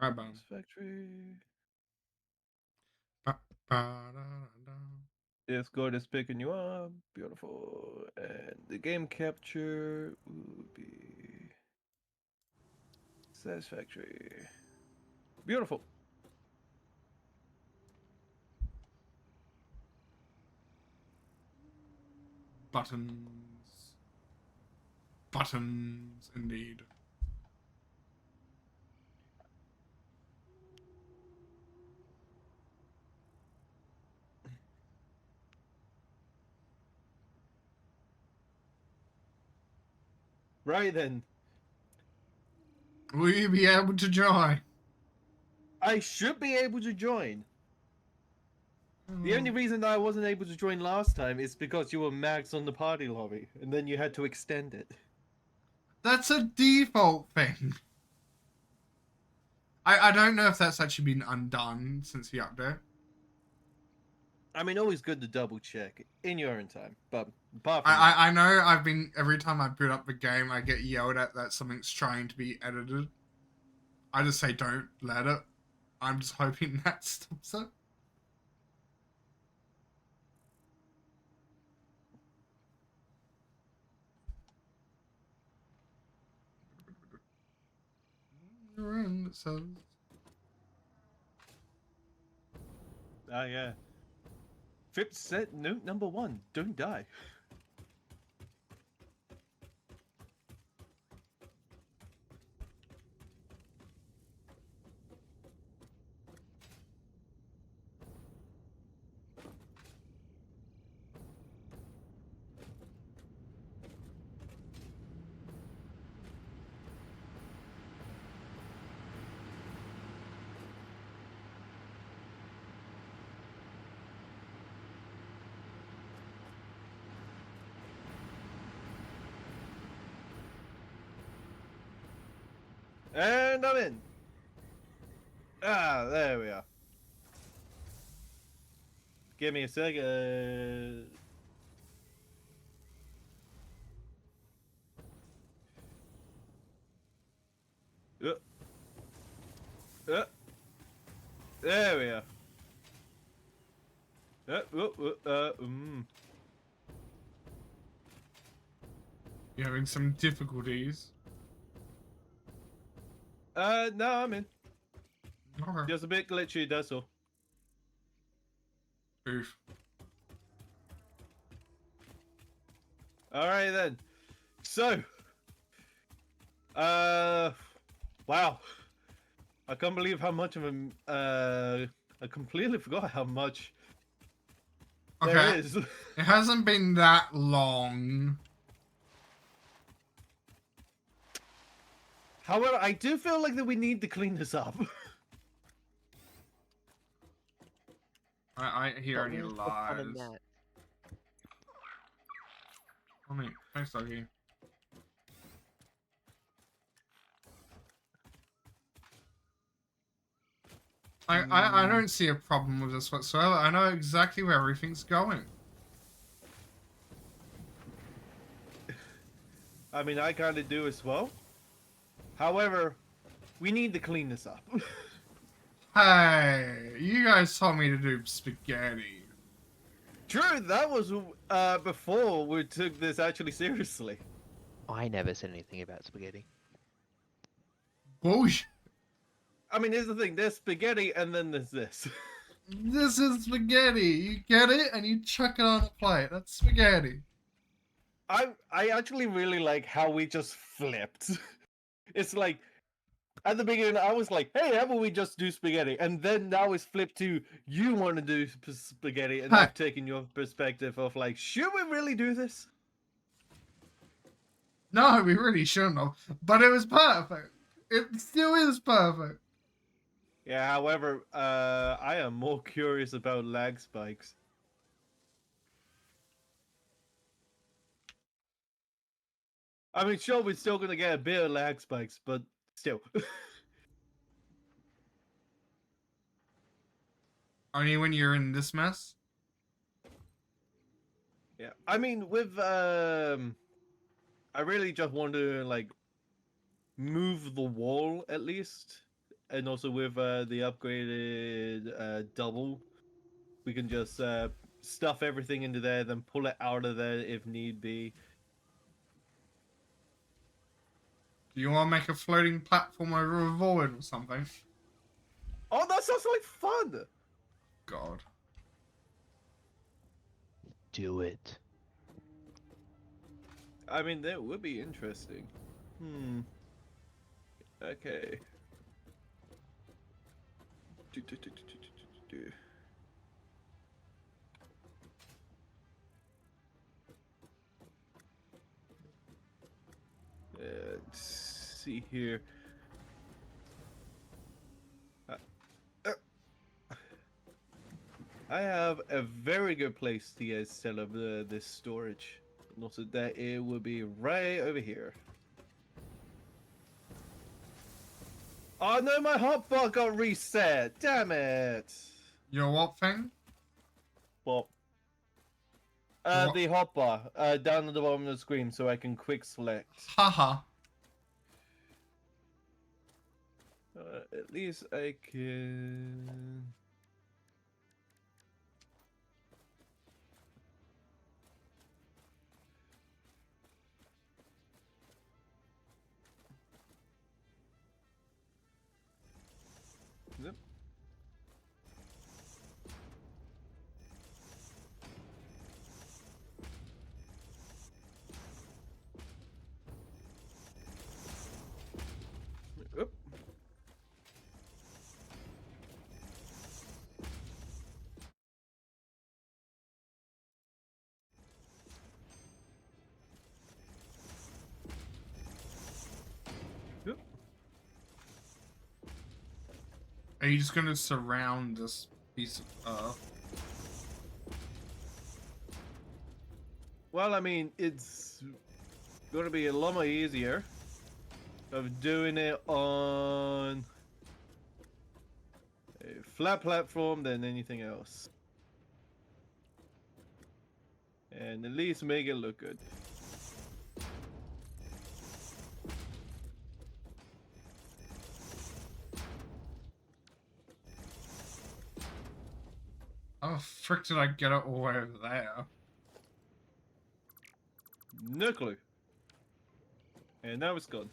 Right, bum. Factory. Ba-da-da-da. Discord is picking you up. Beautiful. And the game capture would be Satisfactory. Beautiful. Buttons. Buttons, indeed. Right then. Will you be able to join? I should be able to join. The only reason that I wasn't able to join last time is because you were maxed on the party lobby, and then you had to extend it. That's a default thing. I don't know if that's actually been undone since the update. I mean, always good to double check in your own time, but apart from that, I know I've been, every time I boot up the game, I get yelled at that something's trying to be edited. I just say don't let it. I'm just hoping that stops it. You're in, it says. yeah. Fifth set note number 1: don't die. And I'm in. Ah, there we are. Give me a second. There we are. You're having some difficulties. No, I'm in. Okay. Just a bit glitchy, that's all. Oof. Alright then. So. Wow. I can't believe how much of a. I completely forgot how much there is. It hasn't been that long. However, I do feel like that we need to clean this up. I hear any Where's the fun in lies. that? I mean, thanks, Doggy. I don't see a problem with this whatsoever. I know exactly where everything's going. I mean, I kind of do as well. However, we need to clean this up. Hey, you guys told me to do spaghetti. True, that was before we took this actually seriously. I never said anything about spaghetti. Bullshit. I mean, here's the thing: there's spaghetti, and then there's this. This is spaghetti. You get it, and you chuck it on a plate. That's spaghetti. I actually really like how we just flipped. It's like at the beginning I was like, "Hey, how about we just do spaghetti?" And then now it's flipped to you want to do spaghetti, and Hey. I've taken your perspective of like, should we really do this? No, we really shouldn't have. But it was perfect. It still is perfect. Yeah. However, I am more curious about lag spikes. I mean, sure, we're still gonna get a bit of lag spikes, but still. Only when you're in this mess. Yeah, I mean, with I really just want to like move the wall at least, and also with the upgraded double, we can just stuff everything into there, then pull it out of there if need be. Do you want to make a floating platform over a void or something? Oh, that sounds like fun! God. Do it. I mean, that would be interesting. Okay. Do. Let's see here. I have a very good place to get set up this storage. And also that it will be right over here. Oh no, my hotbar got reset! Damn it! Your what thing? Well, What? the hotbar down at the bottom of the screen so I can quick select. Haha. At least I can... Yep. Oop. Oop. Are you just gonna surround this piece of earth? Well, I mean, it's going to be a lot more easier of doing it on a flat platform than anything else. And at least make it look good. How the frick did I get it all the way over there? No clue. And now it's gone.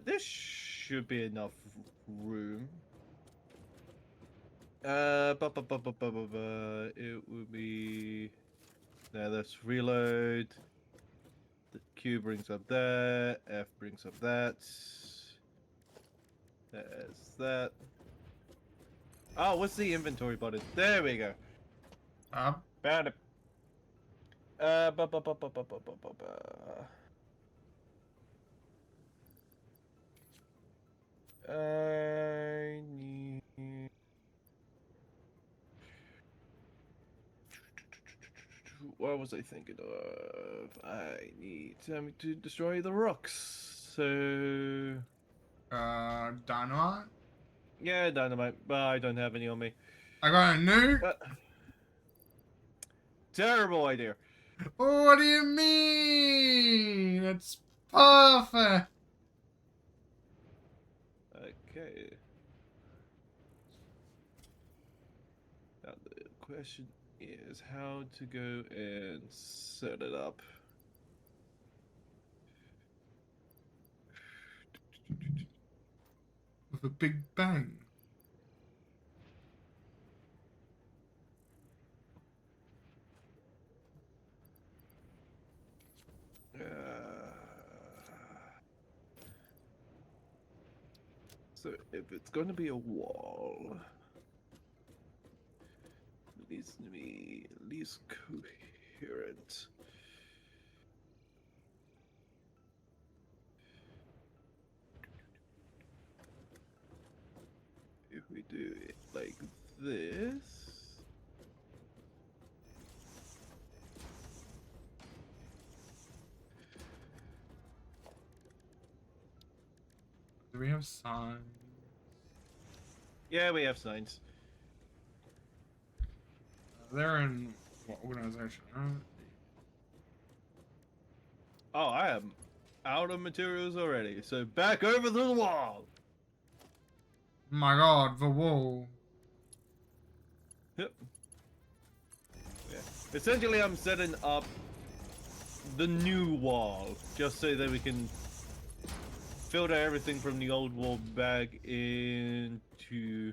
This should be enough room. It would be... Now let's reload. The Q brings up that. F brings up that. There's that. Oh, what's the inventory button? There we go. Found it. I need... What was I thinking of? I need to destroy the rocks. So... Dynamite? Yeah, dynamite, but I don't have any on me. I got a nuke? Terrible idea. What do you mean? It's perfect! Okay. Now the question is how to go and set it up. With a big bang. So if it's going to be a wall, it needs to be at least coherent. If we do it like this. Do we have signs? Yeah, we have signs. They're in what organization? Oh, I am out of materials already. So back over to the wall. My God, the wall. Yep. Yeah. Essentially, I'm setting up the new wall just so that we can filter everything from the old wall back into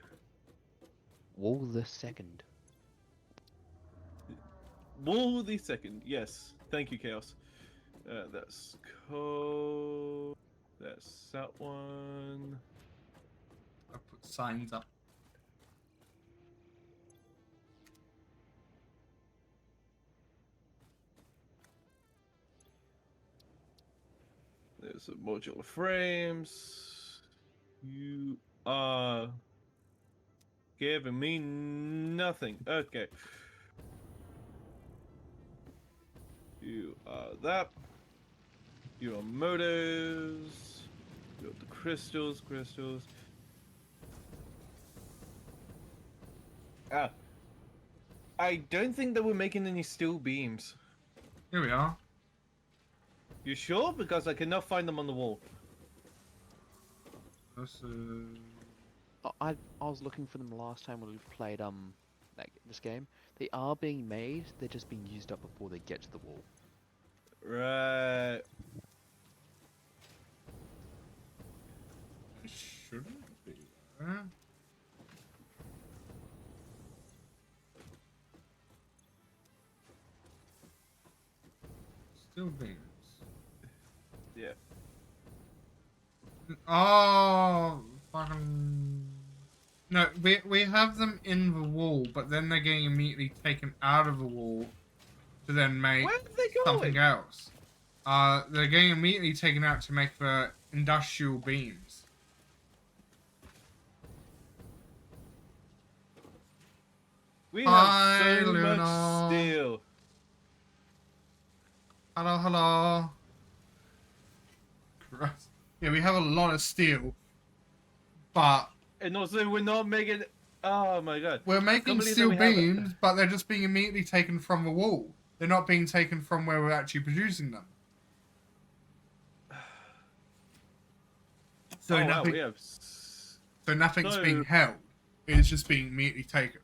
Wall the second. wall the second. Yes, thank you, Chaos. That's code. That's that one. I put signs up. There's the modular frames. You are giving me nothing. Okay. You are that. You are motors. You have the crystals. Ah. I don't think that we're making any steel beams. Here we are. You sure? Because I cannot find them on the wall. This is... I was looking for them last time when we played like this game. They are being made. They're just being used up before they get to the wall. Right. It shouldn't be there. Still beams. Yeah. Oh, fucking... No, we have them in the wall, but then they're getting immediately taken out of the wall to then make Where are they something going? else. They're getting immediately taken out to make the industrial beams. We Hi, have so Luna. much steel. Hello, hello. Gross. Yeah, we have a lot of steel, but And also, we're not making. Oh my god. we're Can't making believe that steel we have beams, but they're just being immediately taken from the wall. They're not being taken from where we're actually producing them. So Oh wow, nothing, we have. so nothing's so- being held. It's just being immediately taken.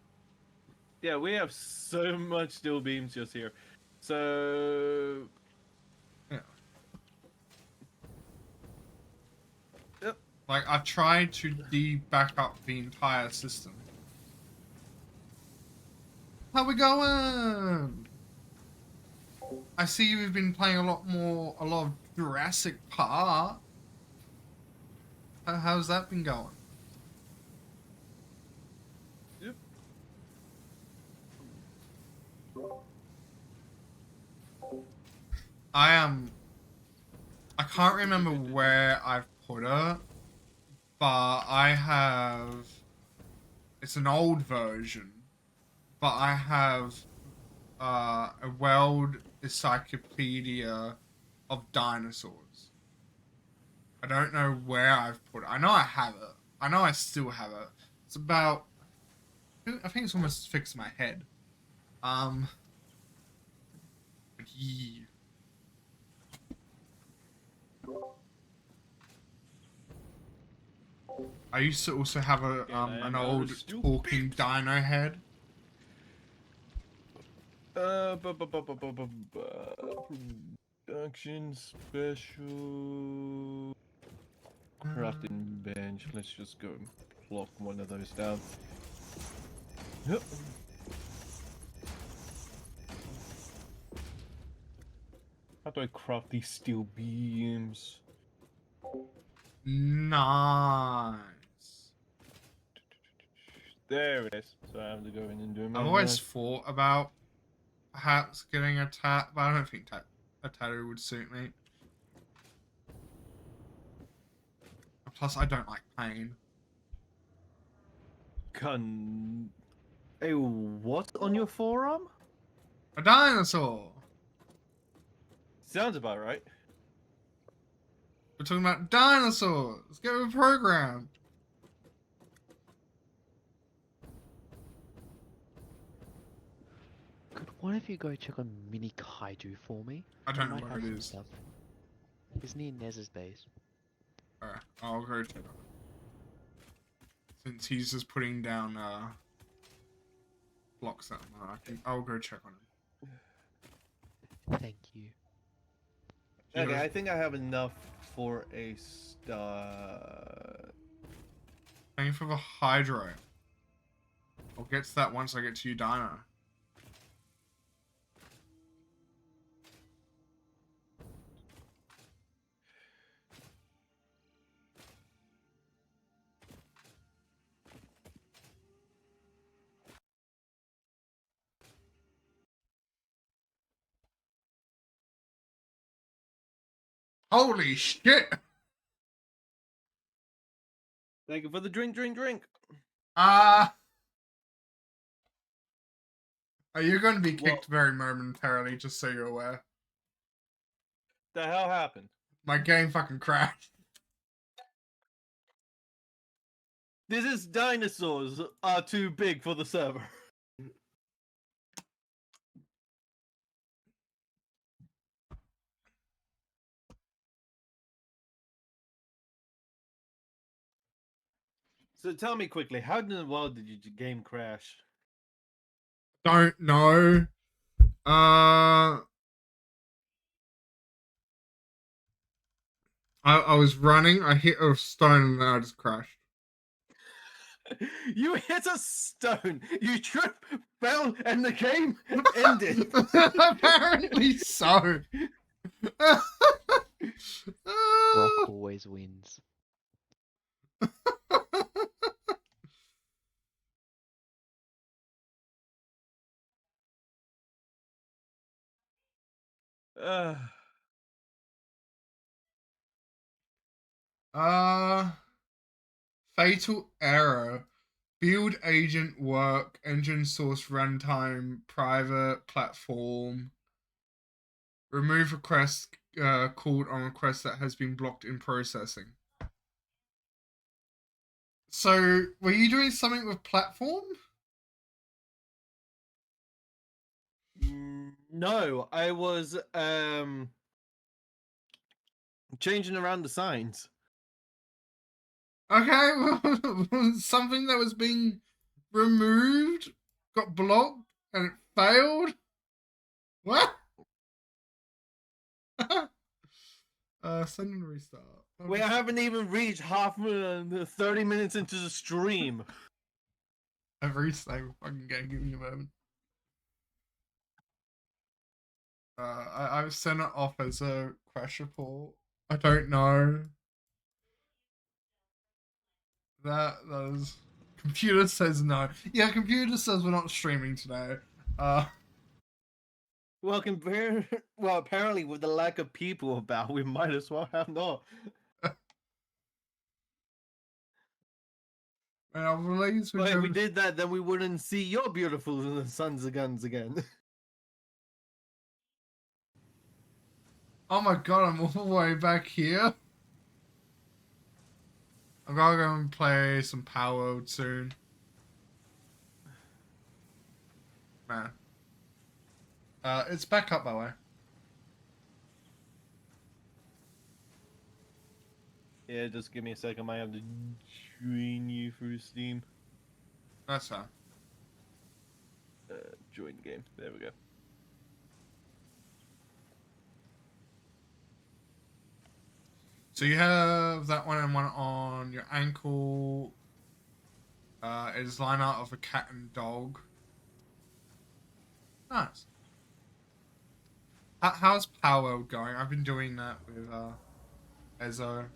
Yeah, we have so much steel beams just here. So. Yeah. Yep. Like, I tried to back up the entire system. How we going? I see you've been playing a lot of Jurassic Park. How's that been going? Yep. I can't remember where I've put it, but I have, it's an old version, but I have a world encyclopedia of dinosaurs. I don't know where I've put it. I know I have it. I know I still have it. It's about, I think it's almost fixed my head. But yeah. I used to also have a an old talking dino head. Production special crafting bench. Let's just go and plop one of those down. Yep. How do I craft these steel beams? Nice. There it is. So I have to go in and do it. I've always thought about perhaps getting a tat, but I don't think a tattoo would suit me. Plus, I don't like pain. Hey, what on your forearm? A dinosaur. Sounds about right. We're talking about dinosaurs. Let's get with the program. Could one of you go check on Mini Kaiju for me? I He don't know might where have it some is. stuff. He's near Nez's base. Alright, I'll go check it. since he's just putting down blocks that I'll go check on him. Thank you. You Okay, know, I think I have enough for a start. thank you for the hydro. I'll get to that once I get to Udina. Holy shit! Thank you for the drink. Are you going to be Well- kicked very momentarily, just so you're aware? The hell happened? My game fucking crashed. This is dinosaurs are too big for the server. So tell me quickly, how in the world did your game crash? Don't know. I was running, I hit a stone, and then I just crashed. You hit a stone, you tripped, fell, and the game ended. Apparently so. Brock always wins. Uh, Fatal error. Build agent work, engine source runtime, private platform. Remove request called on request that has been blocked in processing. So, were you doing something with platform? no, I was changing around the signs. Okay, well, something that was being removed got blocked and it failed? What? Send and restart. We haven't even reached half 30 minutes into the stream. I've restarted the fucking game, give me a moment. I've sent it off as a crash report. I don't know. That is... Computer says no. Yeah, computer says we're not streaming today. Well, apparently with the lack of people about, we might as well have not. And I'll release But if we did that, then we wouldn't see your beautiful sons of guns again. Oh my god, I'm all the way back here. I'm gonna go and play some Power World soon. Man. It's back up, by the way. Yeah, just give me a second. I might have to join you through Steam. That's fine. Join the game. There we go. So you have that one and one on your ankle. It is line art of a cat and dog. Nice. How's Power World going? I've been doing that with Ezo.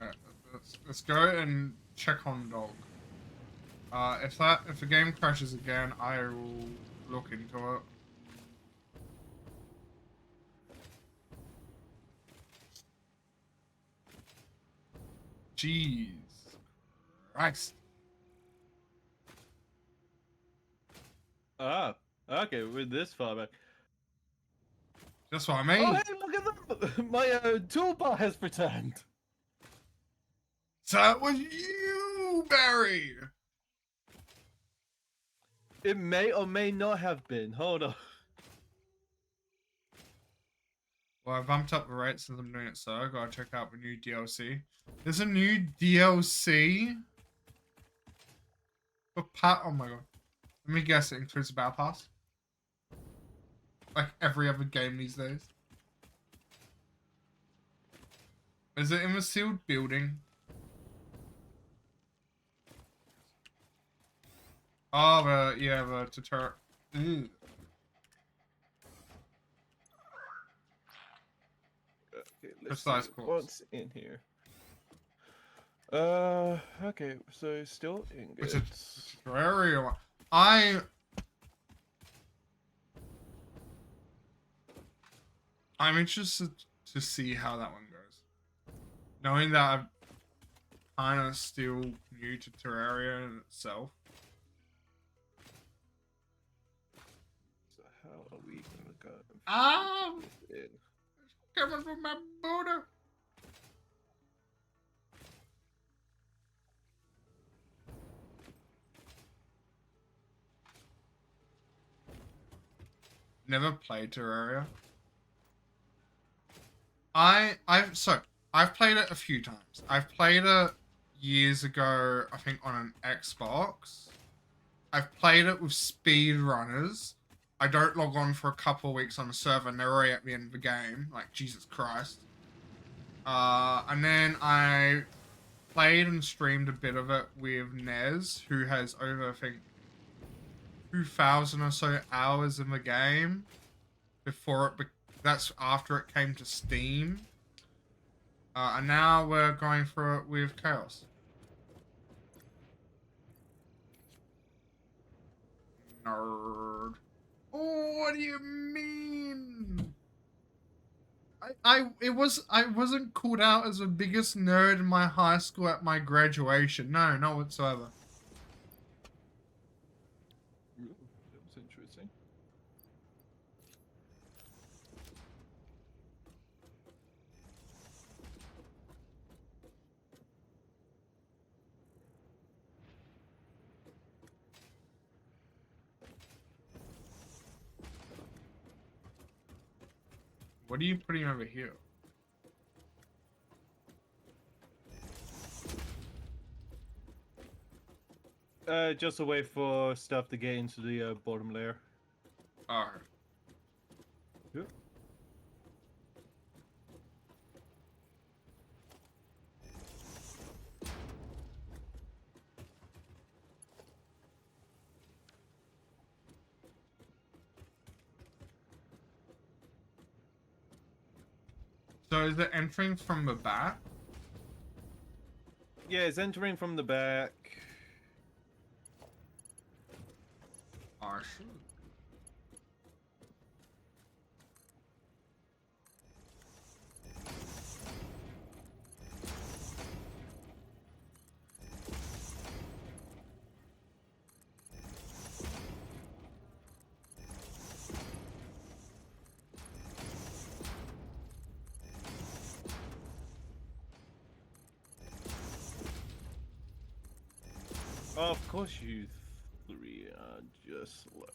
Alright, let's go and check on dog. If the game crashes again, I will look into it. Jeez Christ. Ah, okay, we're this far back. That's what I mean. Oh, hey, look at that! My toolbar has returned. So that was you, Barry. It may or may not have been. Hold on. Well, I bumped up the rate since I'm doing it, so I gotta check out the new DLC. There's a new DLC for oh my god. Let me guess, it includes a battle pass? Like every other game these days. Is it in the sealed building? Oh, the tutorial. Okay, let's Precise see course. what's in here. Okay, so still It's a ingots. tutorial. I'm interested to see how that one goes. Knowing that I'm kind of still new to Terraria in itself. So how are we gonna go? Ah! In? Coming from my border. Never played Terraria. I've played it a few times. I've played it years ago, I think on an Xbox. I've played it with speedrunners. I don't log on for a couple of weeks on the server and they're already at the end of the game. Like, Jesus Christ. And then I played and streamed a bit of it with Nez, who has over, I think, 2,000 or so hours in the game. That's after it came to Steam. And now we're going through it with Chaos. Nerd. Oh, what do you mean? I wasn't called out as the biggest nerd in my high school at my graduation. No, not whatsoever. Ooh, that was interesting. What are you putting over here? Just a way for stuff to get into the bottom layer. Oh. Yep. So is it entering from the back? Yeah, it's entering from the back. Oh, shoot. Of course you three are just slow.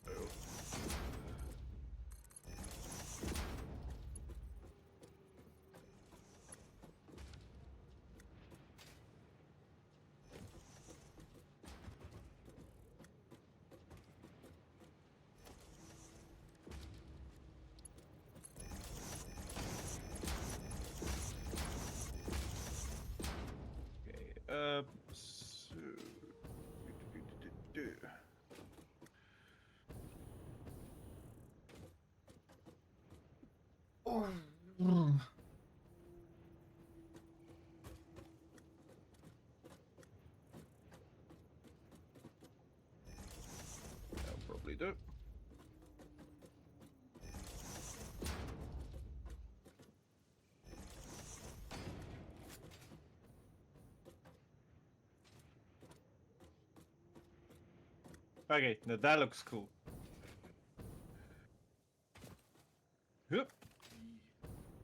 Okay, so... Oh. I'll probably do. Okay, now that looks cool. Yep.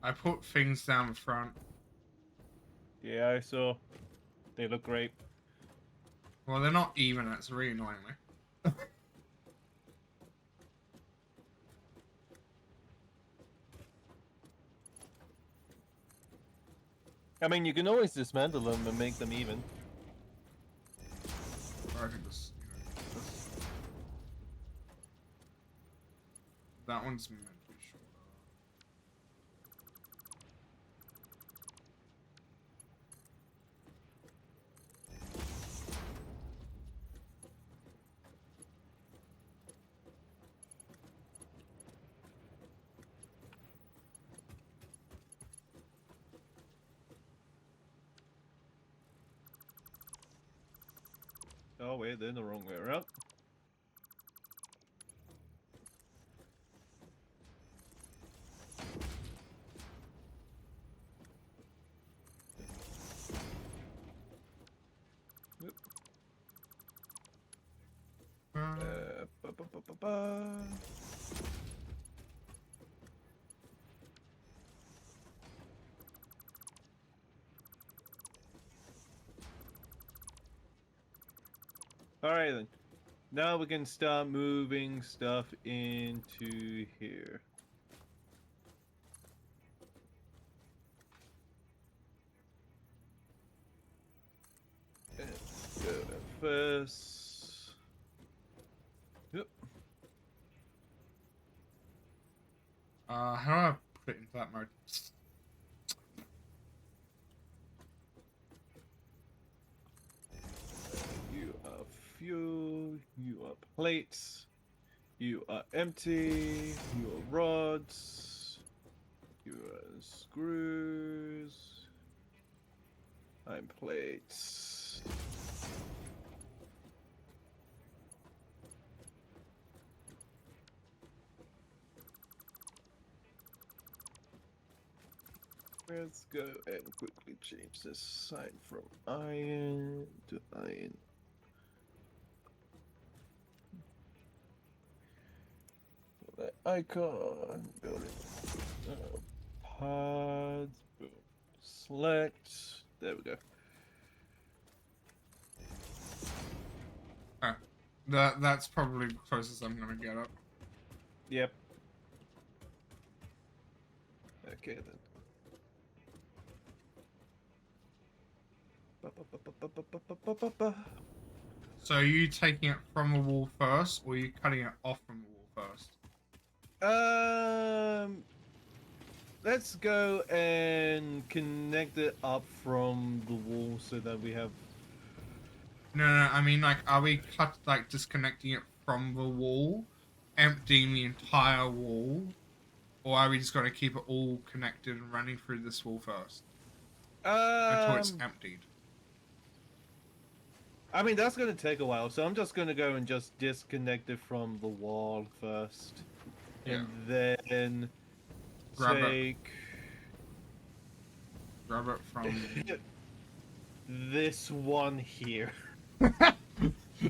I put things down the front. Yeah, I saw. They look great. Well, they're not even. It's really annoying me. I mean, you can always dismantle them and make them even. Or I could just, this. That one's meant to be shorter. Oh wait, they're the wrong way around. Ba, ba, ba, ba, ba. Alright then. Now we can start moving stuff into here. Let's go first. Yep. How do I put it into that mode? You are fuel, you are plates, you are empty, you are rods, you are screws, I'm plates. Let's go and quickly change this sign from iron to iron. That icon, build it. Pods, boom. Select. There we go. That's probably the closest I'm gonna get up. Yep. Okay then. So are you taking it from the wall first, or are you cutting it off from the wall first? Let's go and connect it up from the wall so that we have. No, I mean, like, are we disconnecting it from the wall, emptying the entire wall, or are we just going to keep it all connected and running through this wall first until it's emptied? I mean, that's gonna take a while, so I'm just gonna go and just disconnect it from the wall first, and then Grab take it from. this one here.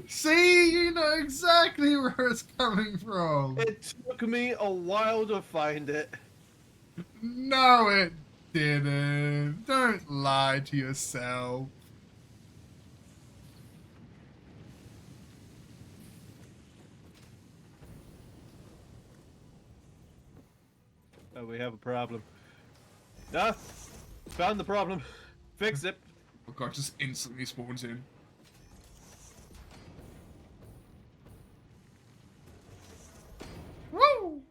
See, you know exactly where it's coming from. It took me a while to find it. No, it didn't. Don't lie to yourself. Oh, we have a problem. Ah, found the problem. Fix it. Oh god, just instantly spawns in. Woo!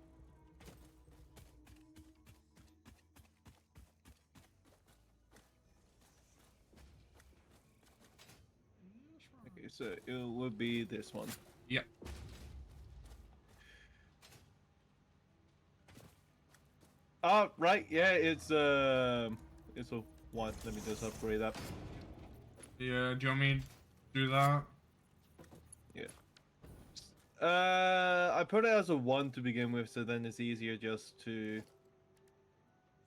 Okay, so it would be this one. Yep. Right, yeah, it's a one. Let me just upgrade that. Yeah, do you want me to do that? I put it as a 1 to begin with, so then it's easier just to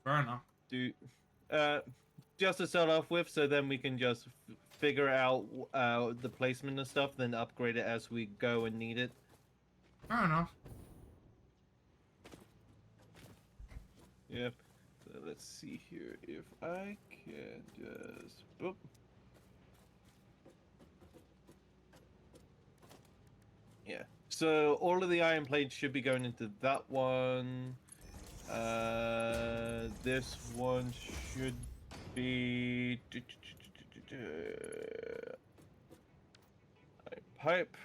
Fair enough. do, just to start off with, so then we can just figure out the placement and stuff, then upgrade it as we go and need it. Fair enough. Yep. So let's see here if I can just. Boop. Yeah. So all of the iron plates should be going into that one. This one should be pipe.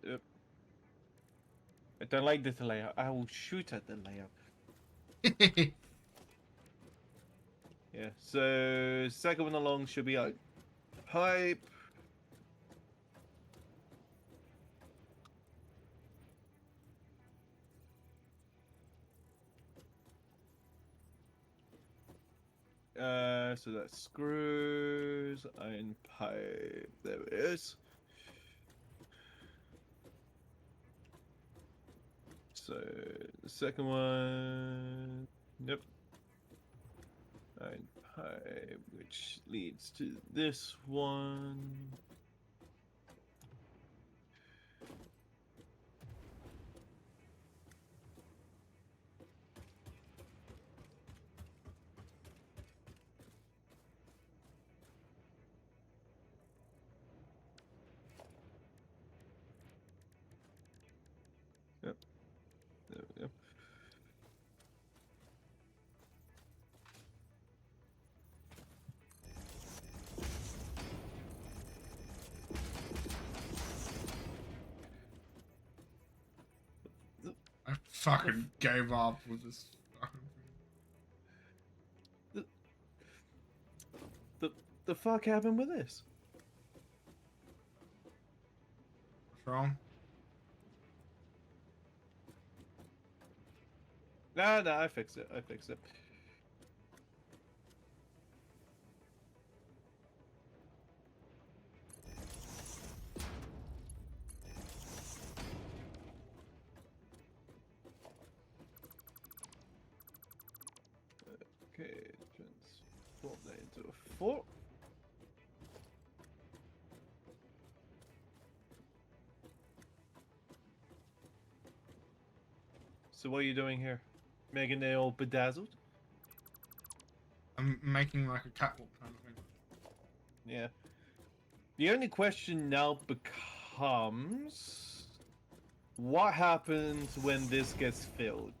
Yep. I don't like this layout. I will shoot at the layout. Yeah. So second one along should be like pipe. So that's screws, iron pipe. There it is. So the second one, yep. Iron pipe, which leads to this one. Yep. There we go. I fucking gave up with this. The fuck happened with this? What's wrong? No, I fixed it. I fixed it. Okay, transform that into a fort. So what are you doing here? Making it all bedazzled? I'm making like a catwalk kind of thing. Yeah. The only question now becomes, what happens when this gets filled?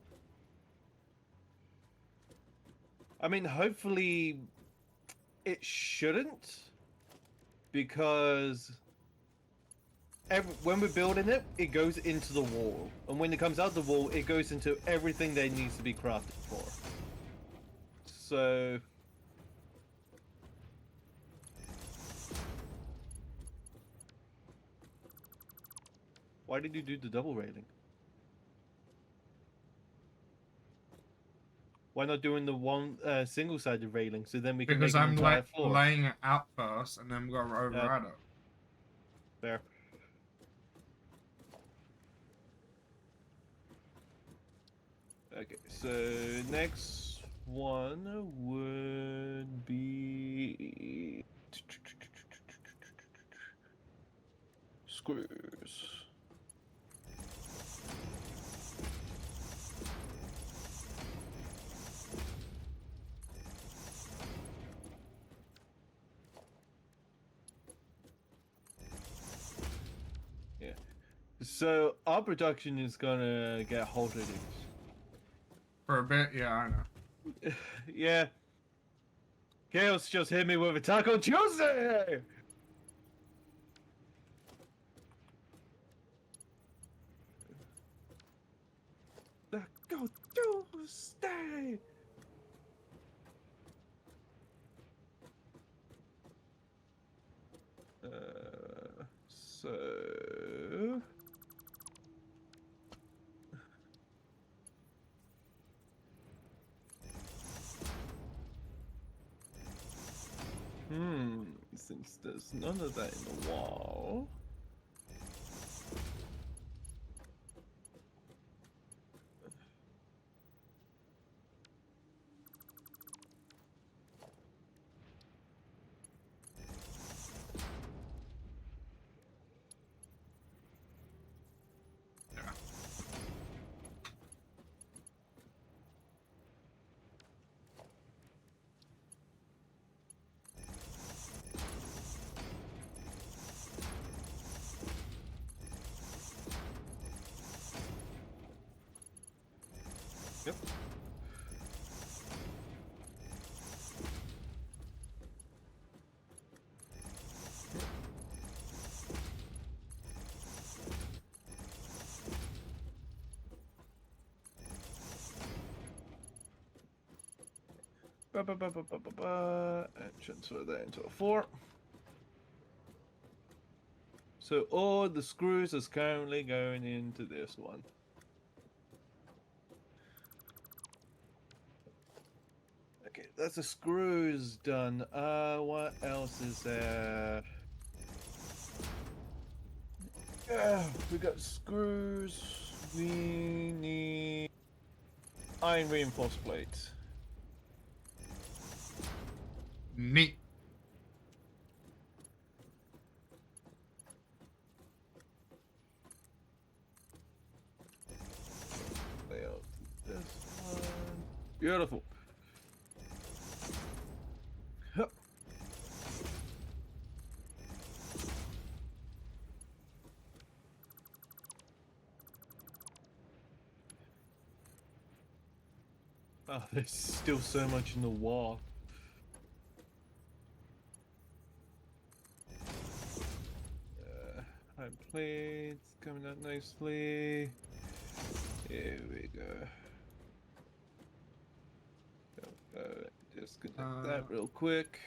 I mean, hopefully it shouldn't, because when we're building it, it goes into the wall, and when it comes out the wall, it goes into everything that needs to be crafted for. So why did you do the double railing? Why not doing the one single-sided railing, so then we can Because make an I'm entire like floor? laying it out first and then go over at it. There. Okay, so next one would be screws. Yeah. So our production is gonna get halted. For a bit, yeah, I know. Yeah. Chaos just hit me with a Taco Tuesday! Taco Tuesday! So... since there's none of that in the wall... Yeah. Yep. And transfer that into a 4. So all the screws is currently going into this one. Okay, that's the screws done. What else is there? We got screws. We need iron reinforced plates. Neat. Lay out this one. Beautiful. Hup. Oh, there's still so much in the wall. High plates coming out nicely. Here we go. Disconnect that real quick.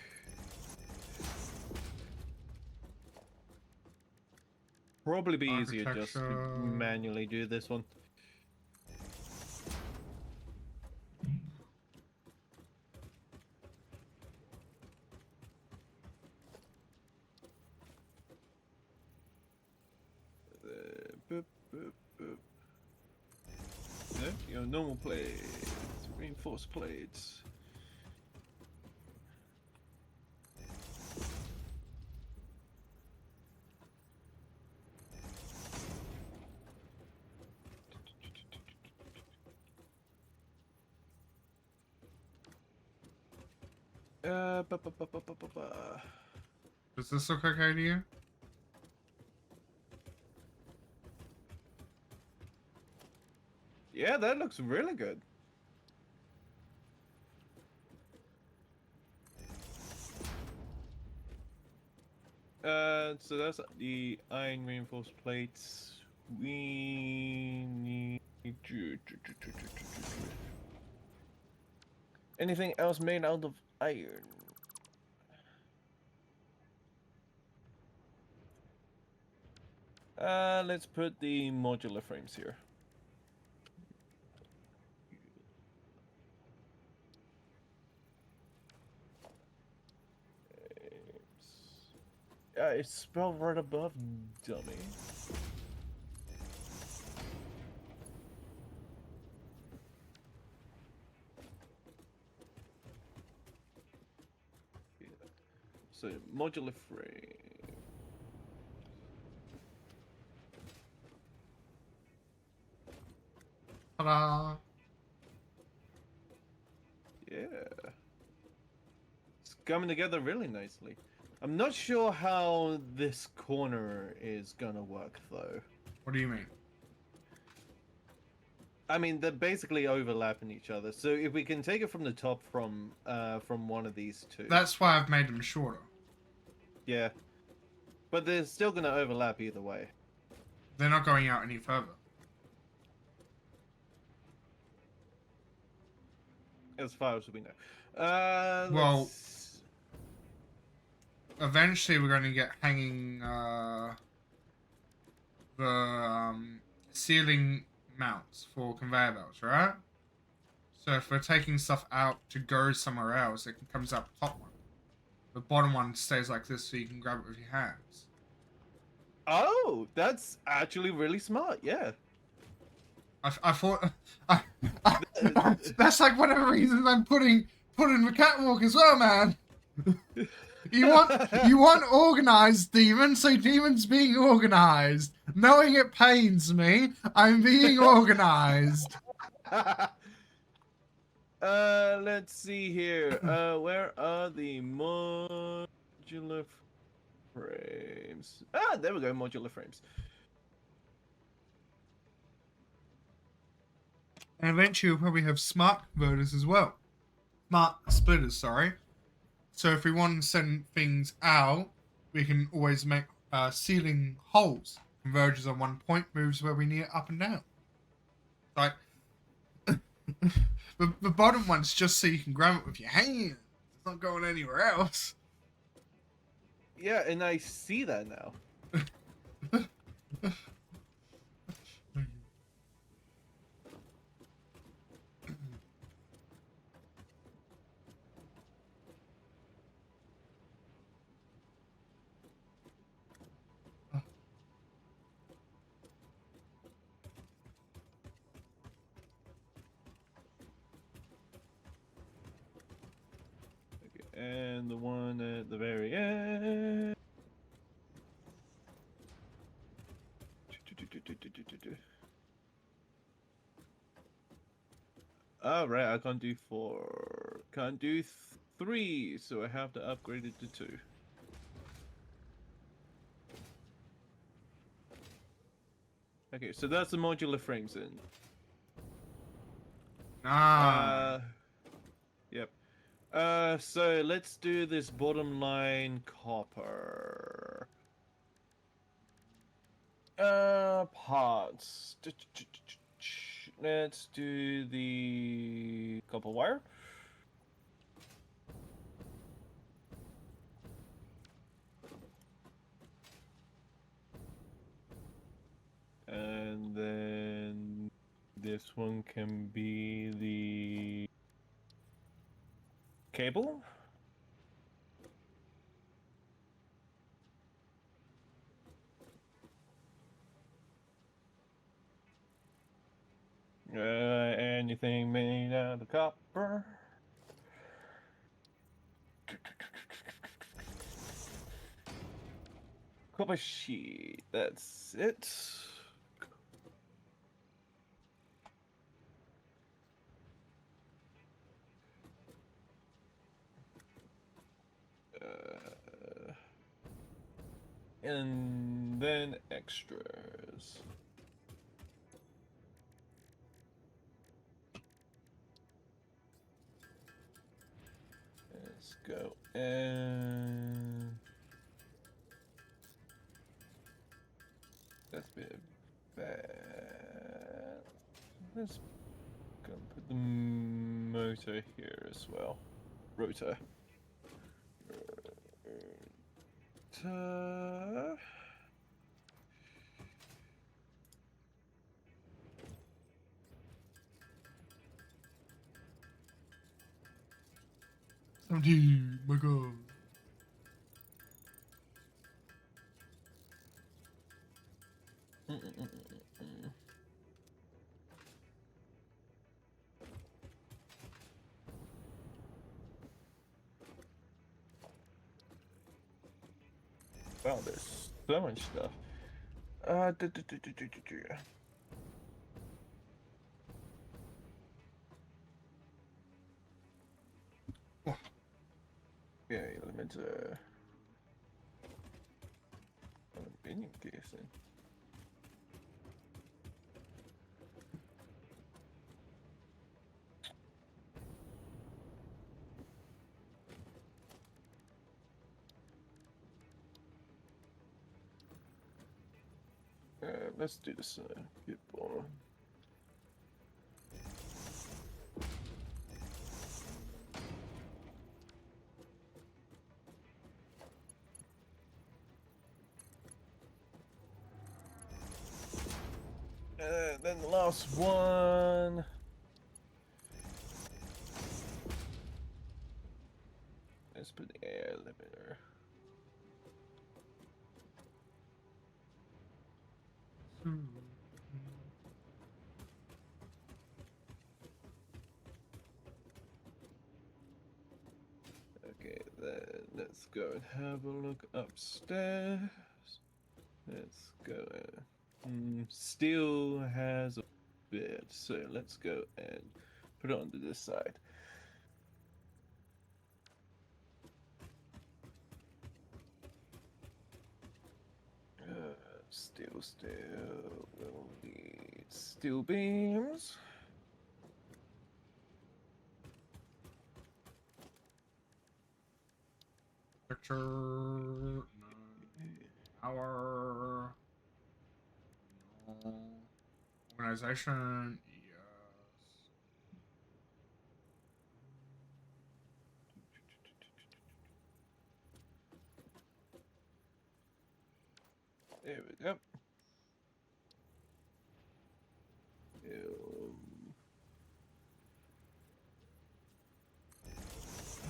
Probably be easier just to manually do this one. Boop, boop, boop. No, your normal plates, reinforced plates. Does this look okay to you? Yeah, that looks really good. So that's the iron reinforced plates. We need anything else made out of iron? Let's put the modular frames here. It's spelled right above, dummy. So, modular frame. Ta-da! Yeah. It's coming together really nicely. I'm not sure how this corner is gonna work, though. What do you mean? I mean, they're basically overlapping each other. So if we can take it from the top from one of these two. That's why I've made them shorter. Yeah. But they're still gonna overlap either way. They're not going out any further. As far as we know. Well, eventually we're going to get hanging the ceiling mounts for conveyor belts, right? So if we're taking stuff out to go somewhere else, it comes out the top one. The bottom one stays like this so you can grab it with your hands. Oh, that's actually really smart, yeah. I thought that's like one of the reasons I'm putting the catwalk as well, man. You want organized demons, so demons being organized. Knowing it pains me, I'm being organized. Let's see here. Where are the modular frames? Ah, there we go, modular frames. And eventually we'll probably have smart converters as well. Smart splitters, sorry. So if we want to send things out, we can always make ceiling holes. Converges on one point, moves where we need it up and down. Like the bottom one's just so you can grab it with your hands. It's not going anywhere else. Yeah, and I see that now. Okay, and the one at the very end. All right, I can't do 4. Can't do 3, so I have to upgrade it to 2. Okay, so that's the modular frames in. Ah. Yep. So let's do this bottom line copper. Parts. Let's do the copper wire. And then this one can be the cable. Anything made out of copper. Copper sheet, that's it. And then extras. Let's go. And that's a bit bad. Let's go and put the motor here as well. Rotor. Rotor. Somebody, my God. Wow, there's so much stuff. Yeah, elementer. Aluminium casing. Let's do this bit more. Then the last one. Let's put the air limiter. Okay, then let's go and have a look upstairs. Let's go. Steel has a bit, so let's go and put it onto this side. Steel. We'll need steel beams. Picture. No. Our. No. Organization. Yes. There we go.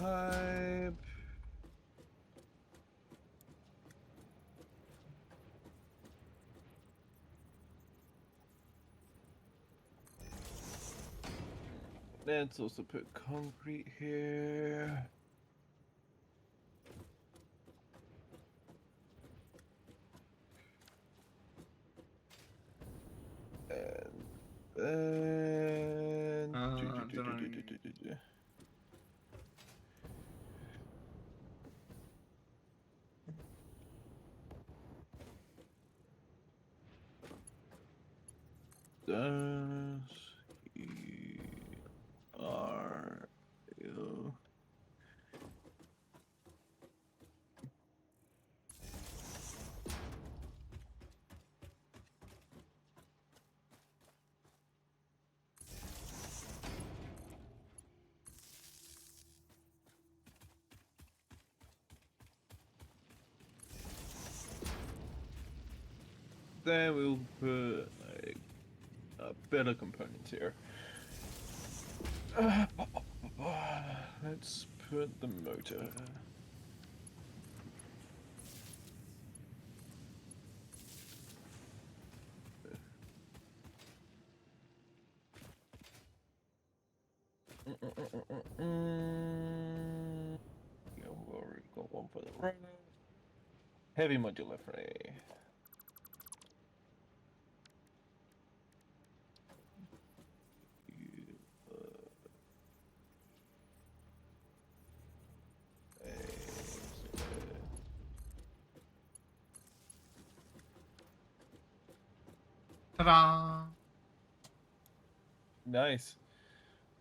Pipe. Let's also put concrete here. And does he are you? Then we'll put like better components here. Let's put the motor. Yeah, we already got one for the runner. Heavy modular frame. Ta-da! Nice.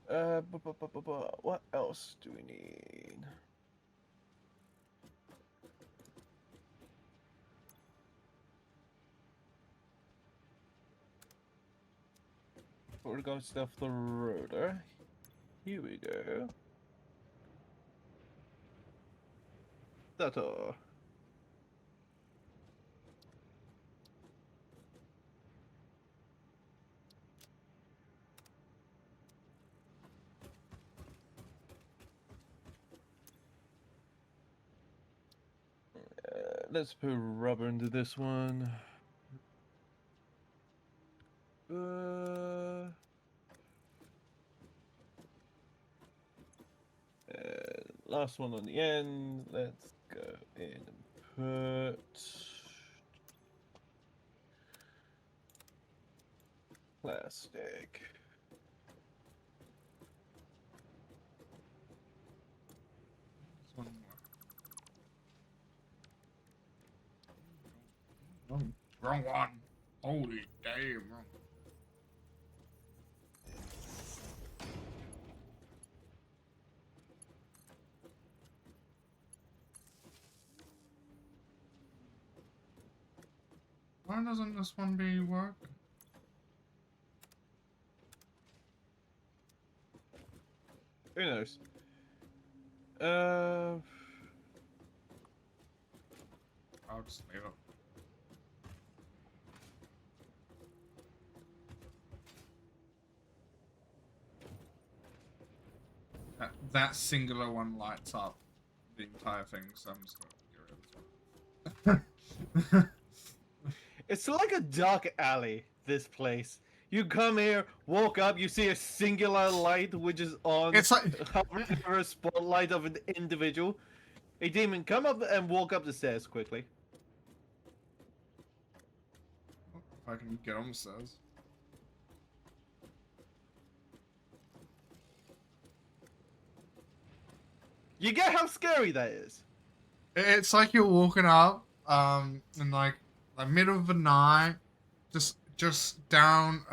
What else do we need? We're going to stuff the rotor. Here we go. That's all. Let's put rubber into this one. Last one on the end. Let's go in and put plastic. One more. Wrong one. Holy damn. Why doesn't this one be working? Who knows? I'll just leave it. That singular one lights up the entire thing, so I'm just gonna get rid of it. It's like a dark alley, this place. You come here, walk up, you see a singular light which is on. It's like hovering over a spotlight of an individual. A demon, come up and walk up the stairs quickly. if I can get on the stairs. You get how scary that is? It's like you're walking up, in like the middle of the night, just down,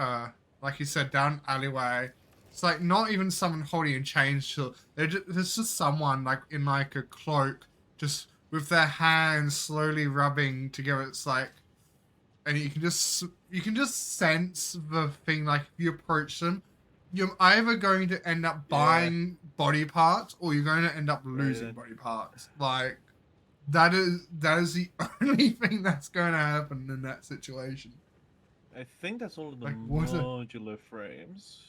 like you said, down alleyway. It's like not even someone holding a chainsaw. There's just someone like in like a cloak, just with their hands slowly rubbing together. It's like, and you can just sense the thing. Like if you approach them, you're either going to end up buying body parts or you're going to end up losing body parts. Like that is the only thing that's going to happen in that situation. I think that's all of the Like, what a- modular frames.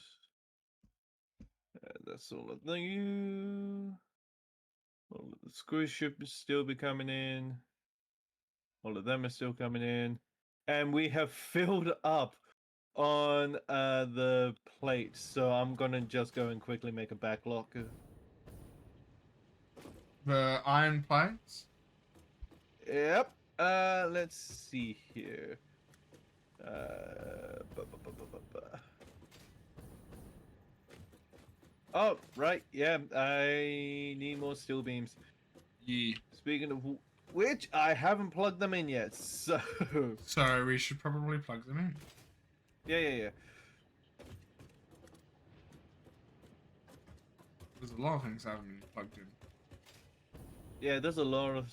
That's all of the all of the screw should still be coming in. All of them are still coming in. And we have filled up on the plate, so I'm gonna just go and quickly make a backlog. The iron plates. Yep. Let's see here. Oh, right. Yeah, I need more steel beams. Yeah. Speaking of which, I haven't plugged them in yet, so... So we should probably plug them in. Yeah. There's a lot of things I haven't been plugged in. Yeah, there's a lot of...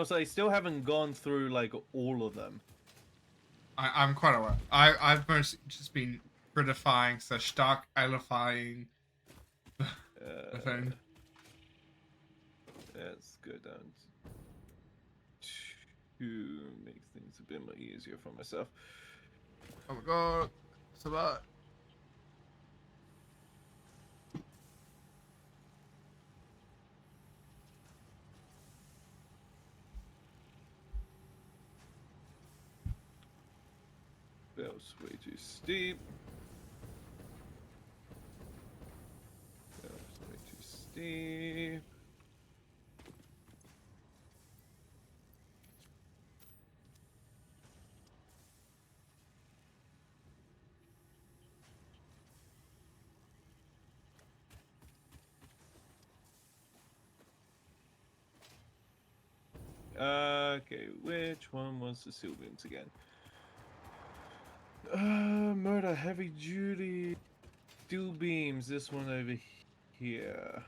so I still haven't gone through, like, all of them. I'm quite aware. I've mostly just been gridifying / stark alifying the thing. Let's go down to make things a bit more easier for myself. Oh my god. So that. That was way too steep. That was way too steep. Okay, which one was the steel beams again? Murder heavy duty steel beams. This one over here.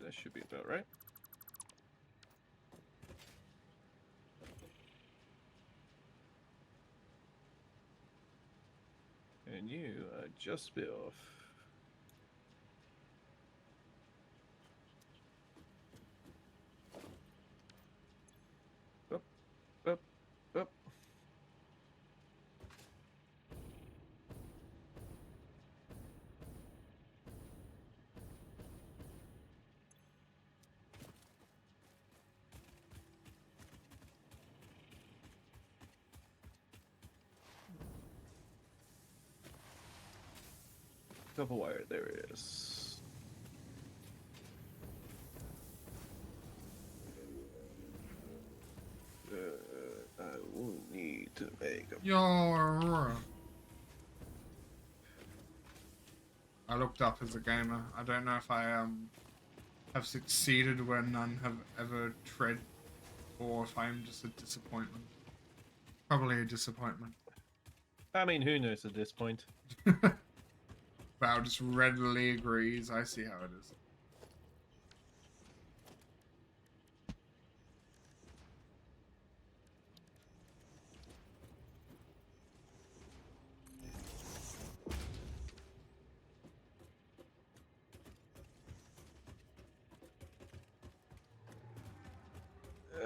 That should be about right. And you are just a bit off. Up, up, up. Double wire, there it is. I will need to make a... Yo. I looked up as a gamer. I don't know if I have succeeded where none have ever tread, or if I'm just a disappointment. Probably a disappointment. I mean, who knows at this point? Val just readily agrees. I see how it is.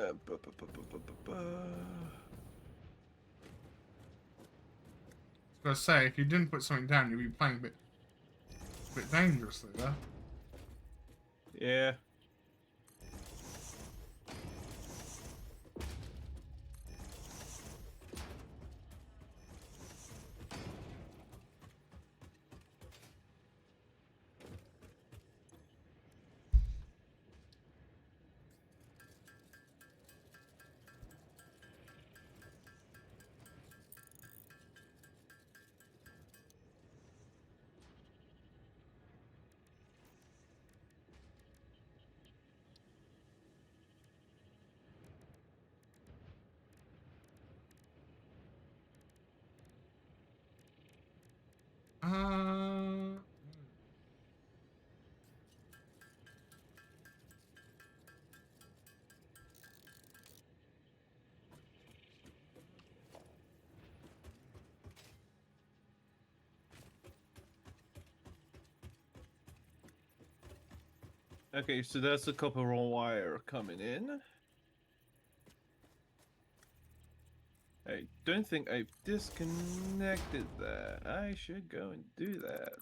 I was gonna say, if you didn't put something down, you'd be playing a bit dangerously there. Yeah. Uh, Okay, so that's the copper wire coming in. I don't think I've disconnected that. I should go and do that.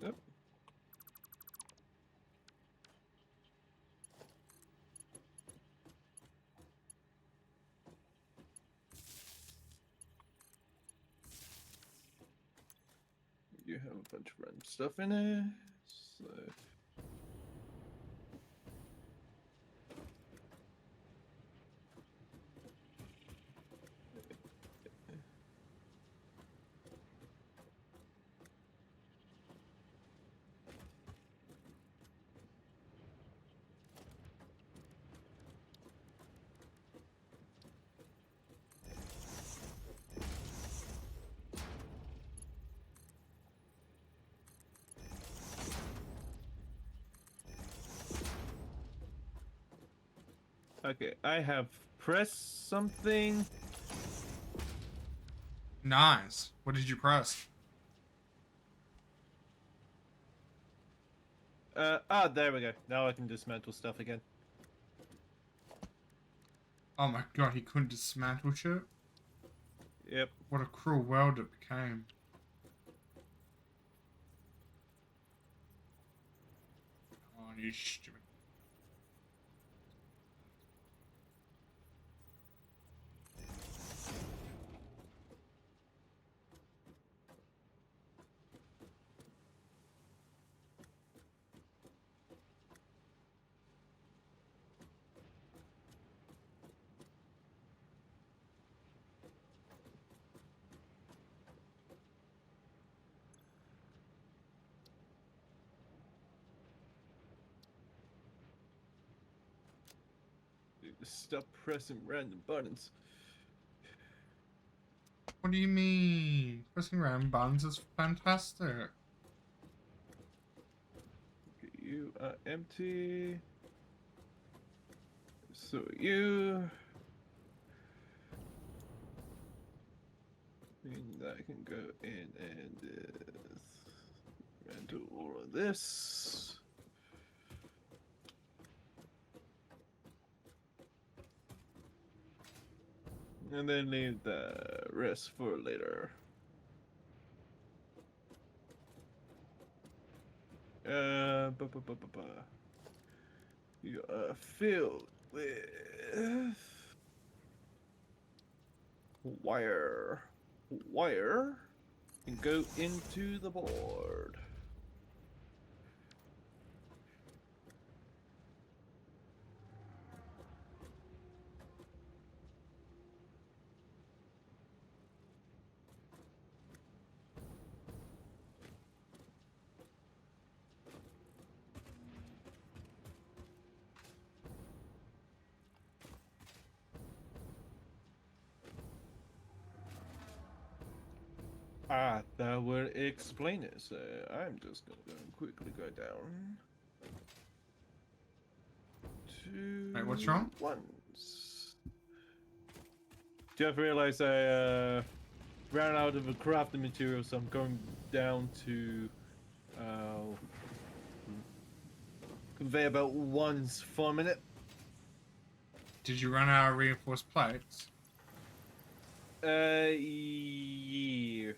Yep. You have a bunch of random stuff in there. So okay, I have pressed something. nice. What did you press? There we go. Now I can dismantle stuff again. Oh my god, he couldn't dismantle shit? Yep. What a cruel world it became. Oh, you stupid. Stop pressing random buttons. What do you mean? Pressing random buttons is fantastic. You are empty. So you. And that can go in and do all of this. And then leave the rest for later. You are filled with wire. Wire can go into the board. That would explain it. So I'm just gonna go and quickly go down. Wait, what's wrong? Once. Jeff realized I ran out of a crafting material, so I'm going down to convey about once for a minute. Did you run out of reinforced plates? Yeah.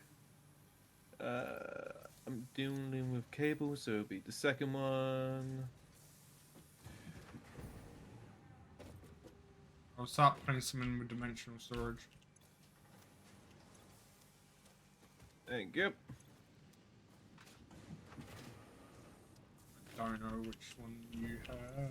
I'm dealing with cables, so it'll be the second one. I'll start putting some in with dimensional storage. Thank you. Don't know which one you have.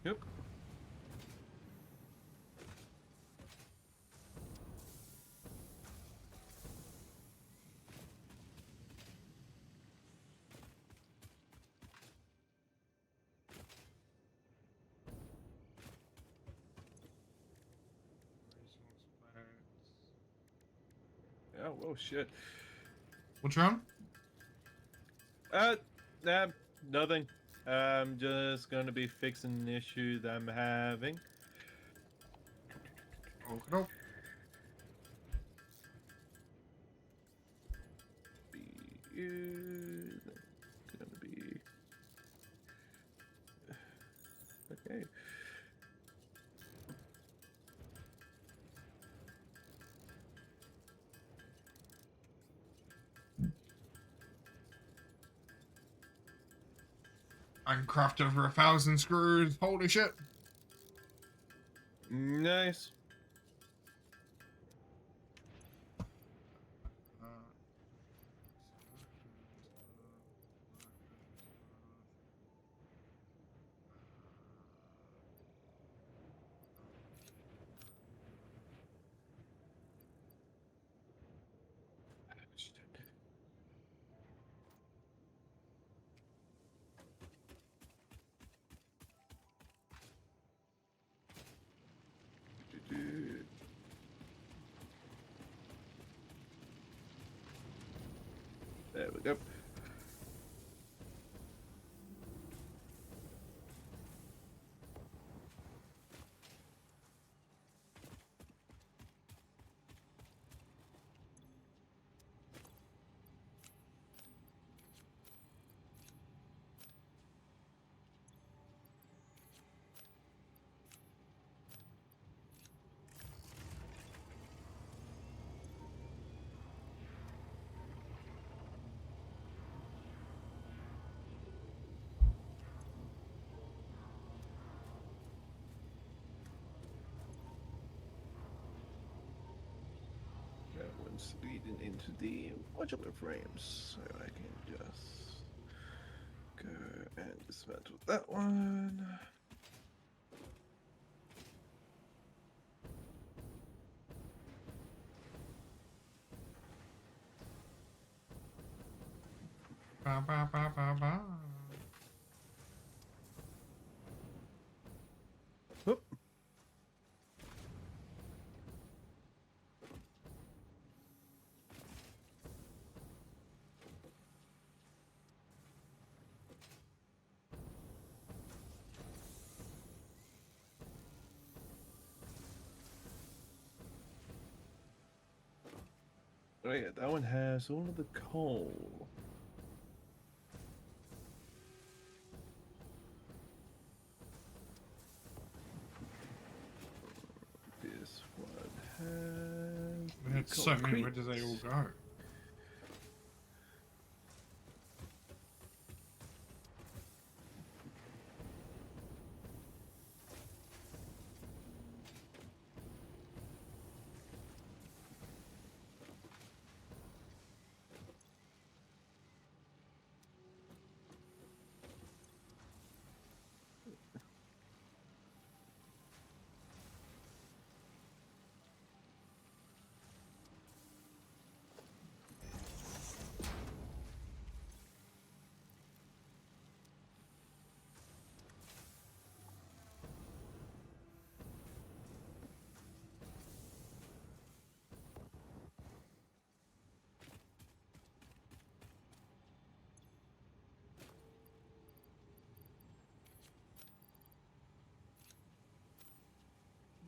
Yep. Oh, well, shit. What's wrong? Nah, nothing. I'm just gonna be fixing an issue that I'm having. Oh, no. Gonna be okay. I can craft over 1,000 screws. Holy shit. Nice. There we go. That one's leading into the modular frames, so I can just go and dismantle that one. Ba, ba, ba, ba, ba. Whoop. Oh yeah, that one has all of the coal. This one has We the had so many. Where concrete. do they all go?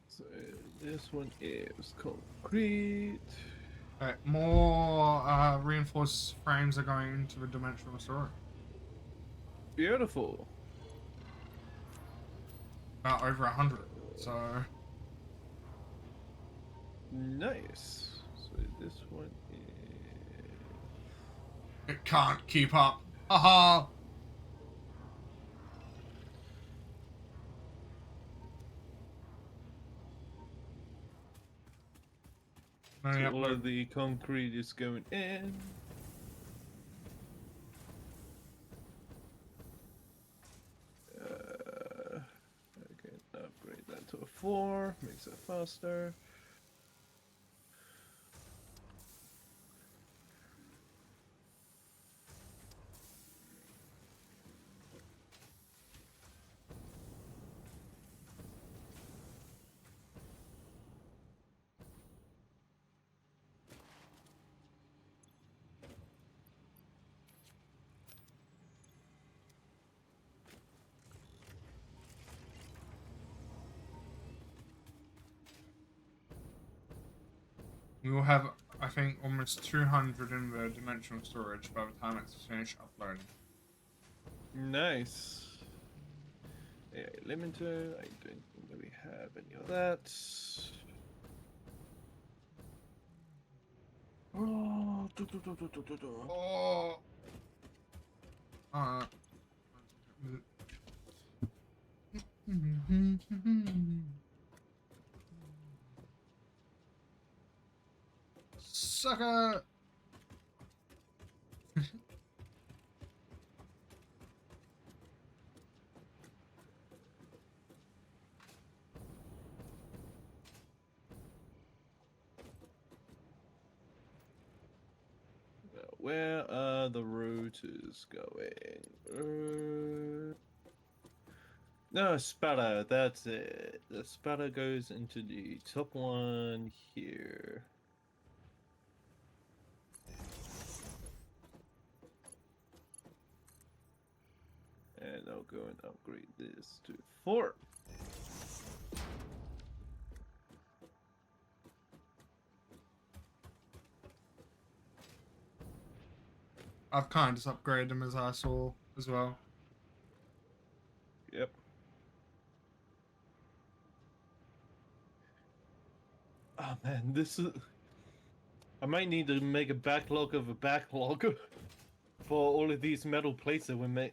So this one is concrete. More reinforced frames are going into the dimensional storage. Beautiful. About over 100. So Nice. So this one is... it can't keep up. Haha. So Only all upload. of the concrete is going in. 4 makes it faster. We will have, I think, almost 200 in the dimensional storage by the time it's finished uploading. Nice. Yeah, limiter. I don't think that we have any of that. Oh, Oh. Sucker. where are the routers going? No, spatter, that's it. The spatter goes into the top one here. And I'll go and upgrade this to 4. I've kind of just upgraded them as I saw as well. Yep. Oh man, this is... I might need to make a backlog of a backlog for all of these metal plates that we've made.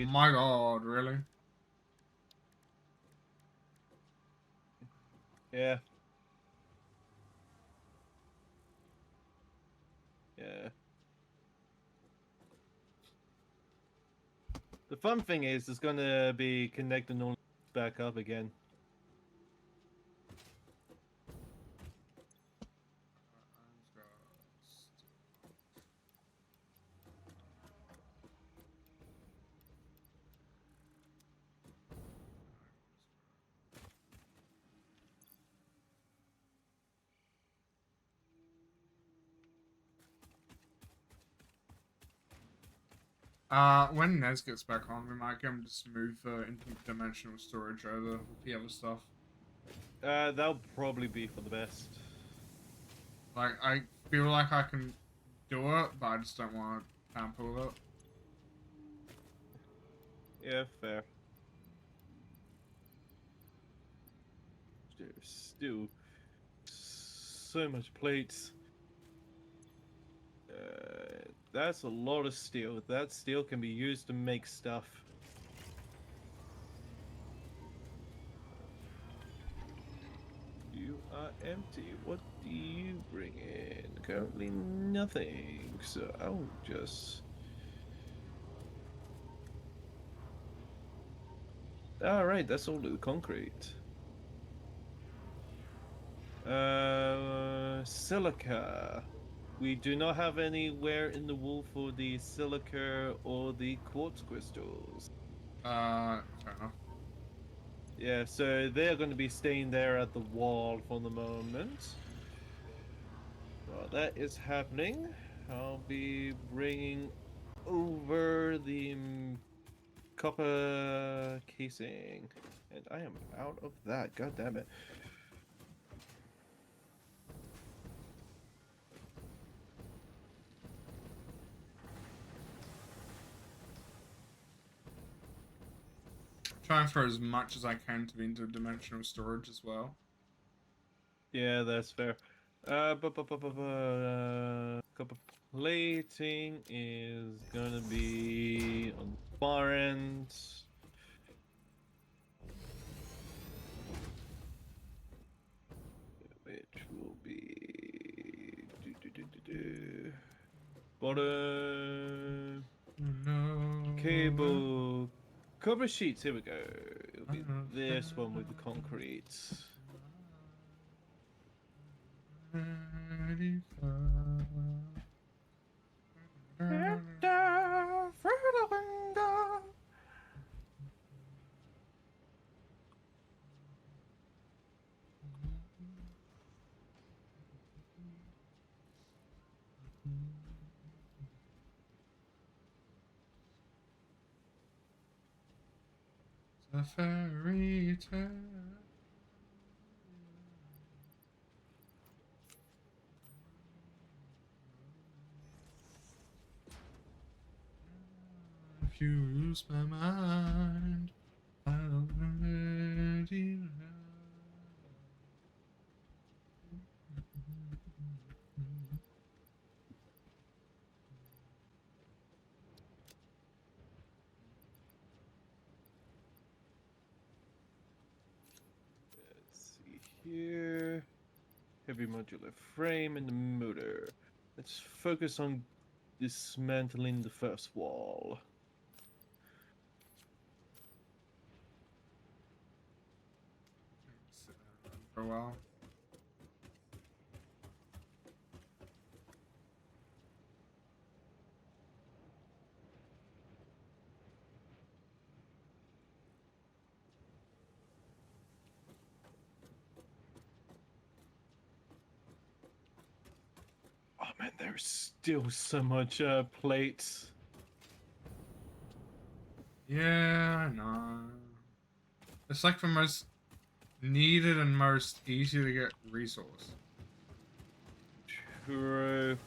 My God, really? Yeah. Yeah. The fun thing is, it's gonna be connecting all back up again. When Nez gets back on, we might get him to just move interdimensional storage over with the other stuff. That'll probably be for the best. Like, I feel like I can do it, but I just don't want to tamper with it. Yeah, fair. There's still so much plates. That's a lot of steel. That steel can be used to make stuff. You are empty. What do you bring in? Currently nothing. So I'll just... Alright, that's all the concrete. Silica. We do not have anywhere in the wall for the silica or the quartz crystals. Fair enough. Yeah, so they're going to be staying there at the wall for the moment. While that is happening, I'll be bringing over the copper casing. And I am out of that, god damn it. Try and throw as much as I can to the interdimensional storage as well. Yeah, that's fair. Copper plating is gonna be on the far end. Which will be bottom No. cable cover sheets. Here we go. It'll be this one with the concrete. A fairy tale. If you lose my mind, I'll let you know. Let's see here. Heavy modular frame and the motor. Let's focus on dismantling the first wall. Sit there and run for a while. Oh man, there's still so much plates. Yeah, I know. It's like the most needed and most easy to get resource. True.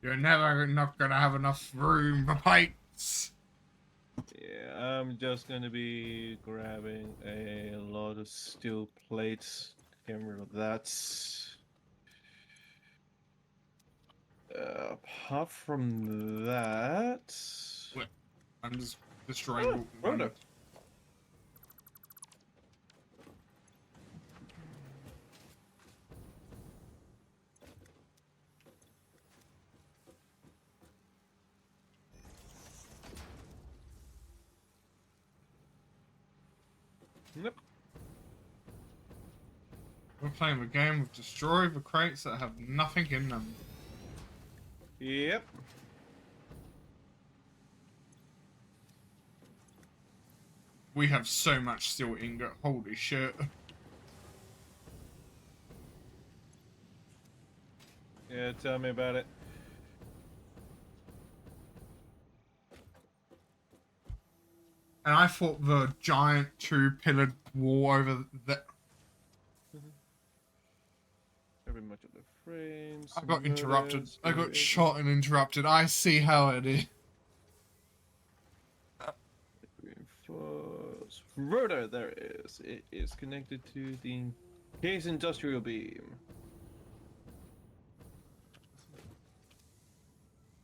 You're never not gonna have enough room for plates. Yeah, I'm just gonna be grabbing a lot of steel plates. Get rid of that. Apart from that. Wait, I'm just destroying Oh, one. Yep. We're playing the game with destroy the crates that have nothing in them. Yep. We have so much steel ingot. Holy shit. Yeah, tell me about it. And I thought the giant two-pillared wall over the... Every much of the frames. I got interrupted. motors, I got everything. shot and interrupted. I see how it is. Reinforce. Rotor, there it is. It is connected to the case industrial beam.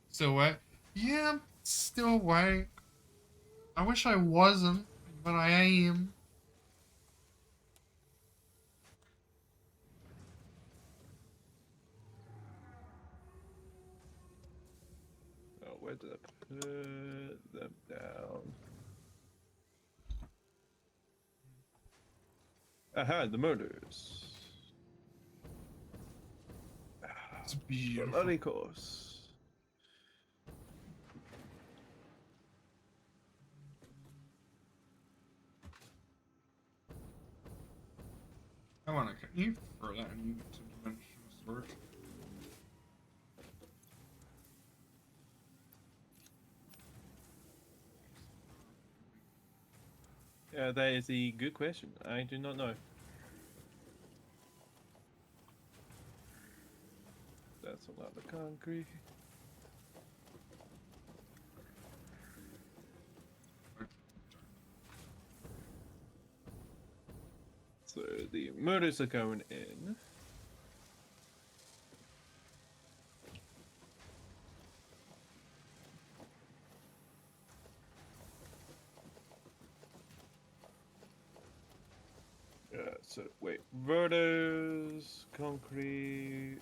Still awake? Yeah, I'm still awake. I wish I wasn't, but I am. Oh, where did I put them down? Aha, the motors. It's beautiful. Bloody course. I wanna... Can you throw that into dimensional storage? Yeah, that is a good question. I do not know. That's a lot of concrete. So the motors are going in. So wait, rotors, concrete.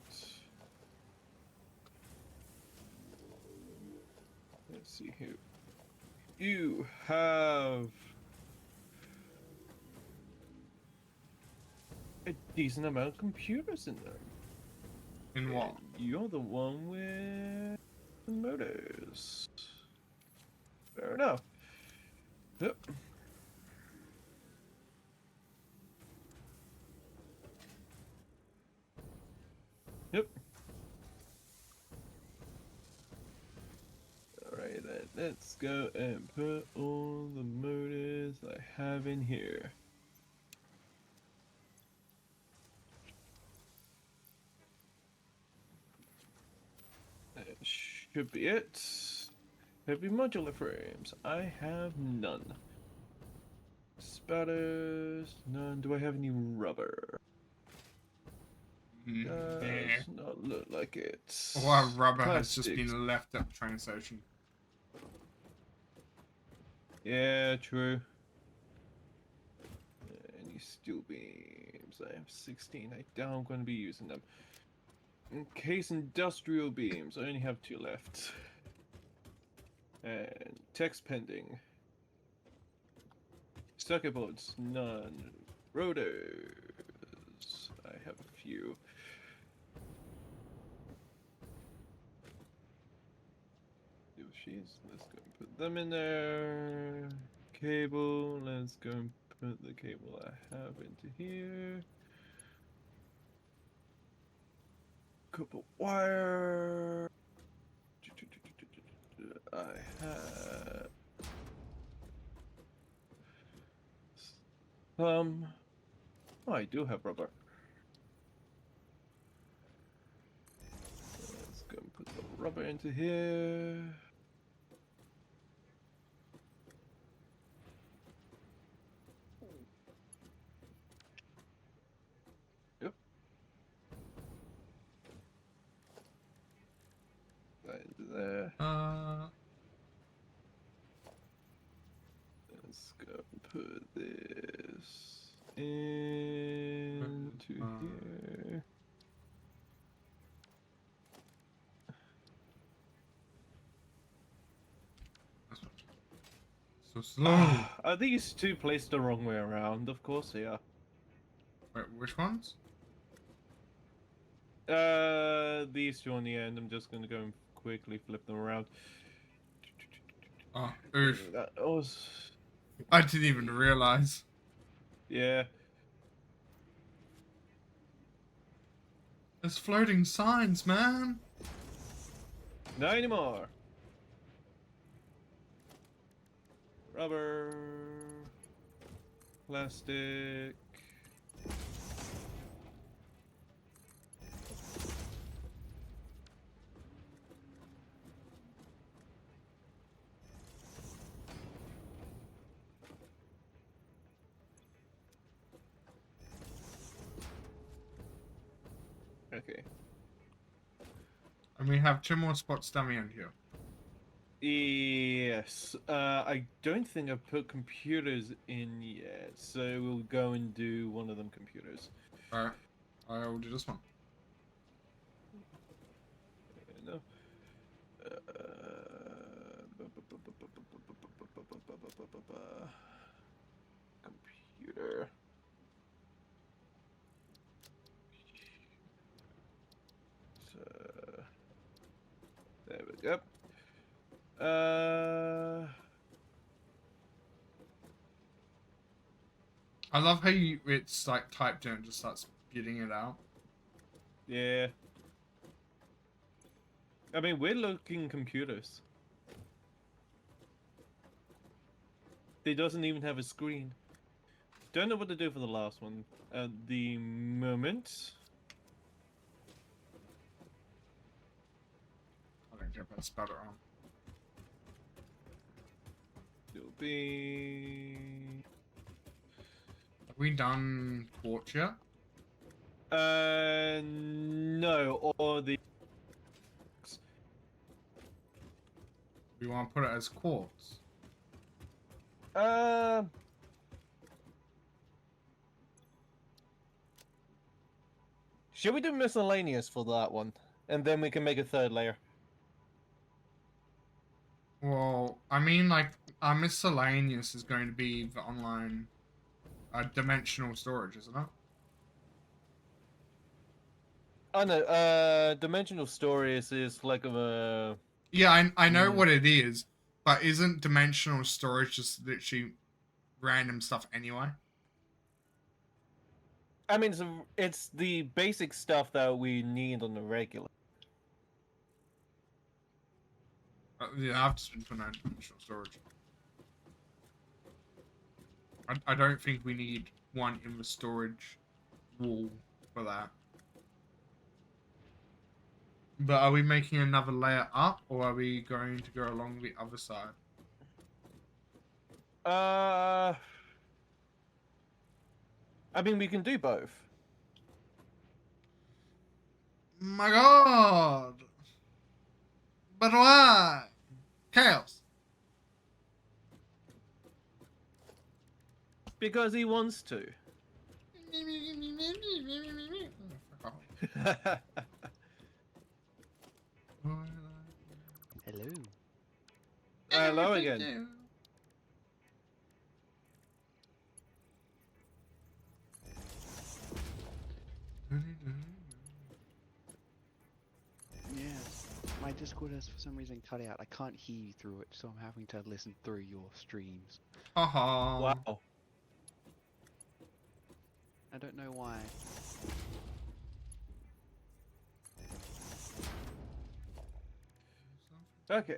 Let's see here. You have a decent amount of computers in there. In what? And you're the one with the motors. Fair enough. Yep. Yep. Alright then, let's go and put all the motors I have in here. That should be it. Heavy modular frames. I have none. Spatters. None. Do I have any rubber? Does not look like it. A lot of rubber has just Plastics. been left at the train station. Yeah, true. Any steel beams? I have 16. I doubt I'm going to be using them. In case industrial beams, I only have 2 left. And text pending. Circuit boards, none. Rotors, I have a few. She's, let's go and put them in there. Cable, let's go and put the cable I have into here. Couple wire. I have oh, I do have rubber. Let's go and put the rubber into here. Yep. That into there. Let's go and put this into here. So slow. Are these 2 placed the wrong way around? Of course they are. Wait, which ones? These 2 on the end. I'm just gonna go and quickly flip them around. Oh, oof. That was... I didn't even realize. Yeah. There's floating signs, man. Not anymore. Rubber. Plastic. Okay. And we have 2 more spots down the end here. Yes. I don't think I've put computers in yet, so we'll go and do one of them computers. Alright. I will do this one. No. Computer. So there we go. I love how it's like typed in and just starts spitting it out. Yeah. I mean, we're looking computers. It doesn't even have a screen. Don't know what to do for the last one at the moment. I don't get that spatter on. It'll be... Have we done quartz yet? No, or the... We want to put it as quartz. Should we do miscellaneous for that one? And then we can make a 3rd layer. Well, I mean, like, Miscellaneous is going to be the online dimensional storage, isn't it? Oh no, dimensional stories is like a Yeah, I know what it is, but isn't dimensional storage just literally random stuff anyway? I mean, it's the basic stuff that we need on the regular. Yeah, I've just been putting out dimensional storage. I don't think we need one in the storage wall for that. But are we making another layer up, or are we going to go along the other side? I mean, we can do both. My God! But why? Chaos. Because he wants to. Hello. Hello again. Yes. My Discord has for some reason cut out. I can't hear you through it, so I'm having to listen through your streams. Haha. Wow. I don't know why. Okay.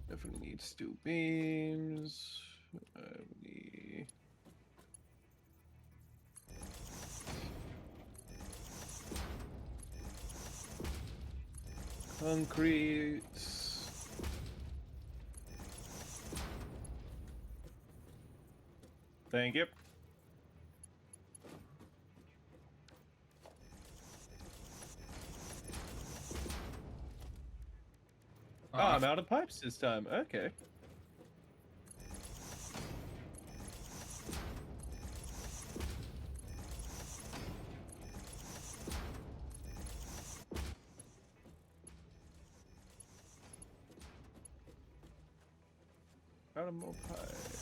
Definitely need steel beams. We need... concrete. Thank you. Oh, I'm out of pipes this time. Okay. Out of more pipes.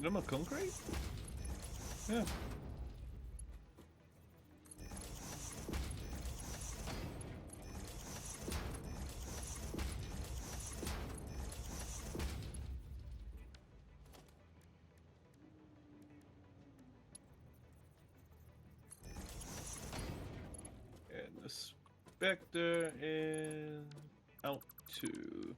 No more concrete? Yeah. And the Spectre is out to...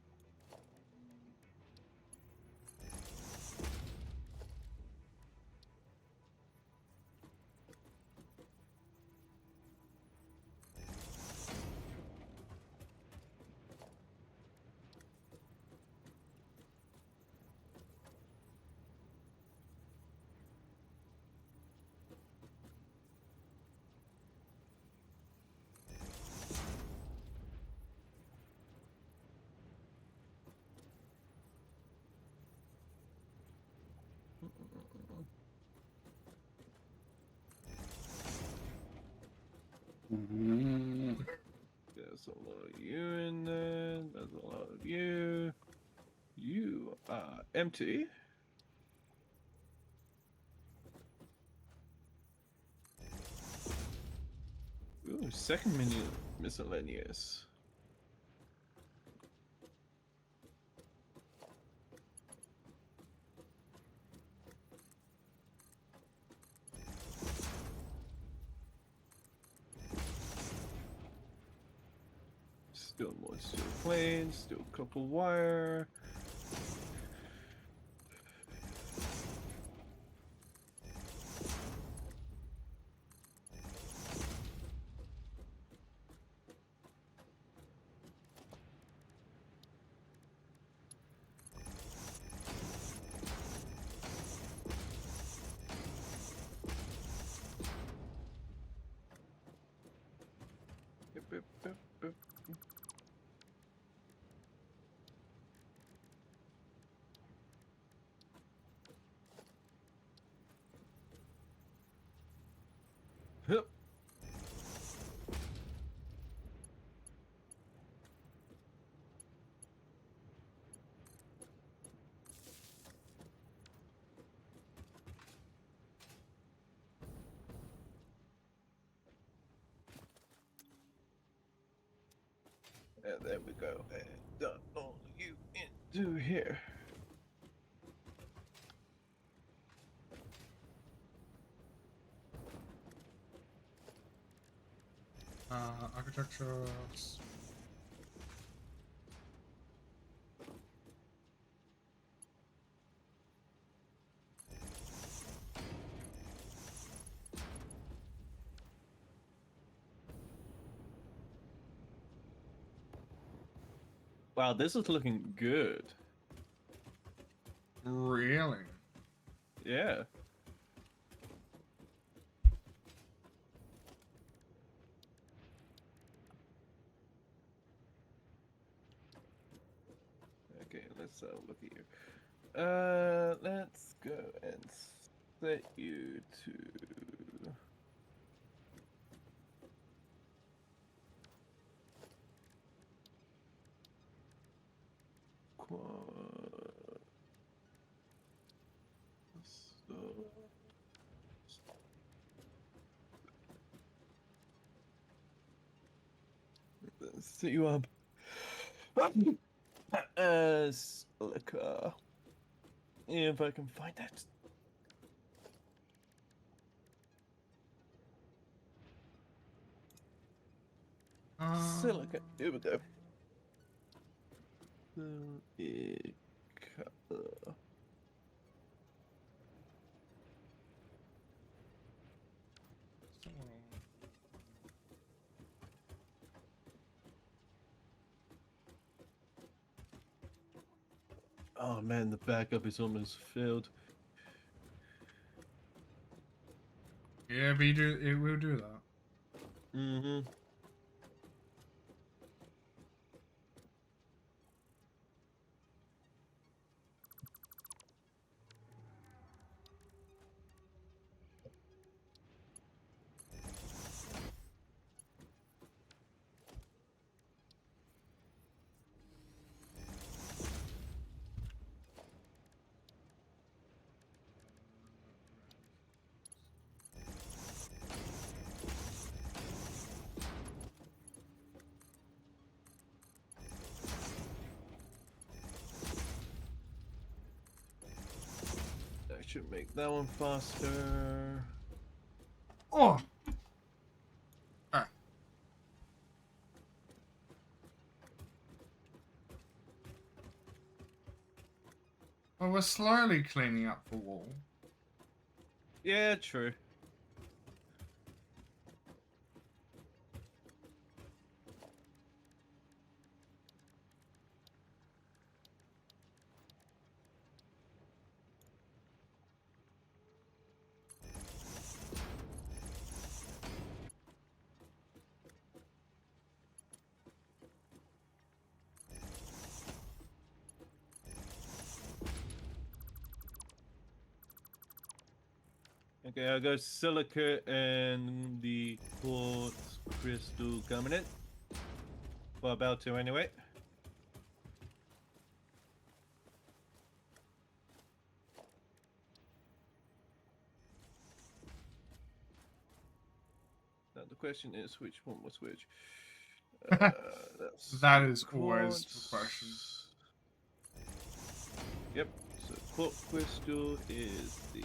There's a lot of you in there. There's a lot of you. You are empty. Ooh, second menu miscellaneous. Still more steel planes, still copper wire. And there we go. And dump all you into here. Architecture. Wow, this is looking good. Really? Yeah. Okay, let's look at you. Let's go and set you to. So, let's set you up as like if I can find that. Silica. Here we go. Silica. Oh man, the backup is almost filled. Yeah, but it will do that. Mm-hmm. I should make that one faster. Oh! Ah. Well, we're slowly cleaning up the wall. Yeah, true. Okay, I'll go silica and the quartz crystal coming in. Well, about to anyway. Now the question is, which one was which? That's That is always quartz. the question. Yep. So quartz crystal is the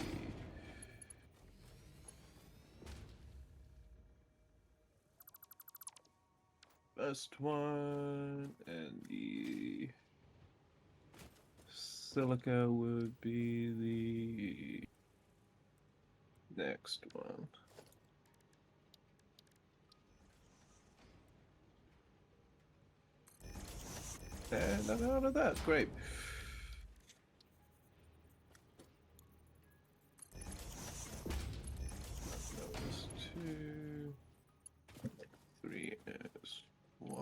first one, and the silica would be the next one. And I'm out of that. Great. That was 2, 3 is 1.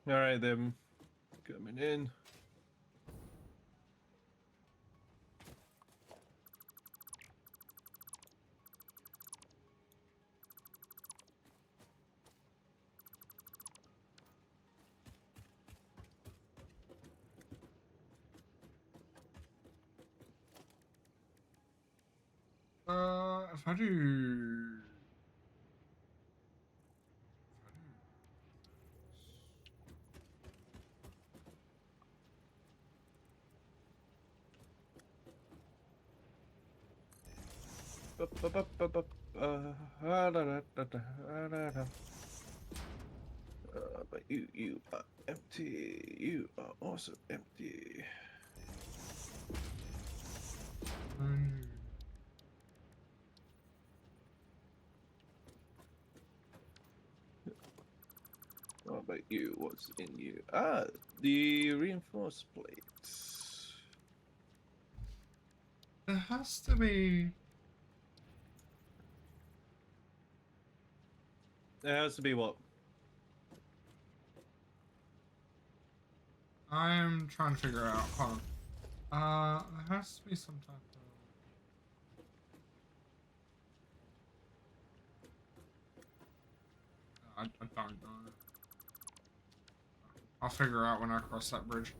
All right, then coming in. if I do... But you are empty. You are also empty. What about you? What's in you? Ah, the reinforced plates. There has to be... There has to be what? I'm trying to figure out. Hold on. There has to be some type of... I don't know. I'll figure out when I cross that bridge.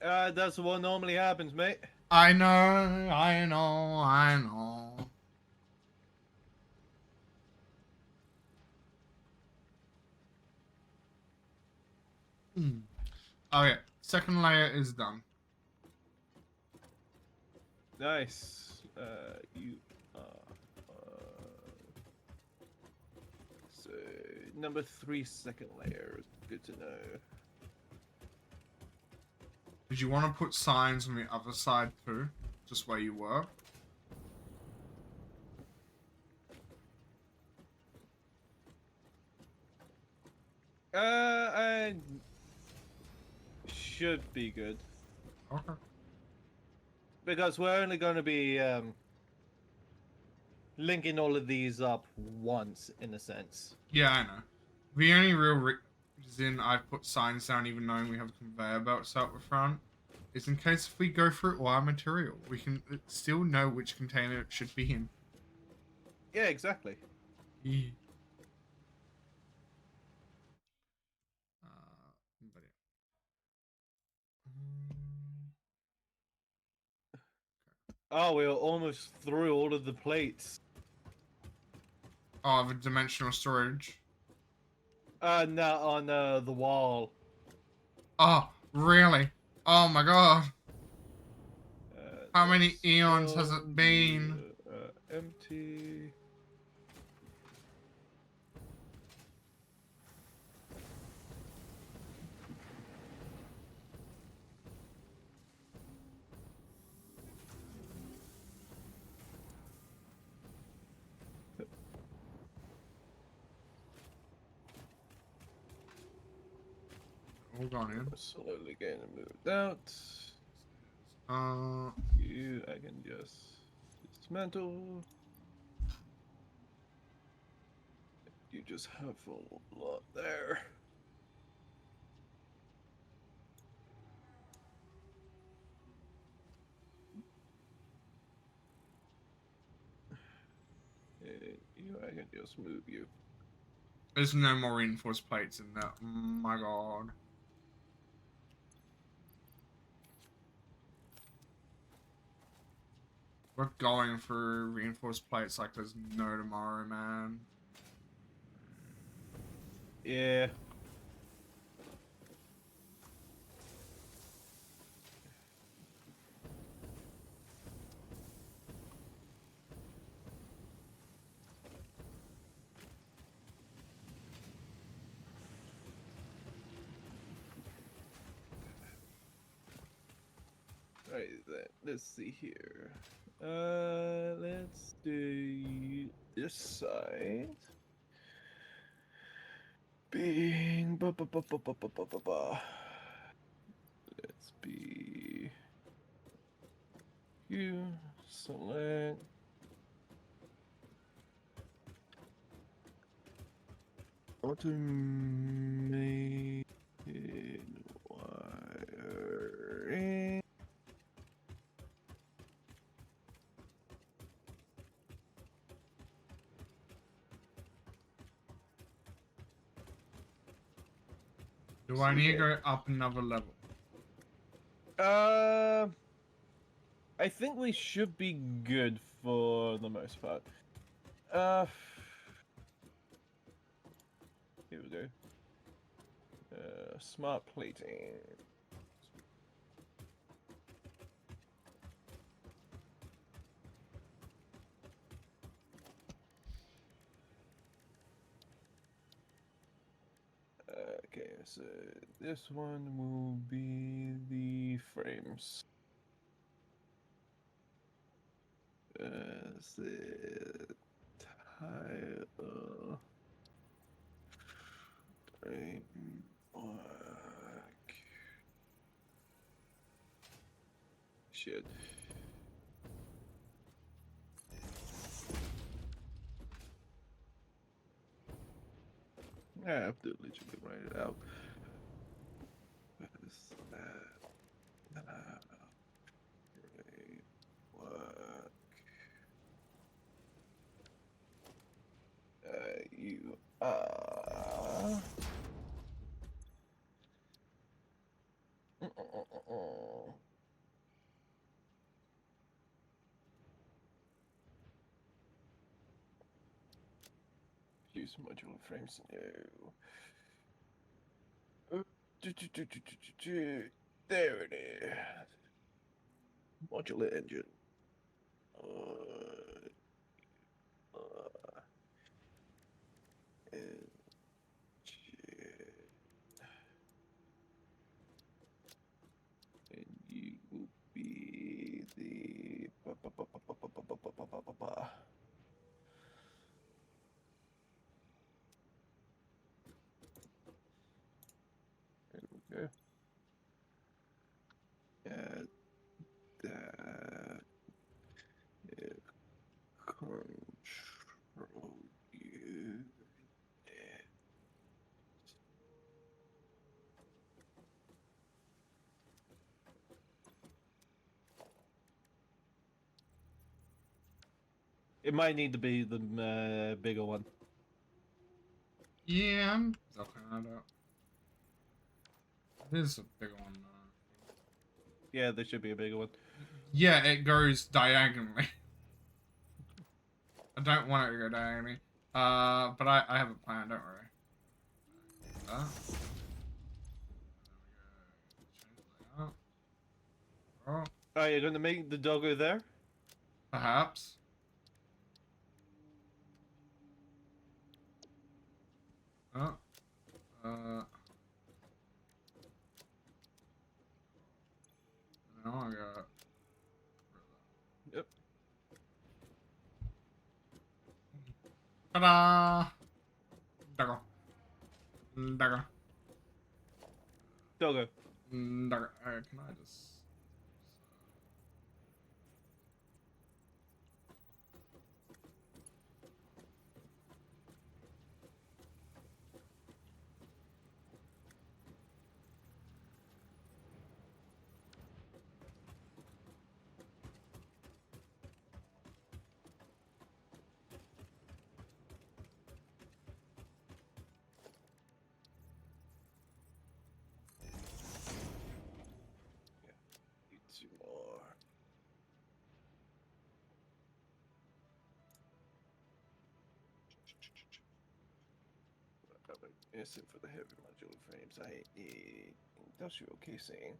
That's what normally happens, mate. I know, I know, I know. Okay, second layer is done. Nice. You are. So, number 3 second layer is good to know. Did you want to put signs on the other side too? Just where you were? I should be good. Okay. Because we're only going to be linking all of these up once, in a sense. Yeah, I know. The only real reason I put signs down even knowing we have conveyor belts out the front is in case if we go through all our material, we can still know which container it should be in. Yeah, exactly. Yeah. But Oh, we're almost through all of the plates. Oh, the dimensional storage. No, on the wall. Oh, really? Oh my god. How many That's eons has all it been? empty. All gone in. Slowly getting moved out. Uh, You, I can just dismantle. You just have a lot there. You, I can just move you. there's no more reinforced plates in there. Oh my god. We're going through reinforced plates like there's no tomorrow, man. Yeah. Right then, let's see here. Let's do this side. Bing, ba ba ba ba ba ba ba ba ba. Let's be you. Select. Automated wiring. Do I need to go up another level? I think we should be good for the most part. Here we go. Smart plating. Okay, so this one will be the frames. The tile framework. Shit. I have to literally write it out. What is that? Framework. You are. Use modular frames. No. There it is. Modular engine. Engine. And you will be the. There we go. Add that. Control you. It might need to be the bigger one. Yeah, I'm looking at it. It is a bigger one. Yeah, there should be a bigger one. Yeah, it goes diagonally. I don't want it to go diagonally. But I have a plan, don't worry. That. Change layout. Oh, Oh, you're gonna make the doggo there? perhaps. Oh, now I got. Yep. Ta-da! Dagger. Dagger. Doggo. Dagger. Can I just... Need two more. Instant for the heavy modular frames. I need industrial casing.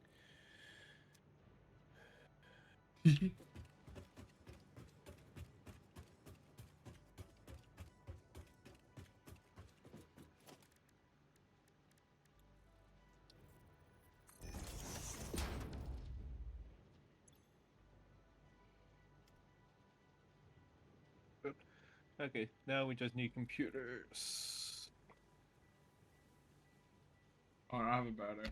Okay, now we just need computers. Oh, I have a better.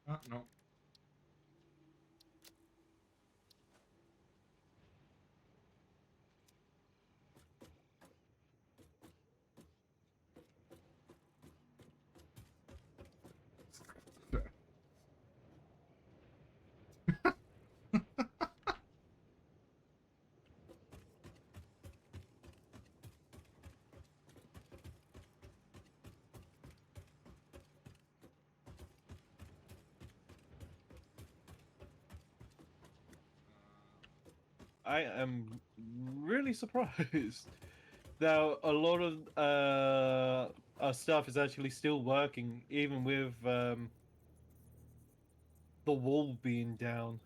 No. I am really surprised that a lot of our stuff is actually still working, even with the wall being down.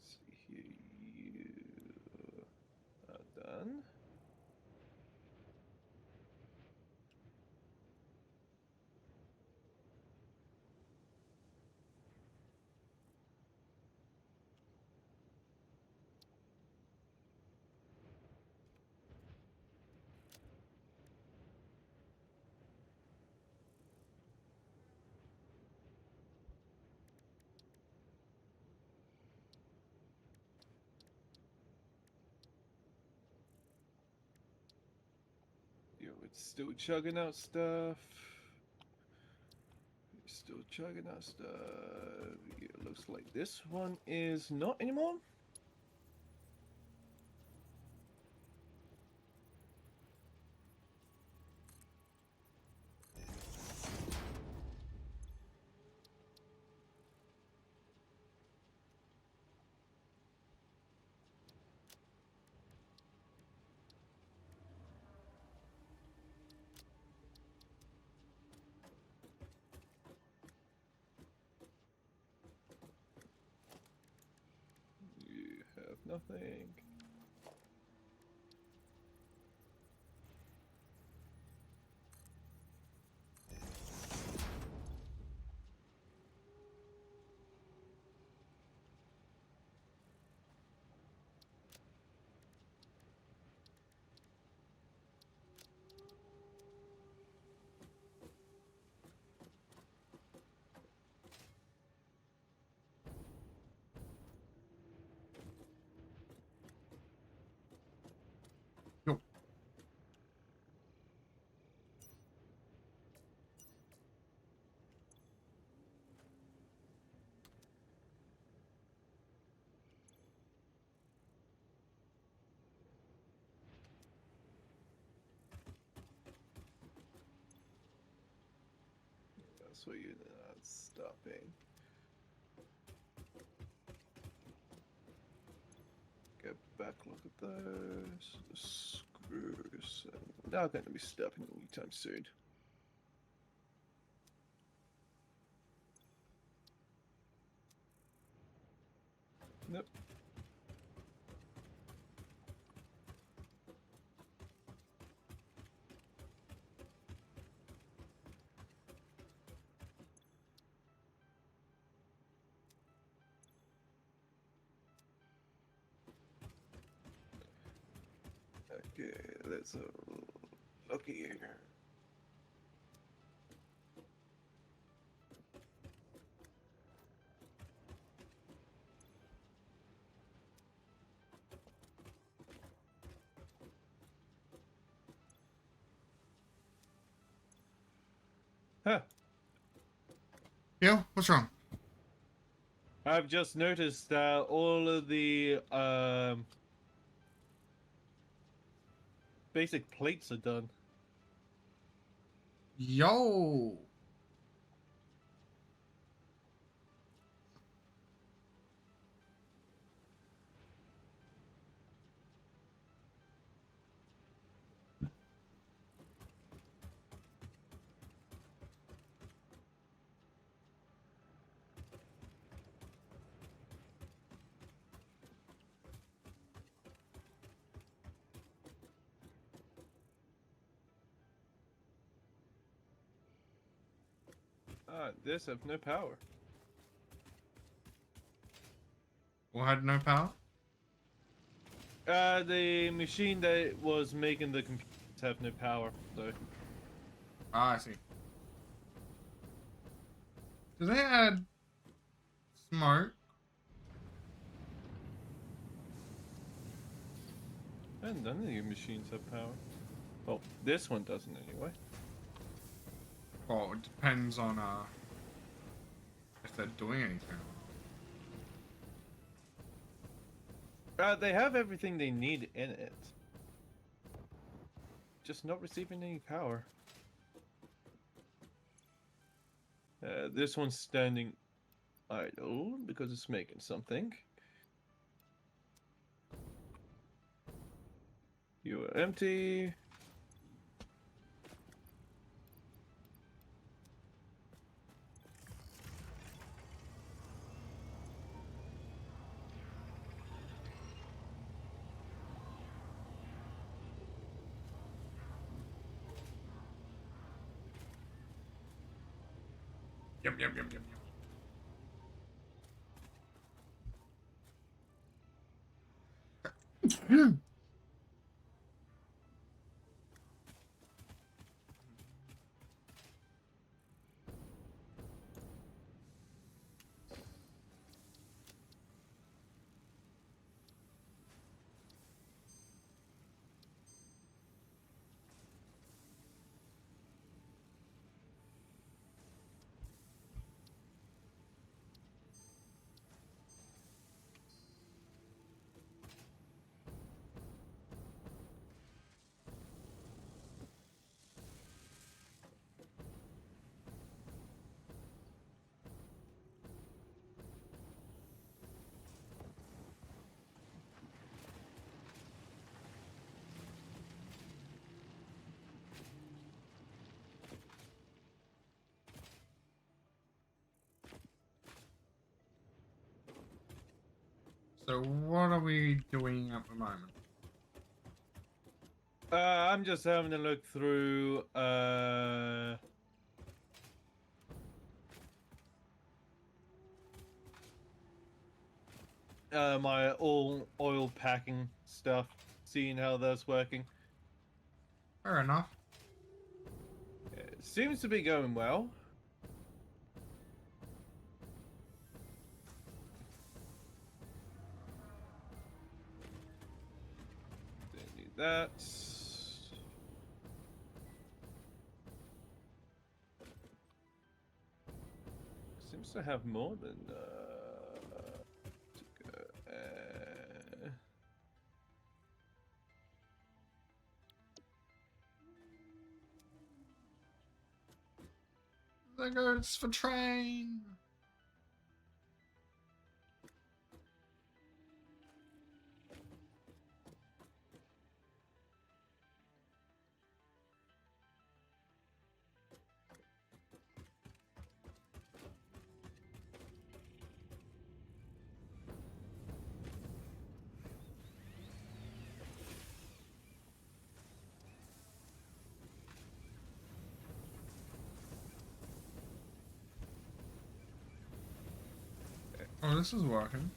Let's see here, you are done. Yo, it's still chugging out stuff. It's still chugging out stuff. It looks like this one is not anymore. You have nothing. Yo. That's what you're not stopping. Get back, look at those. The screws. Not going to be stopping anytime soon. Nope. Okay, let's look here. Huh. Yo, what's wrong? I've just noticed that all of the basic plates are done. Yo. Ah, this have no power. What had no power? The machine that was making the computer have no power, so Ah, I see. Do they add smoke? and none of your machines have power. Well, this one doesn't anyway. Well, it depends on if they're doing anything. They have everything they need in it. Just not receiving any power. This one's standing idle because it's making something. You are empty. Yum yum yum yum yum. So what are we doing at the moment? I'm just having a look through my all oil packing stuff, seeing how that's working. Fair enough. It seems to be going well. Don't need that. Seems to have more than to go. There goes for train. Oh, this is working.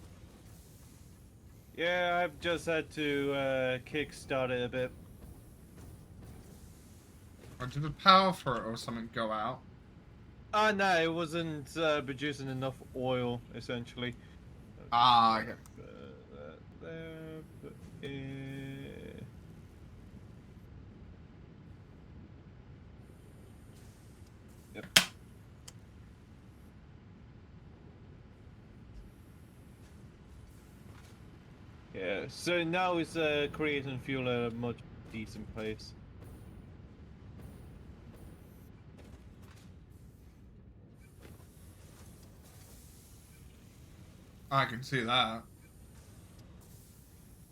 Yeah, I've just had to kickstart it a bit. Or did the power for it or something go out? No, it wasn't producing enough oil, essentially. Ah, okay. Put that there, put in... Yep. Yeah, so now it's creating fuel at a much decent pace. I can see that.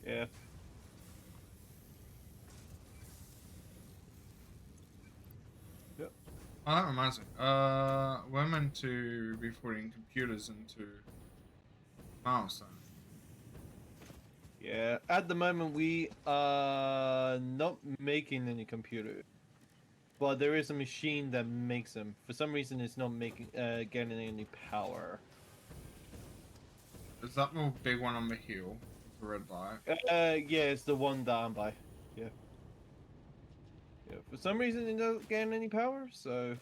Yeah. Yep. Oh, that reminds me. We're meant to be putting computers into milestone. Yeah, at the moment we are not making any computers, but there is a machine that makes them. For some reason, it's not making getting any power. Is that the big one on the hill? The red light. Yeah, it's the one that I'm by. Yeah. For some reason, it doesn't gain any power, so...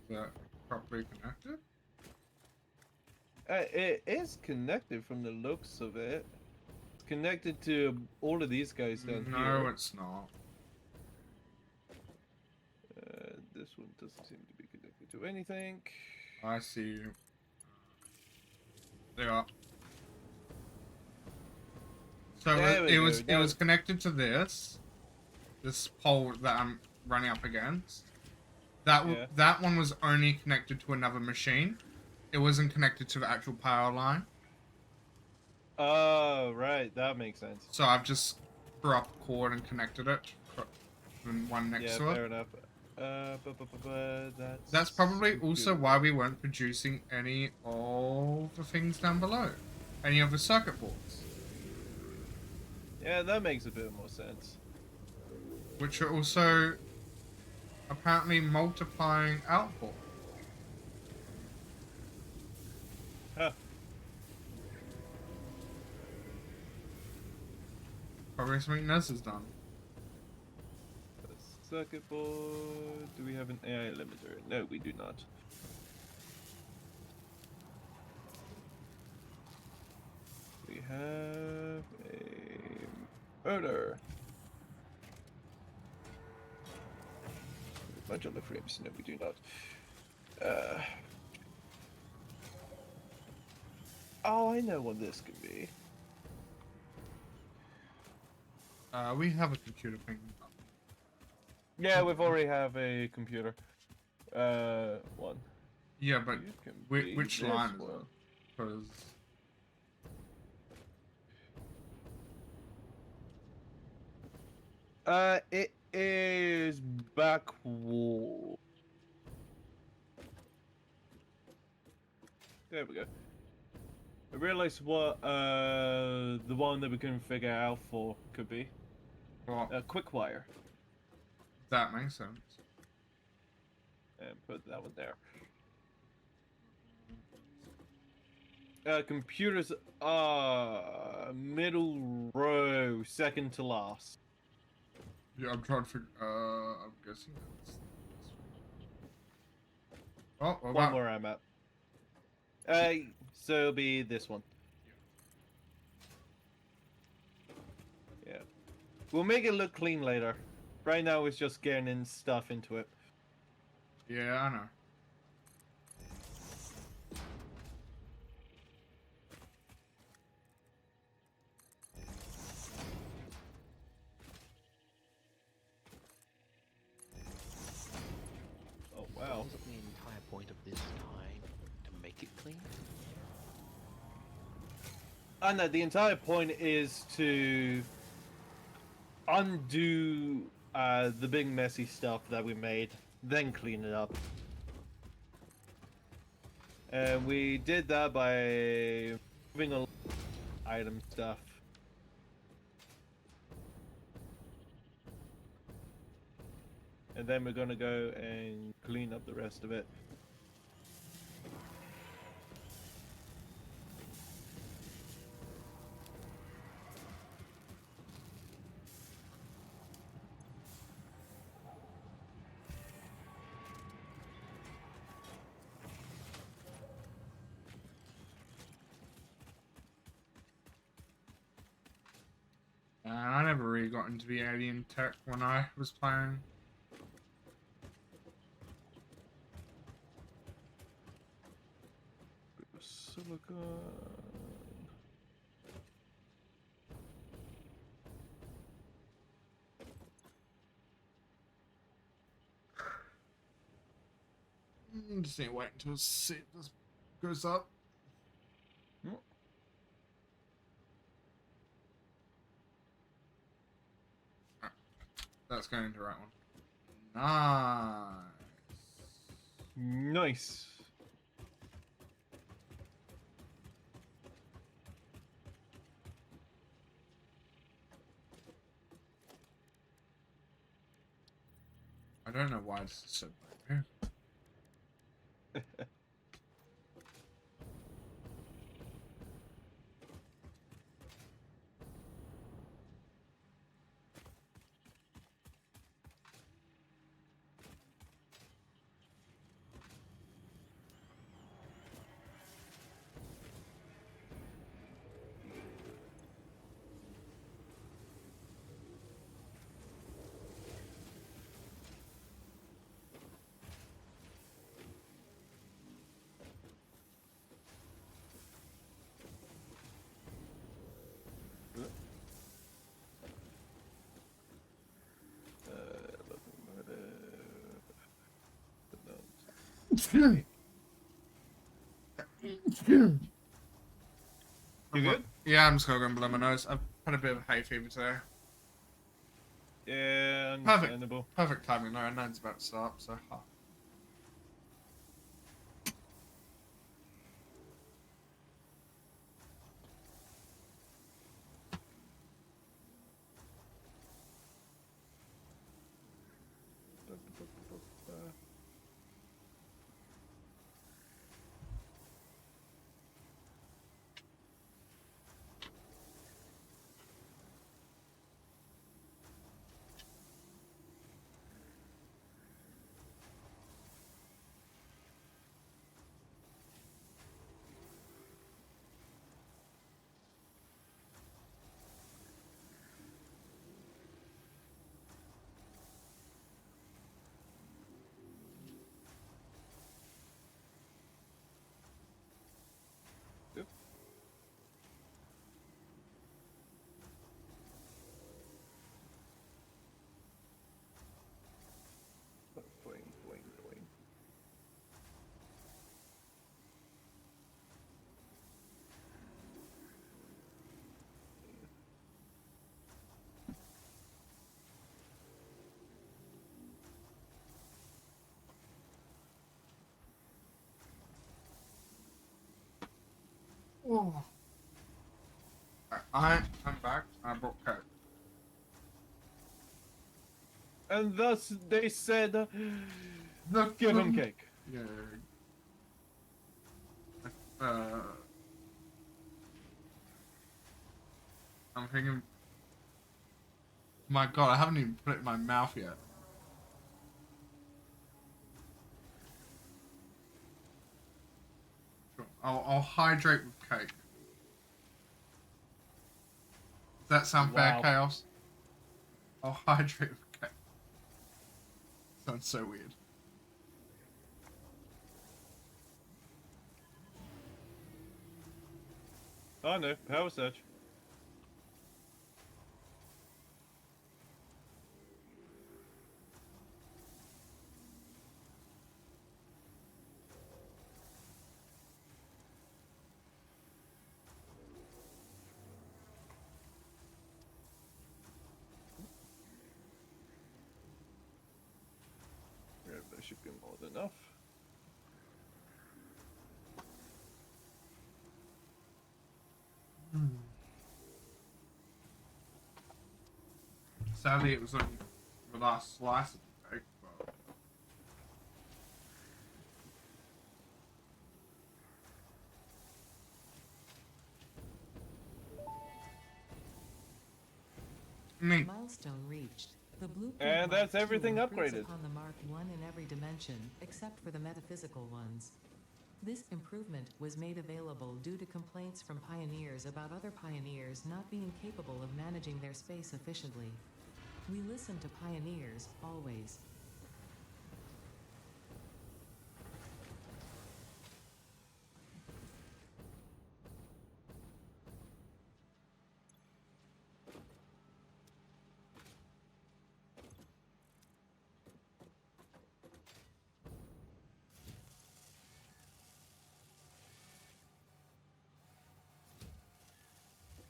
Is that properly connected? It is connected from the looks of it. It's connected to all of these guys down No, here. it's not. This one doesn't seem to be connected to anything. I see you. There you are. So There we it go. was connected to this pole that I'm running up against. Yeah. That one was only connected to another machine. It wasn't connected to the actual power line. Oh, right. That makes sense. So I've just threw up a cord and connected it. And one next Yeah, to it. fair enough. That's probably also why we weren't producing any of the things down below. Any of the circuit boards. Yeah, that makes a bit more sense. Which are also apparently multiplying output. Huh. Probably something Nez has done. Circuit board. Do we have an AI limiter? No, we do not. We have a motor. A bunch of the frames. No, we do not. Oh, I know what this could be. We have a computer thing. Yeah, we've already have a computer. One. Yeah, but It can be which this line is one. it? Because It is back wall. There we go. I realized what the one that we couldn't figure out for could be. well, Quick wire. that makes sense. And put that one there. Computers middle row, second to last. Yeah, I'm trying to figure. I'm guessing that's. Oh, what One about? where I'm at. So it'll be this one. Yeah. We'll make it look clean later. Right now it's just getting in stuff into it. Yeah, I know. Oh wow. Wasn't the entire point of this time to make it clean? I know the entire point is to undo the big messy stuff that we made, then clean it up. And we did that by moving a lot of item stuff. And then we're gonna go and clean up the rest of it. I never really got into the alien tech when I was playing. Silicon. Just need to wait until this goes up. Hmm. That's going into the right one. Nice. Nice. I don't know why this is so bad. You good? Yeah, I'm just gonna go and blow my nose. I've had a bit of hay fever today. Yeah, Perfect. understandable. Perfect timing though. 9's about to start, so. Yep. Boing, boing, boing. Oh. I'm back. I brought Coke. And thus they said, Look, give him cake. Yeah. Uh, I'm thinking. My God, I haven't even put it in my mouth yet. Sure. I'll hydrate with cake. Does that sound fair, Wow. Chaos? I'll hydrate with cake. Sounds so weird. Oh no, power surge. Yeah, that should be more than enough. Sadly, it was only the last slice of the cake, but... Neat. Milestone reached. The blueprint And that's Mark II everything improves upgraded. upon the Mark I in every dimension, except for the metaphysical ones. This improvement was made available due to complaints from pioneers about other pioneers not being capable of managing their space efficiently. We listen to pioneers, always.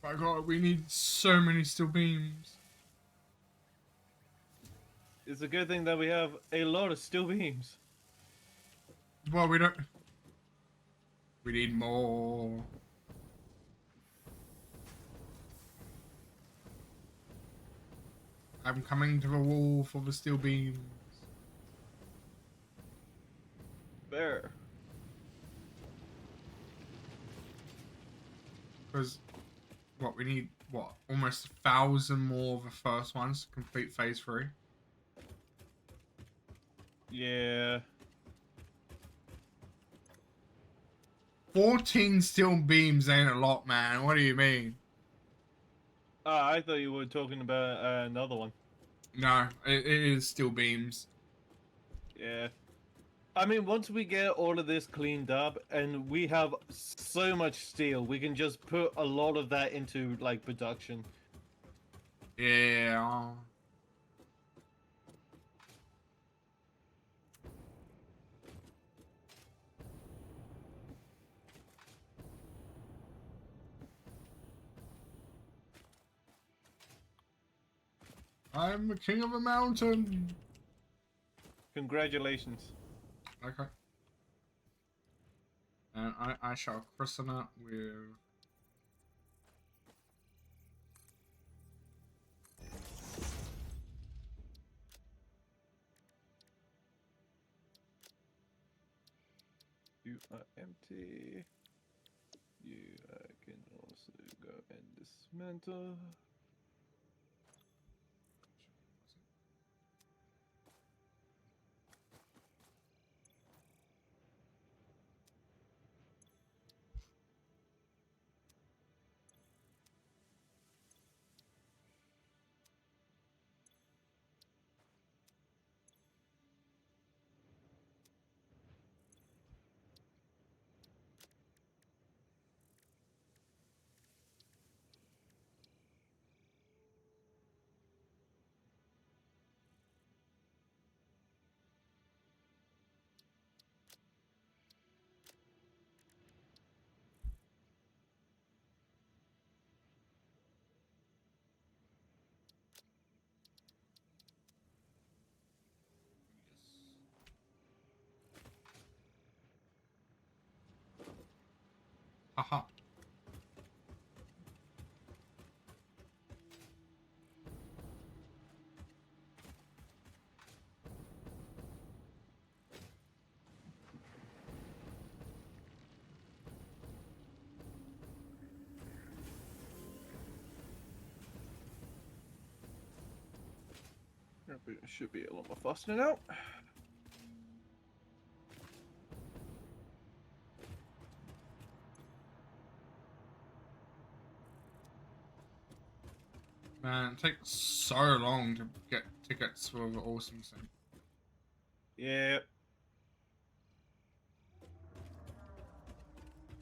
My God, we need so many steel beams. It's a good thing that we have a lot of steel beams. Well, we don't... We need more. I'm coming to the wall for the steel beams. There. Because, what, we need, what, almost 1,000 more of the first ones to complete phase 3? Yeah. 14 steel beams ain't a lot, man. What do you mean? I thought you were talking about another one. No, it is steel beams. Yeah. I mean, once we get all of this cleaned up and we have so much steel, we can just put a lot of that into, like, production. Yeah. I'm the king of a mountain. Congratulations. Okay. And I shall christen it with... You are empty. You can also go and dismantle. Haha. Should be a lot more faster now. Man, it takes so long to get tickets for the awesome thing. Yeah.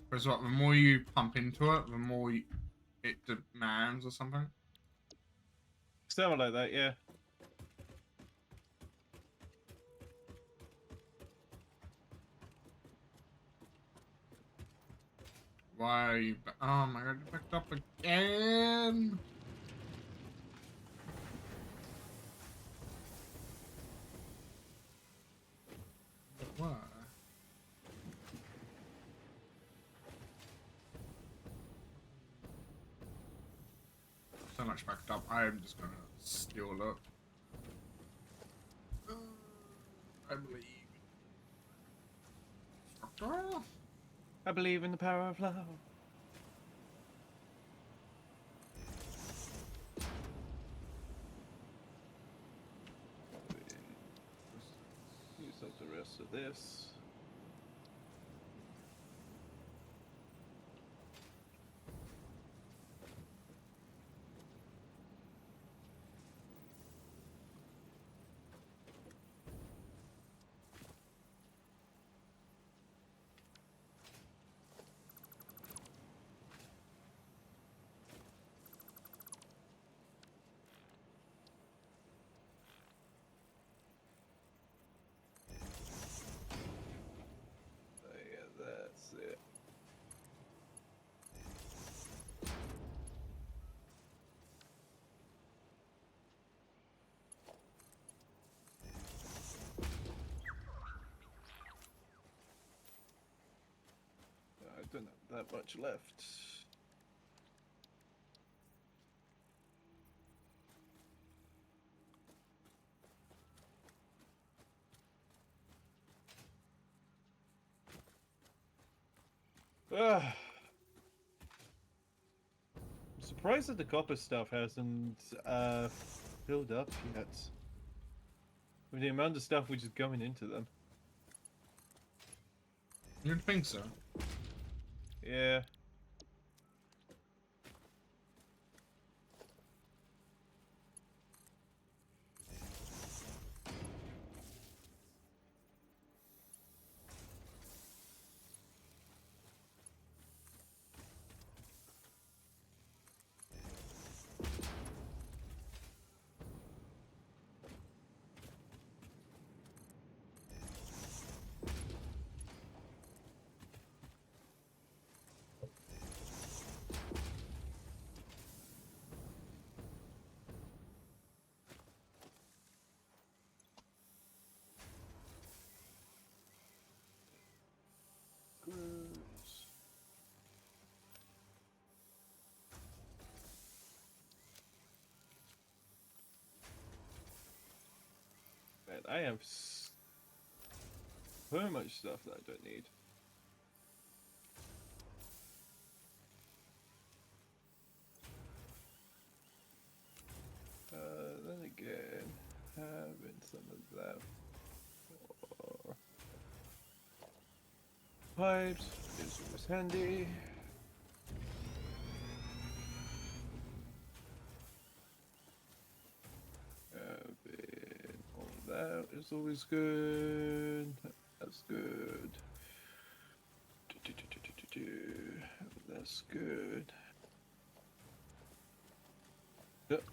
Because what, the more you pump into it, the more it demands or something. Something like that, yeah. Why are you... Oh my god, you backed up again! What? So much backed up, I am just gonna steal it. I believe. Oh. I believe in the power of love. Use up the rest of this. Yeah, that's it. I don't have that much left. Ah. I'm surprised that the copper stuff hasn't filled up yet. With the amount of stuff which is going into them. You'd think so. Yeah. I have so much stuff that I don't need. Then again, having some of that for pipes is always handy. Having all that is always good. That's good. That's good. Yep.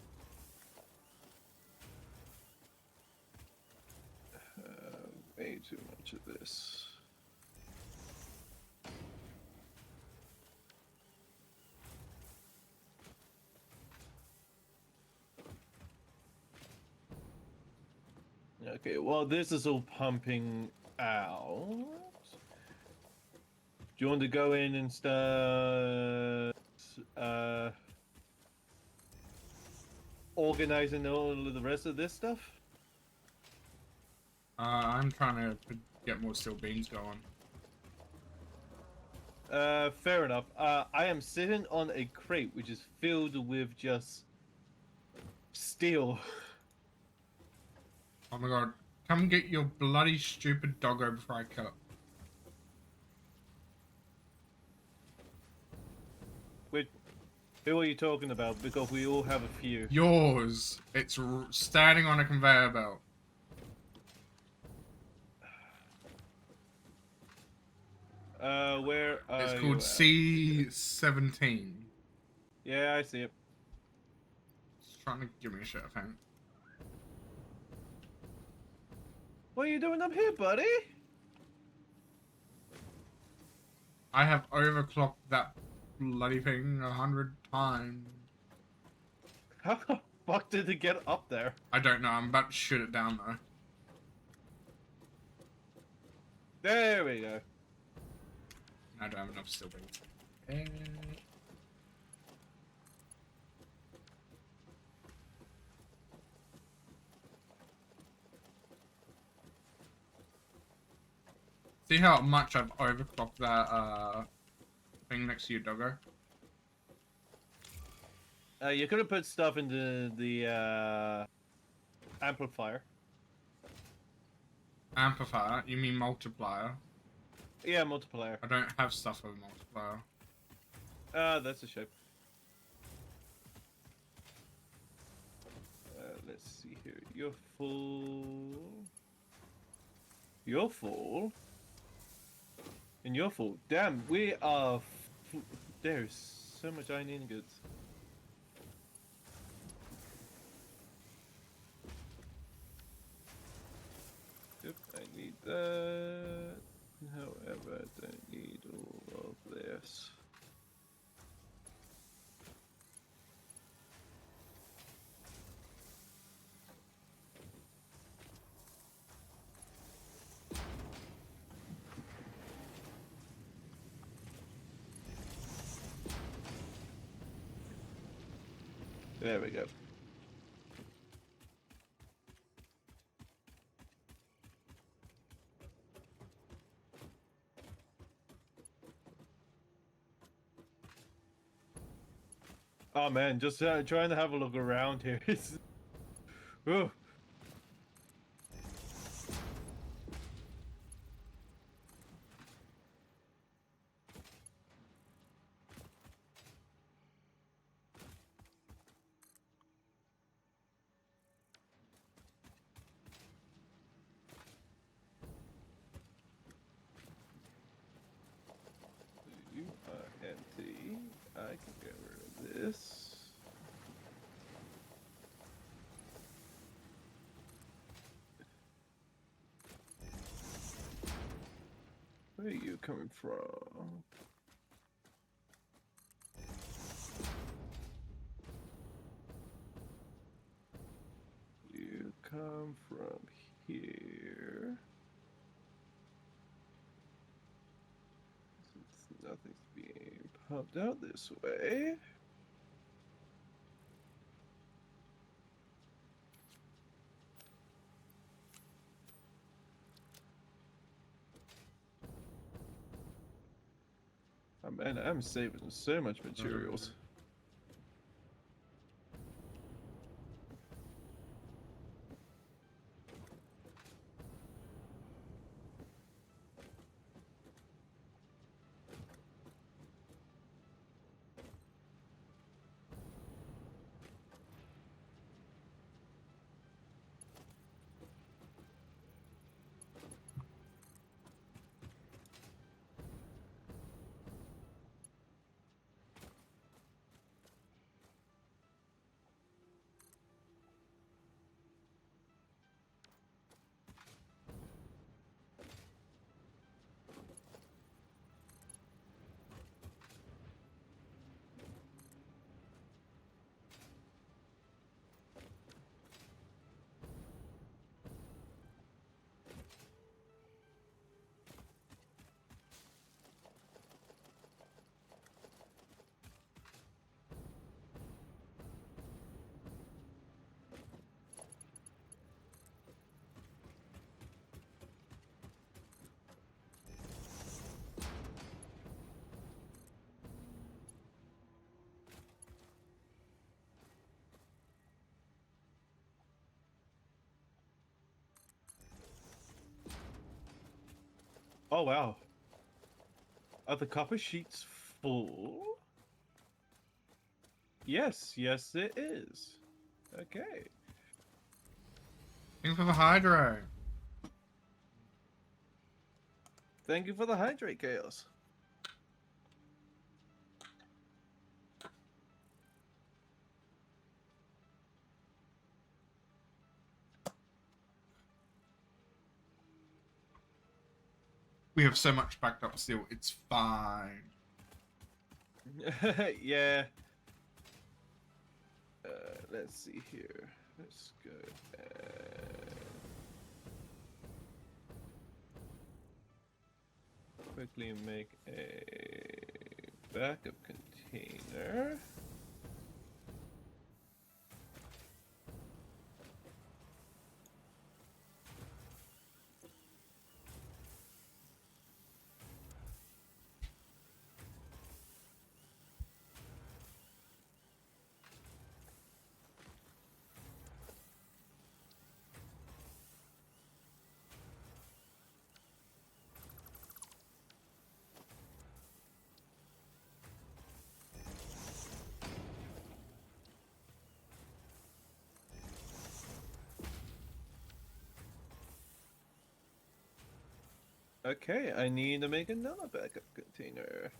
Way too much of this. Okay, well, this is all pumping out. Do you want to go in and start organizing all of the rest of this stuff? I'm trying to get more steel beams going. Fair enough. I am sitting on a crate which is filled with just steel. Oh my god. Come get your bloody stupid doggo before I kill it. Who are you talking about? Because we all have a few. Yours. It's standing on a conveyor belt. Where are It's you called at? C17. Yeah, I see it. It's trying to give me a shit, I think. What are you doing up here, buddy? I have overclocked that bloody thing 100 times. How the fuck did it get up there? I don't know, I'm about to shoot it down though. There we go. I don't have enough steel beams. See how much I've overclocked that thing next to your doggo? You could have put stuff into the amplifier. Amplifier? You mean multiplier? Yeah, multiplier. I don't have stuff with multiplier. That's a shame. Let's see here. You're full. You're full. And you're full. Damn, we are. There's so much iron ingots. Yep, I need that. However, I don't need all of this. There we go. Oh man, just trying to have a look around here. Oh. You are empty. I can get rid of this. Where are you coming from? You come from here. Since nothing's being pumped out this way. Man, I'm saving so much materials. Oh wow. Are the copper sheets full? Yes, yes it is. Okay. Thanks for the hydro. Thank you for the hydrate, Chaos. We have so much backed up still. It's fine. Yeah. Let's see here. Let's go. Quickly make a backup container. Okay, I need to make another backup container.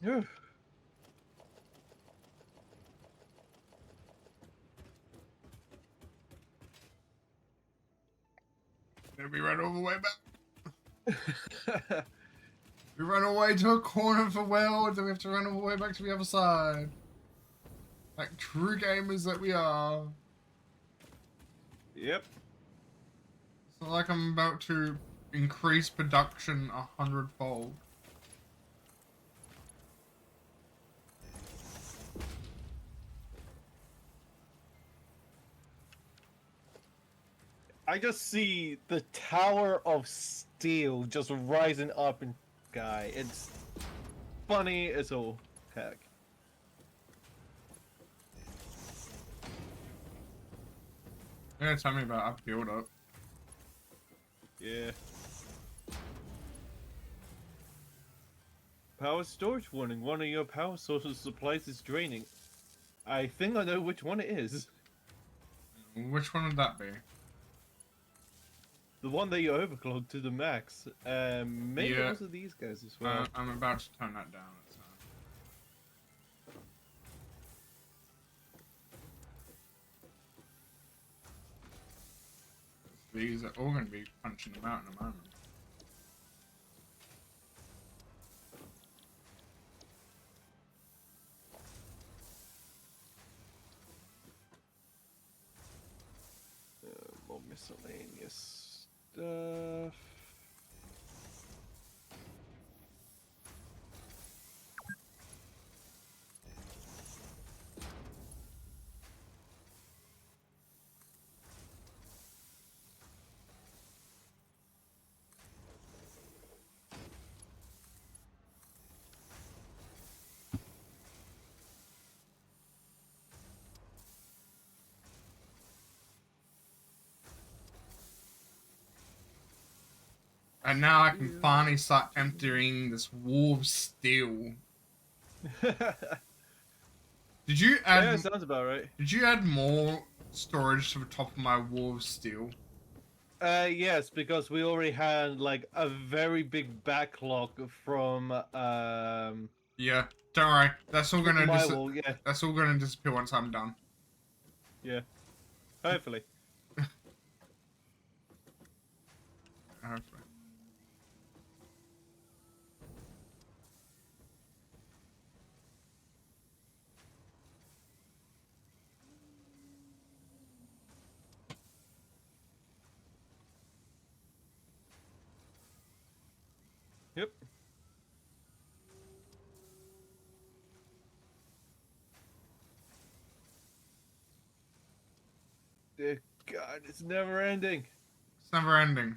Phew. Then we run all the way back. We run away to a corner of the world, then we have to run all the way back to the other side. Like true gamers that we are. Yep. It's not like I'm about to increase production 100-fold. I just see the tower of steel just rising up in the sky. It's funny as all heck. Yeah, tell me about up build up. Yeah. Power storage warning. One of your power sources supplies is draining. I think I know which one it is. Which one would that be? The one that you overclocked to the max. Maybe Yeah. also these guys as well. I'm about to turn that down. So. these are all going to be punching them out in a moment. More miscellaneous stuff. And now I can finally start emptying this wolf steel. Did you add? Yeah, sounds about right. Did you add more storage to the top of my wolf steel? Yes, because we already had like a very big backlog from Yeah. Don't worry. That's all gonna my wall. Yeah, that's all gonna disappear once I'm done. yeah. Hopefully. Hopefully. Yep. Dear God, it's never ending. It's never ending.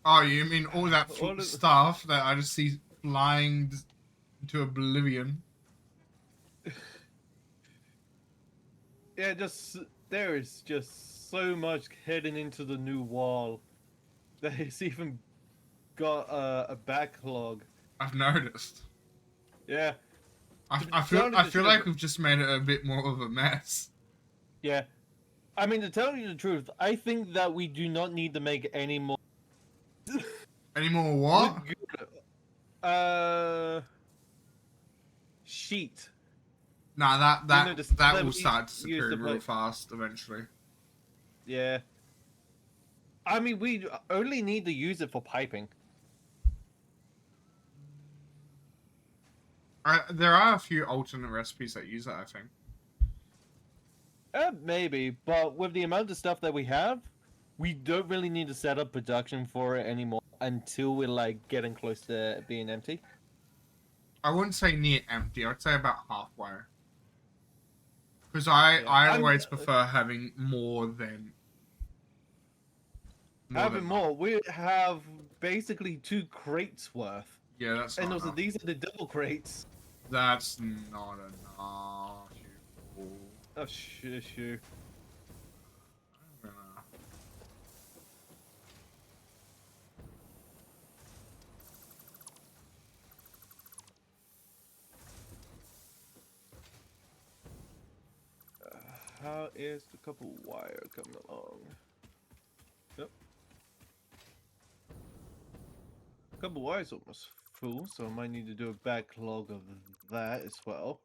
Oh, you mean all that All of- stuff that I just see flying into oblivion? Yeah, there is just so much heading into the new wall that it's even got a backlog. I've noticed. Yeah, I tell you I the feel truth- like we've just made it a bit more of a mess. yeah. I mean, to tell you the truth, I think that we do not need to make any more. Any more what? With good, sheet. Nah, the stuff that that will we start use to disappearing real play- fast eventually. Yeah. I mean, we only need to use it for piping. There are a few alternate recipes that use that, I think. Maybe, but with the amount of stuff that we have, we don't really need to set up production for it anymore until we're like getting close to being empty. I wouldn't say near empty. I'd say about halfway. Because Yeah, I I'm- always prefer having more than Having than more, we have basically 2 crates worth, Yeah, that's and not also enough. these are the double crates. That's not enough. You fool. Oh shoo. I'm gonna... How is the couple wire coming along? Yep. Couple wires almost full, so I might need to do a backlog of that as well.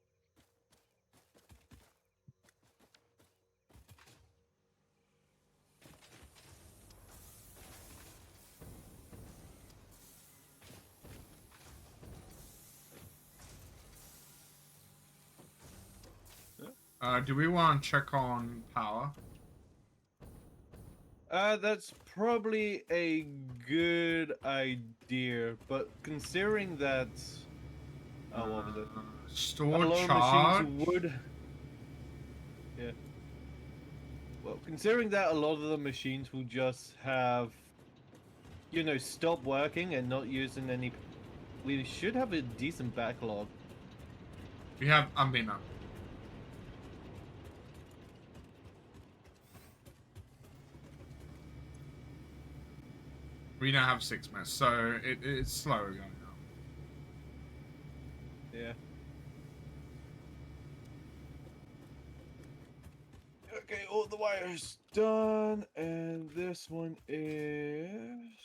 do we want to check on power? That's probably a good idea, but considering that, what was it? A Store lot charge? of machines would. Yeah. Well, considering that a lot of the machines will just have, stop working and not using any, we should have a decent backlog. We have Amina. We now have 6 minutes, so it's slower going now. Yeah. Okay, all the wires done, and this one is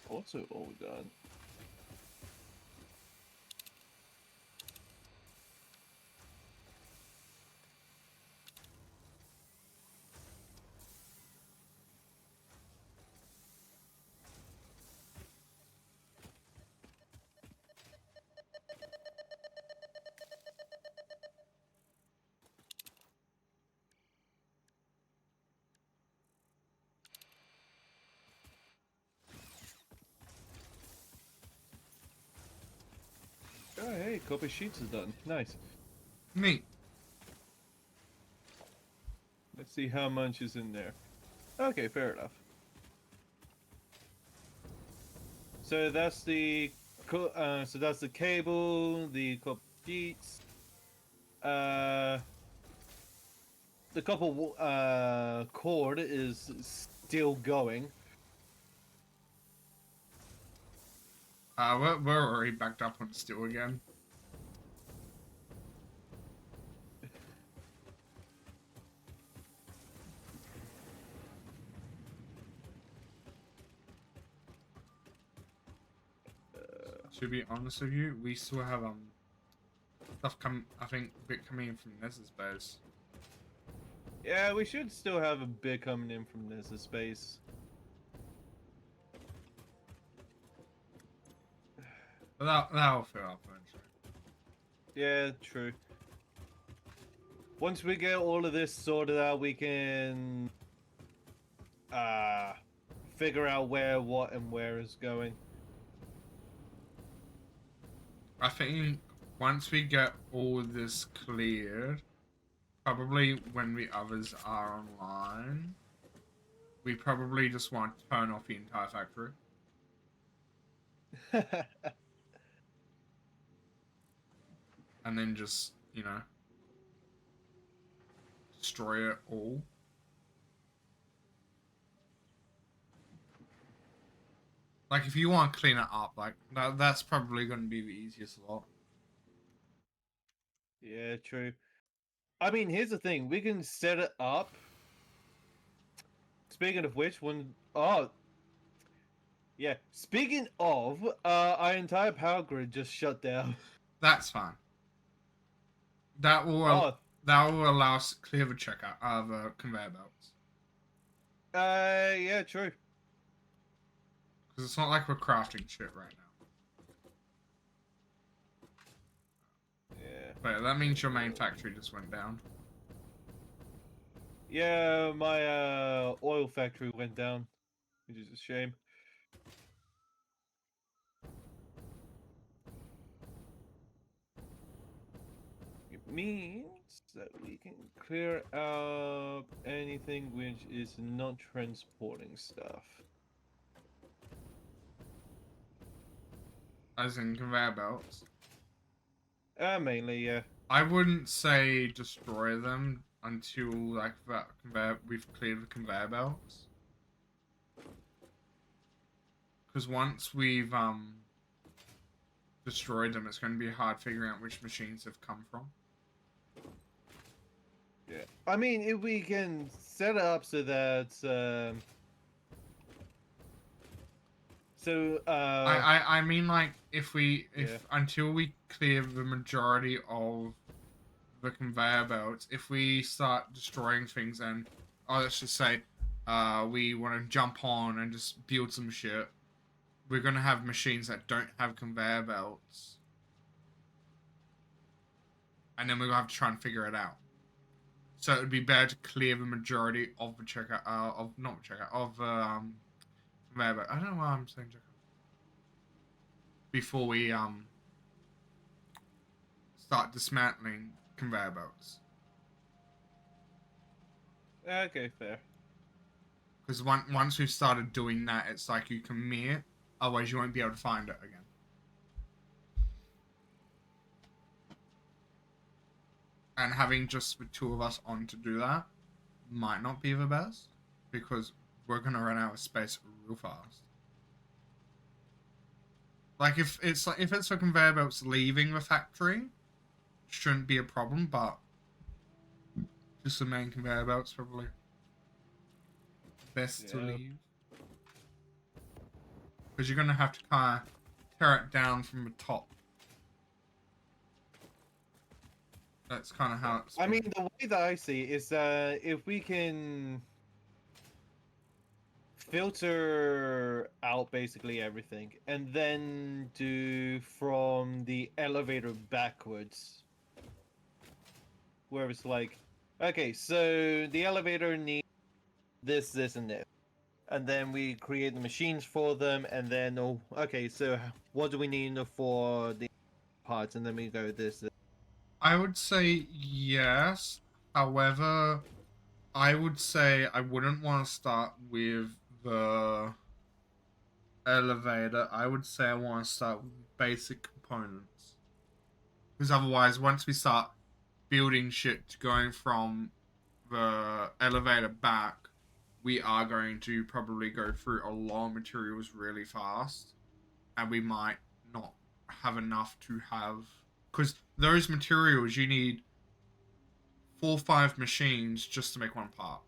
also all done. couple sheets is done. Nice. Neat. Let's see how much is in there. Okay, fair enough. So that's the cable, the couple sheets, the couple cord is still going. We're already backed up on steel again. To be honest with you, we still have stuff I think a bit coming in from Nez's base. Yeah, we should still have a bit coming in from this space. But that'll fill up eventually. Yeah, true. Once we get all of this sorted out, we can figure out where, what, and where is going. I think once we get all this cleared, probably when the others are online, we probably just want to turn off the entire factory. And then just, you know, destroy it all. Like, if you want to clean it up, like, that's probably going to be the easiest lot. Yeah, true. I mean, here's the thing. We can set it up. Speaking of which, yeah. Speaking of, our entire power grid just shut down. That's fine. That will allow us to clear the checkout of the conveyor belts. Yeah, true. Because it's not like we're crafting shit right now. Yeah. But that means your main factory just went down. Yeah, my oil factory went down, which is a shame. It means that we can clear up anything which is not transporting stuff. As in conveyor belts. Mainly, yeah. I wouldn't say destroy them until like we've cleared the conveyor belts. Because once we've destroyed them, it's going to be hard figuring out which machines have come from. Yeah. I mean, if we can set it up so that I mean, like, until we clear the majority of the conveyor belts, if we start destroying things and, let's just say, we want to jump on and just build some shit, we're going to have machines that don't have conveyor belts. And then we're going to have to try and figure it out. So it would be better to clear the majority of the checkout, of conveyor belt. I don't know why I'm saying checkout. Before we start dismantling conveyor belts. okay, fair. Because once we've started doing that, it's like you commit, otherwise you won't be able to find it again. And having just the two of us on to do that might not be the best, because we're gonna run out of space real fast. Like if it's for conveyor belts leaving the factory, shouldn't be a problem, but just the main conveyor belts probably best to leave. Because you're gonna have to kind of tear it down from the top. That's kind of how it's. I mean, the way that I see it is that if we can filter out basically everything and then do from the elevator backwards, where it's like, okay, so the elevator needs this, this, and this. And then we create the machines for them, and then, oh, okay, so what do we need for the parts, and then we go this. I would say yes. However, I would say I wouldn't want to start with the elevator. I would say I want to start with basic components. Because otherwise, once we start building shit going from the elevator back, we are going to probably go through a lot of materials really fast. And we might not have enough to have. Because those materials, you need 4 or 5 machines just to make one part.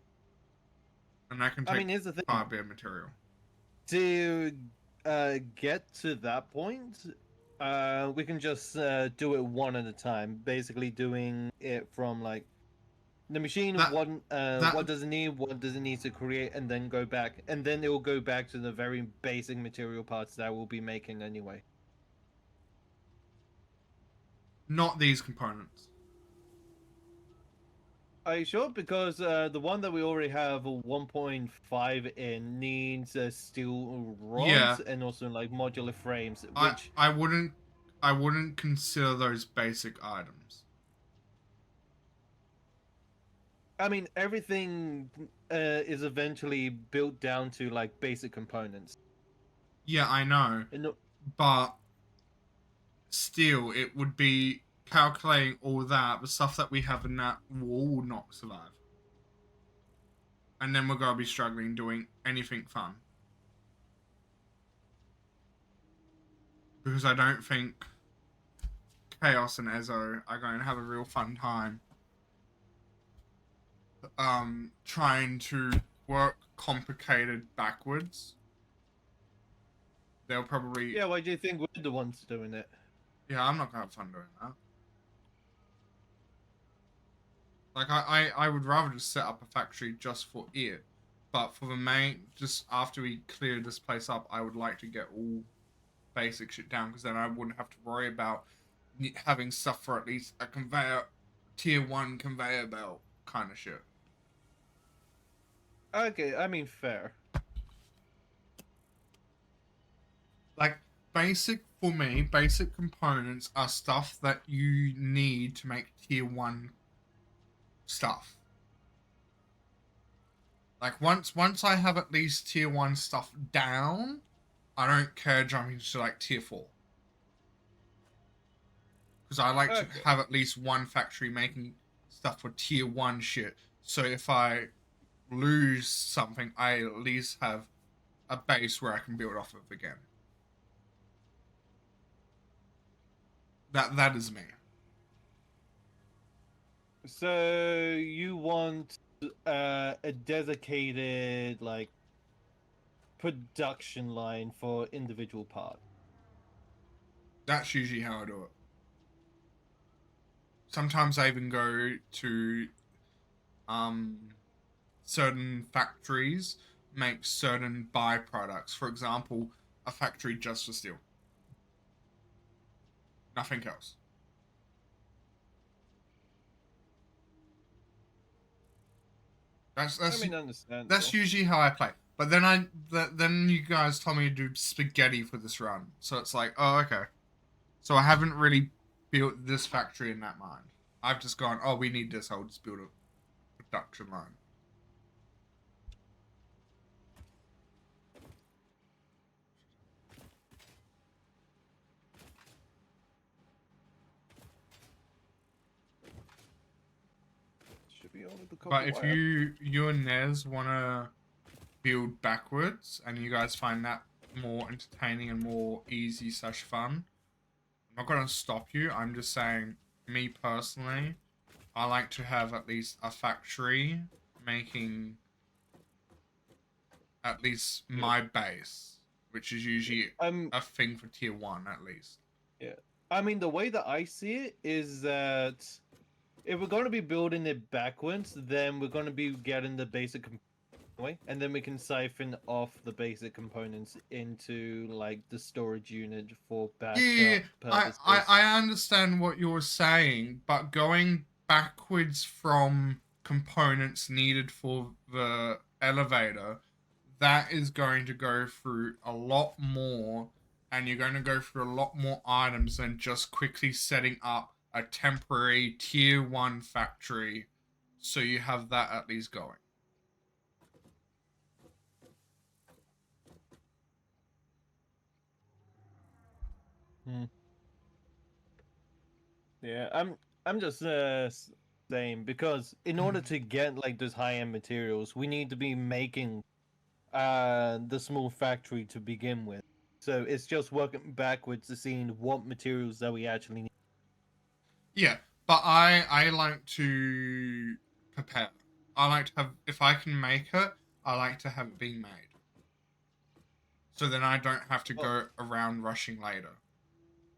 And that can I take mean, here's the thing. quite a bit of material. To get to that point, we can just do it one at a time. Basically, doing it from like the machine. What does it need? What does it need to create? And then go back, and then it will go back to the very basic material parts that we'll be making anyway. Not these components. Are you sure? Because the one that we already have a 1.5 in needs steel rods Yeah. and also like modular frames, I which I wouldn't consider those basic items. I mean everything is eventually built down to like basic components. Yeah, I know. But still, it would be calculating all that. The stuff that we have in that will not survive. And then we're going to be struggling doing anything fun. Because I don't think Chaos and Ezo are going to have a real fun time trying to work complicated backwards. They'll probably... Yeah, why do you think we're the ones doing it? Yeah, I'm not going to have fun doing that. Like, I would rather just set up a factory just for it. But for the main, just after we clear this place up, I would like to get all basic shit down, because then I wouldn't have to worry about having stuff for at least a conveyor, tier 1 conveyor belt kind of shit. Okay, I mean fair. Like, for me, basic components are stuff that you need to make tier 1 stuff. Like, once I have at least tier 1 stuff down, I don't care jumping to like tier 4. Because I like to have at least one factory making stuff for tier 1 shit. So if I lose something, I at least have a base where I can build off of again. That is me. So you want a dedicated like production line for individual parts? That's usually how I do it. Sometimes I even go to certain factories make certain byproducts. For example, a factory just for steel. Nothing else. That's I mean, understand. that's usually how I play. But then then you guys told me to do spaghetti for this run, so it's like, oh, okay. So I haven't really built this factory in that mind. I've just gone, oh, we need this. I'll just build a production line. Should be over the copper But if wire. you and Nez want to build backwards and you guys find that more entertaining and more easy / fun, I'm not going to stop you. I'm just saying, me personally, I like to have at least a factory making at least my base, which is usually a thing for tier 1 at least. Yeah. I mean, the way that I see it is that if we're going to be building it backwards, then we're going to be getting the basic way, and then we can siphon off the basic components into like the storage unit for backup purposes. I understand what you're saying, but going backwards from components needed for the elevator, that is going to go through a lot more and you're going to go through a lot more items than just quickly setting up a temporary tier 1 factory, so you have that at least going. Yeah, I'm just saying, because in order to get like those high-end materials, we need to be making the small factory to begin with. So it's just working backwards to seeing what materials that we actually need. Yeah, but I like to prepare. I like to have, if I can make it, I like to have it being made. So then I don't have to Well, go around rushing later.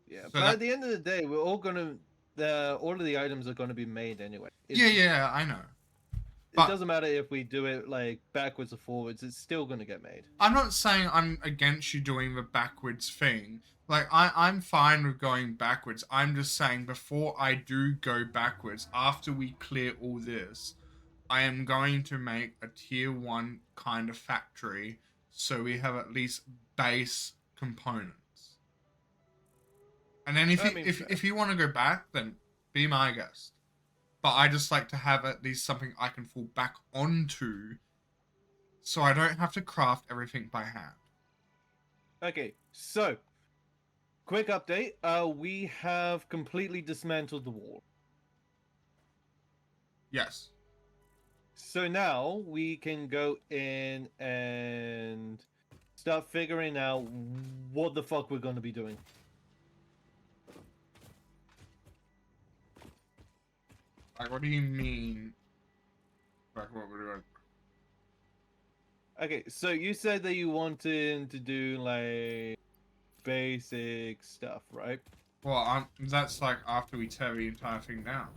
yeah, So but that, at the end of the day, we're all gonna the all of the items are gonna be made anyway. yeah, I know. It But doesn't matter if we do it like backwards or forwards; it's still gonna get made. I'm not saying I'm against you doing the backwards thing. Like, I'm fine with going backwards. I'm just saying before I do go backwards, after we clear all this, I am going to make a tier 1 kind of factory so we have at least base components. And then I mean, if you want to go back, then be my guest. But I just like to have at least something I can fall back onto so I don't have to craft everything by hand. okay, so quick update. We have completely dismantled the wall. Yes. So now we can go in and start figuring out what the fuck we're going to be doing. Like, what do you mean? Like, what we're doing? Okay, so you said that you wanted to do like basic stuff, right? Well, that's like after we tear the entire thing down.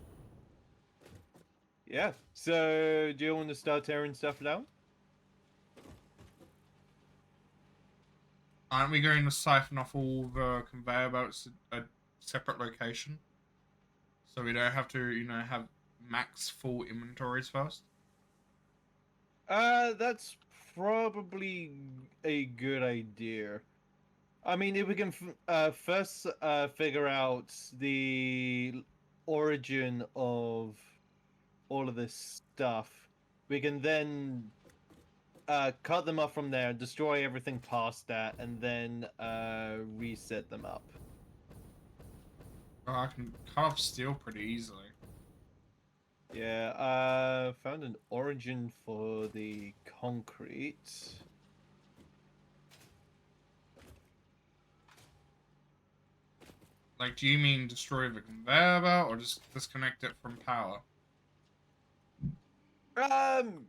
Yeah. So do you want to start tearing stuff down? Aren't we going to siphon off all the conveyor belts at a separate location? So we don't have to, have max full inventories first? That's probably a good idea. I mean, if we can first figure out the origin of all of this stuff, we can then cut them up from there, destroy everything past that, and then reset them up. Oh, I can cut off steel pretty easily. Yeah, found an origin for the concrete. Like, do you mean destroy the conveyor belt or just disconnect it from power? Um,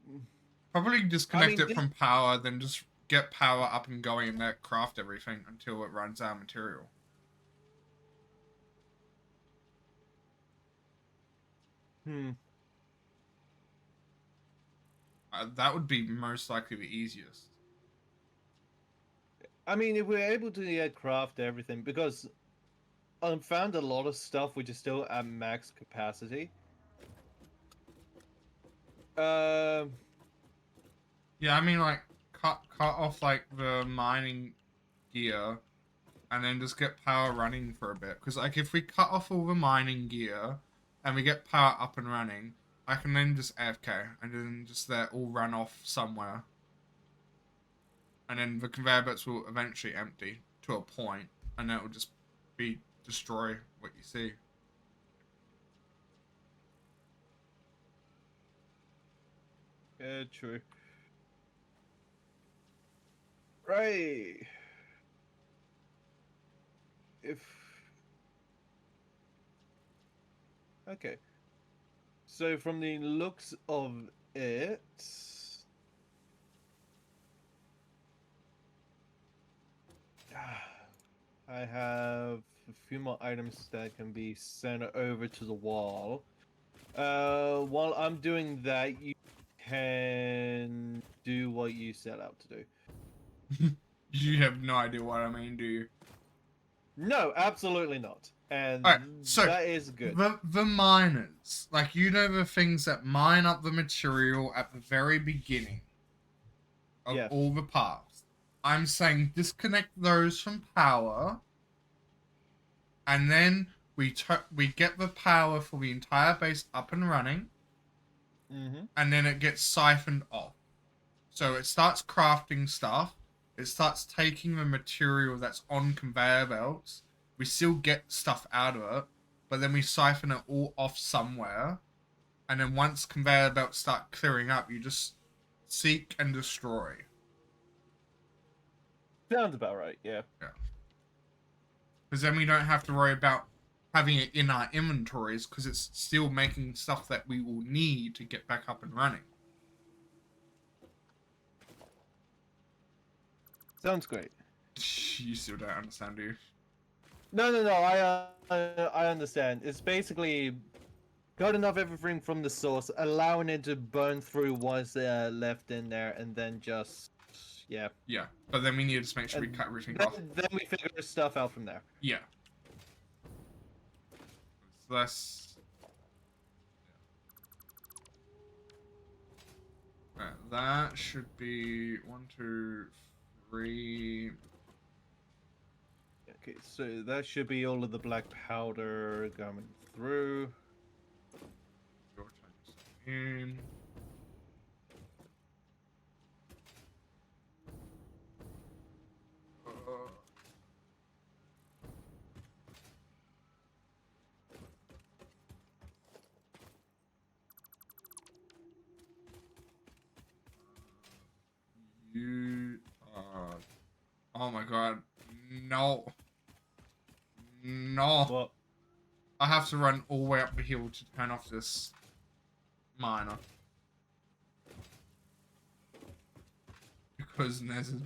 Probably disconnect I mean, it from power, then just get power up and going and let craft everything until it runs out of material. hmm. That would be most likely the easiest. I mean, if we're able to craft everything, because I found a lot of stuff which is still at max capacity. Um, Yeah, I mean, like, cut off, like, the mining gear and then just get power running for a bit. Because, like, if we cut off all the mining gear and we get power up and running, I can then just AFK and then just let it all run off somewhere. And then the conveyor belts will eventually empty to a point, and then it will just be destroy what you see. yeah, true. Right. If okay. So from the looks of it, I have a few more items that can be sent over to the wall. While I'm doing that, you can do what you set out to do. You have no idea what I mean, do you? No, absolutely not. And Alright, so that is good. the miners, like, the things that mine up the material at the very beginning of Yeah. all the paths. I'm saying disconnect those from power, and then we get the power for the entire base up and running, Mm-hmm. and then it gets siphoned off. So it starts crafting stuff. It starts taking the material that's on conveyor belts. We still get stuff out of it, but then we siphon it all off somewhere. And then once conveyor belts start clearing up, you just seek and destroy. Sounds about right. Yeah. Yeah. Because then we don't have to worry about having it in our inventories because it's still making stuff that we will need to get back up and running. Sounds great. You still don't understand, do you? No, no, no. I understand. It's basically cutting off everything from the source, allowing it to burn through what's left in there, and then just yeah. Yeah. But then we need to just make sure we And cut everything then, off. then we figure stuff out from there. Yeah. It's less. Right, that should be 1, 2, 3. Okay, so that should be all of the black powder coming through. Your turn. In. You are. Oh my god. No. No. Well, I have to run all the way up the hill to turn off this miner. Because Nez is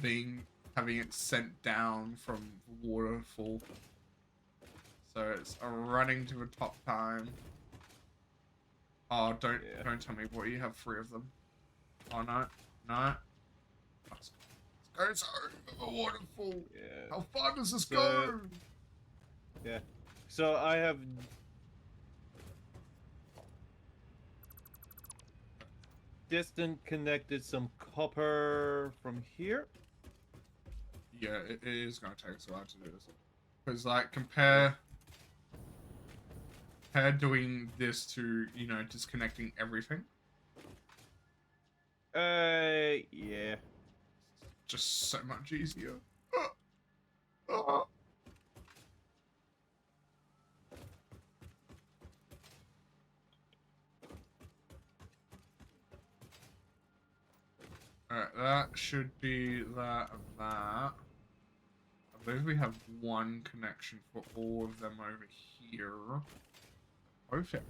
having it sent down from the waterfall. So it's a running to the top time. Oh, don't tell me what you have 3 of them. Oh no, no. Let's go to the waterfall. yeah. How far does this So- go? Yeah. So I have distant connected some copper from here. Yeah, it is gonna take us a while to do this. Because like compare doing this to, you know, disconnecting everything. Yeah. Just so much easier. Alright, that should be that and that. I believe we have one connection for all of them over here. Perfect.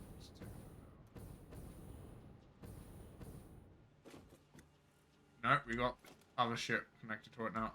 No, we got other shit connected to it now.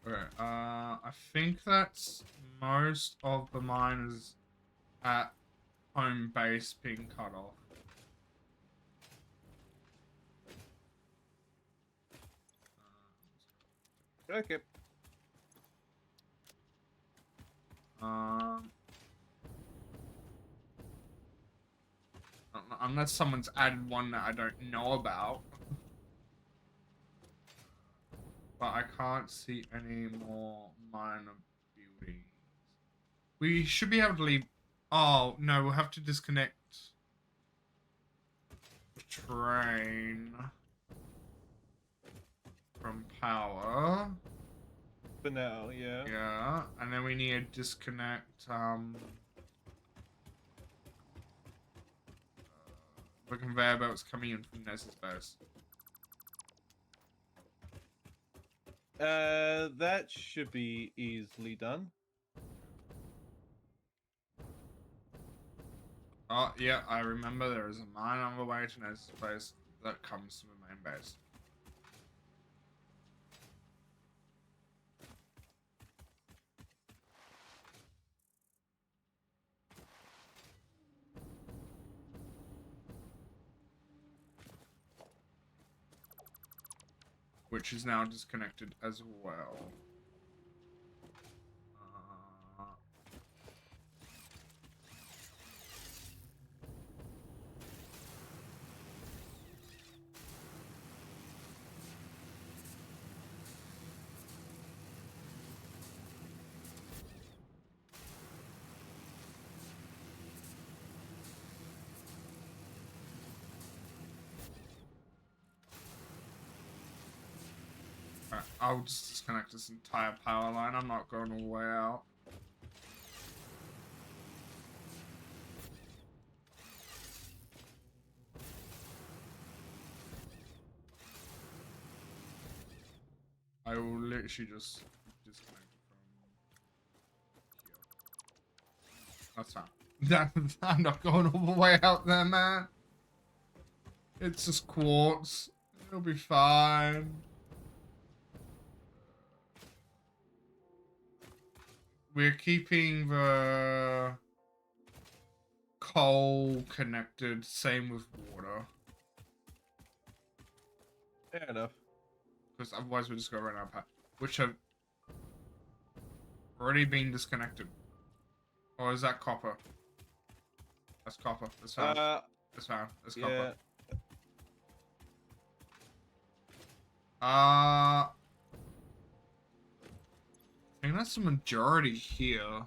Okay, I think that's most of the miners at home base being cut off. Okay. Unless someone's added one that I don't know about. But I can't see any more minor buildings. We should be able to leave. Oh, no, we'll have to disconnect the train from power. For now, yeah. Yeah, and then we need to disconnect, the conveyor belts coming in from Nez's base. That should be easily done. Oh, yeah, I remember there is a mine on the way to Nez's place that comes to the main main base. Which is now disconnected as well. Alright, I'll just disconnect this entire power line. I'm not going all the way out. I will literally just disconnect it from here. That's fine. I'm not going all the way out there, man. It's just quartz. It'll be fine. We're keeping the coal connected, same with water. Fair enough. Because otherwise we're just going to run out of power. Which have already been disconnected. Or is that copper? That's copper. That's fine. That's fine. That's Yeah. copper. I think that's the majority here.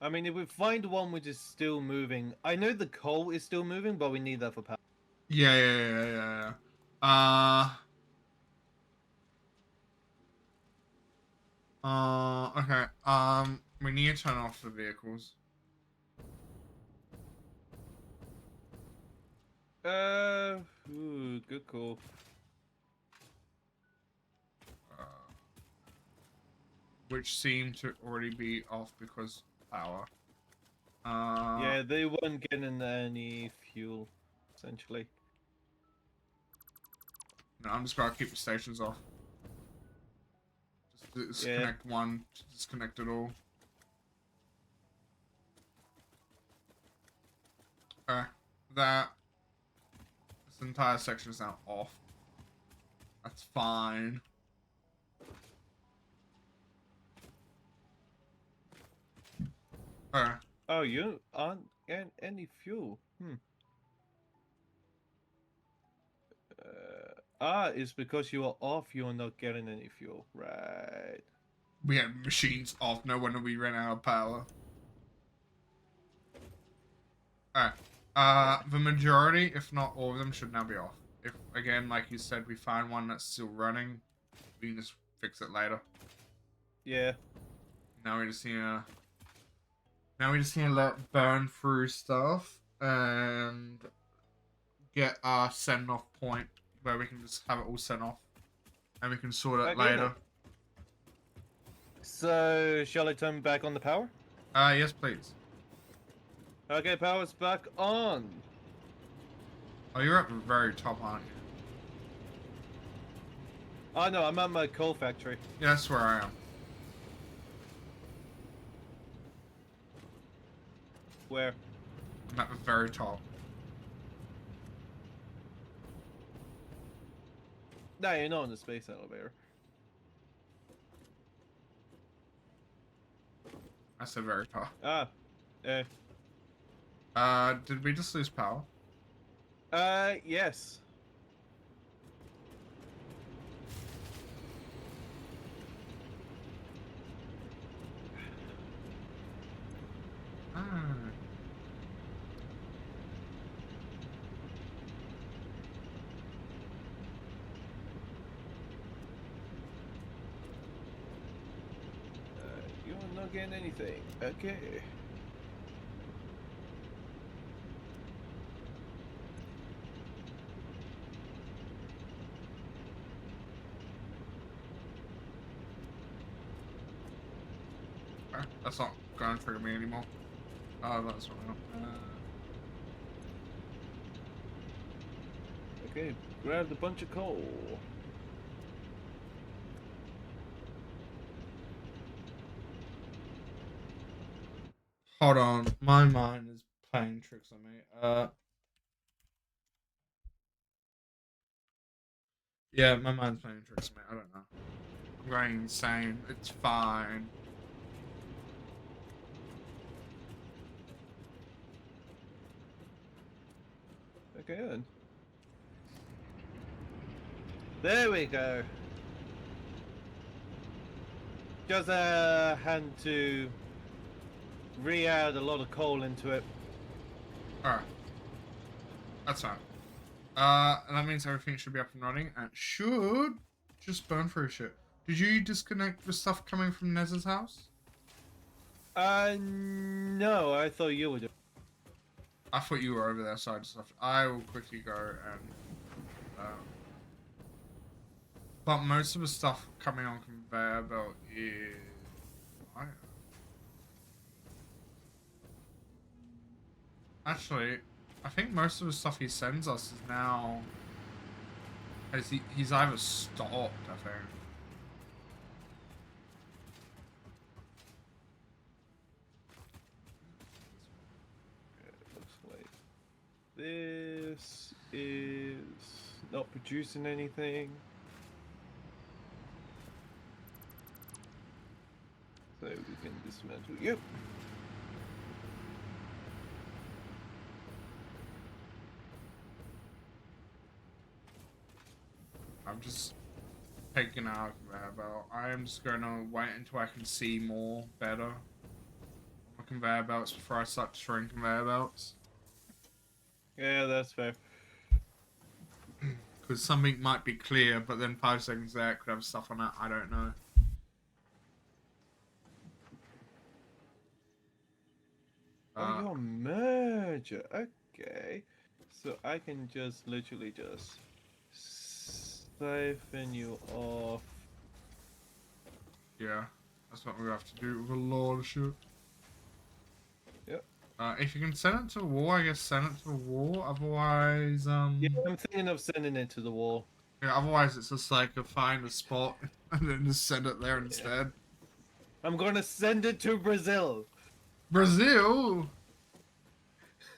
I mean, if we find one which is still moving, I know the coal is still moving, but we need that for power. Yeah. Okay. We need to turn off the vehicles. Ooh, good call. Which seem to already be off because power. Yeah, they weren't getting any fuel, essentially. No, I'm just gonna keep the stations off. Just disconnect one, disconnect it all. Okay, this entire section is now off. That's fine. Okay. Oh, you aren't getting any fuel. It's because you are off, you're not getting any fuel. Right. We had machines off, no wonder we ran out of power. Alright. The majority, if not all of them, should now be off. If, again, like you said, we find one that's still running, we can just fix it later. Yeah. Now we just need to... Now we just need to let it burn through stuff and get our send-off point where we can just have it all sent off. And we can sort it Okay, later. So, shall I turn back on the power? Yes, please. Okay, power's back on. Oh, you're at the very top, aren't you? Oh no, I'm at my coal factory. Yeah, that's where I am. Where? I'm at the very top. No, you're not in the space elevator. I said very top. Did we just lose power? Yes. Ah. You're not getting anything. Okay. That's not gonna trigger me anymore. Oh, that's what Okay, grabbed a bunch of coal. Hold on, my mind is playing tricks on me. Yeah, my mind's playing tricks on me. I don't know. I'm going insane. It's fine. Okay then. There we go. Just had to re-add a lot of coal into it. Alright. That's fine. And that means everything should be up and running and it should just burn through shit. Did you disconnect the stuff coming from Nez's house? No, I thought you would. I thought you were over there, so I will quickly go and but most of the stuff coming on conveyor belt is iron. Actually, I think most of the stuff he sends us is now he's either stopped, I think. Looks like this is not producing anything. So we can dismantle you. I'm just taking out a conveyor belt. I am just gonna wait until I can see more better on the conveyor belts before I start destroying conveyor belts. Yeah, that's fair. Because something might be clear, but then 5 seconds there it could have stuff on it. I don't know. Oh, you're a merger. Okay. So I can just literally just siphon you off. Yeah, that's what we have to do with a lot of shit. Yep. If you can send it to the wall, I guess send it to the wall. Otherwise, Yeah, I'm thinking of sending it to the wall. yeah, otherwise it's just like find a spot and then just send it there instead. I'm gonna send it to Brazil. Brazil.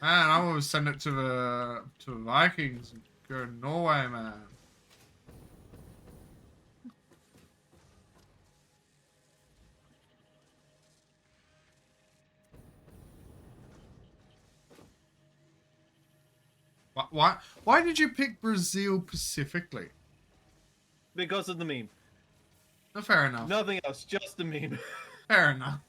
Man, I would send it to the Vikings and go to Norway, man. Why did you pick Brazil specifically? Because of the meme. No, fair enough. Nothing else, just the meme. Fair enough.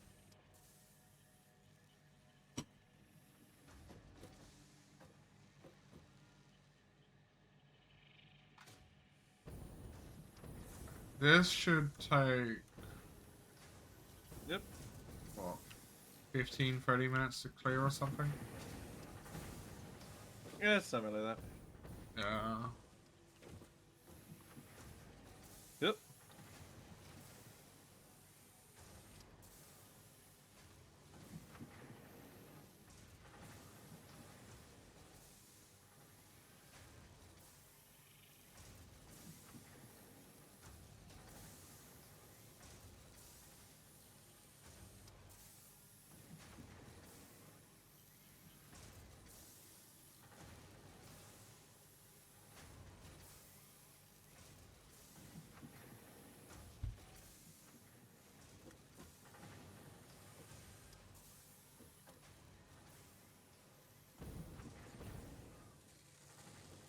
This should take, Yep. what, 15, 30 minutes to clear or something? Yeah, something like that. Yeah. Yep.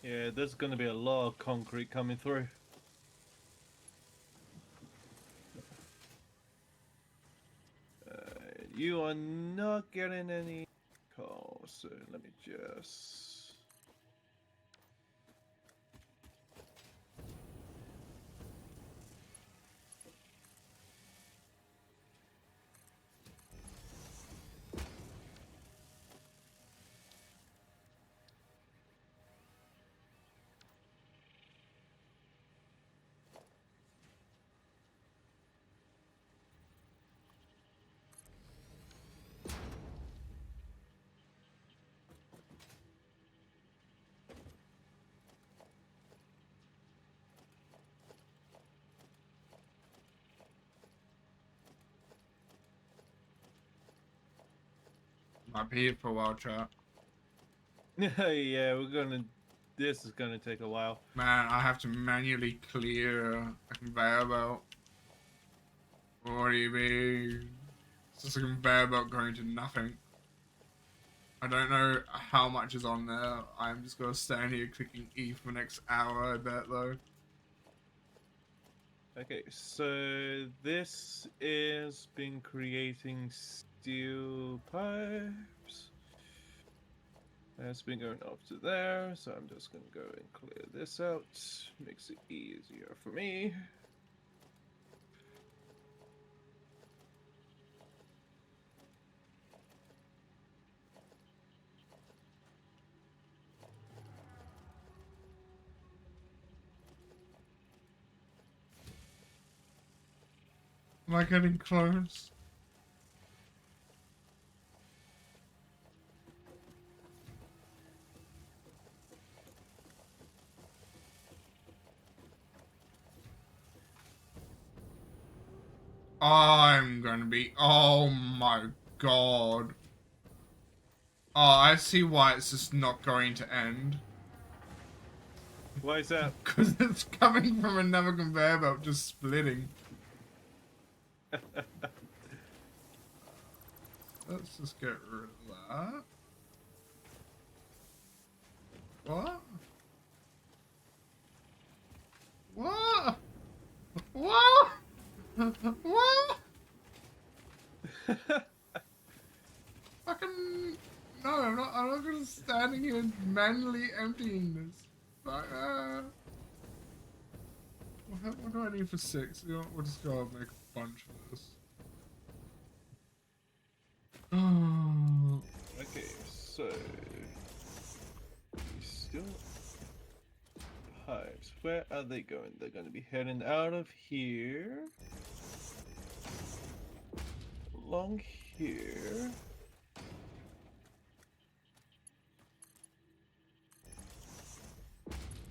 Yeah, there's gonna be a lot of concrete coming through. You are not getting any calls, so let me just... Might be here for a while, chat. Yeah, we're gonna. This is gonna take a while. Man, I have to manually clear a conveyor belt. What do you mean? It's just a conveyor belt going to nothing. I don't know how much is on there. I'm just gonna stand here clicking E for the next hour, I bet, though. Okay, so this is been creating steel pipes. That's been going up to there, so I'm just gonna go and clear this out. Makes it easier for me. Am I getting close? I'm gonna be. Oh my god. Oh, I see why it's just not going to end. Why is that? Because it's coming from another conveyor belt just splitting. Let's just get rid of that. What? What? What? What? Fucking no! I'm not just standing here manually emptying this. Fuck. What do I need for 6? You know, what, we'll just go and make a bunch of this. Oh. Okay, so still pipes. Where are they going? They're going to be heading out of here, along here.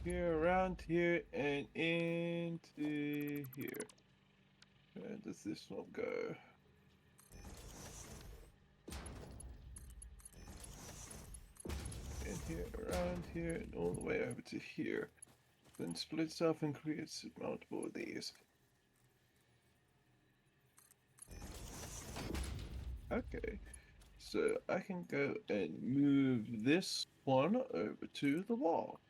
Here, around here, and into here. Where does this one go? In here, around here, and all the way over to here. Then splits off and creates multiple of these. Okay, so I can go and move this one over to the wall.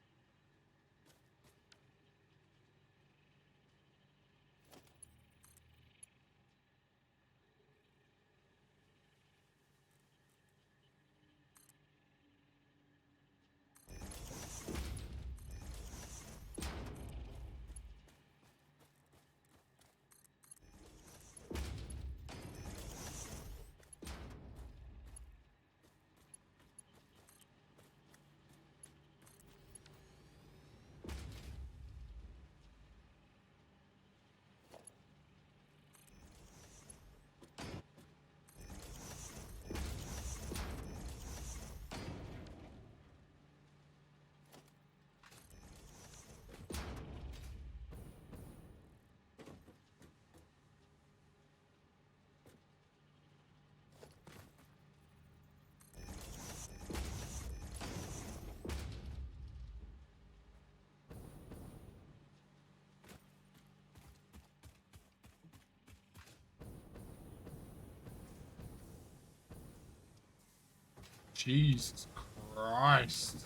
Jesus Christ.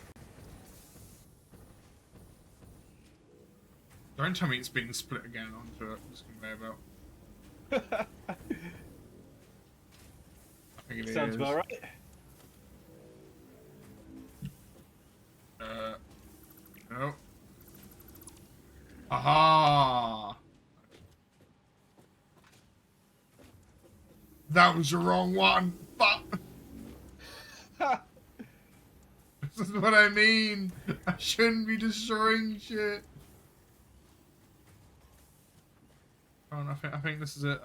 Don't tell me it's being split again onto this conveyor belt. I think it Sounds is. about right. No. Aha! That was the wrong one. Fuck. This is what I mean. I shouldn't be destroying shit. Oh, no, I think this is it.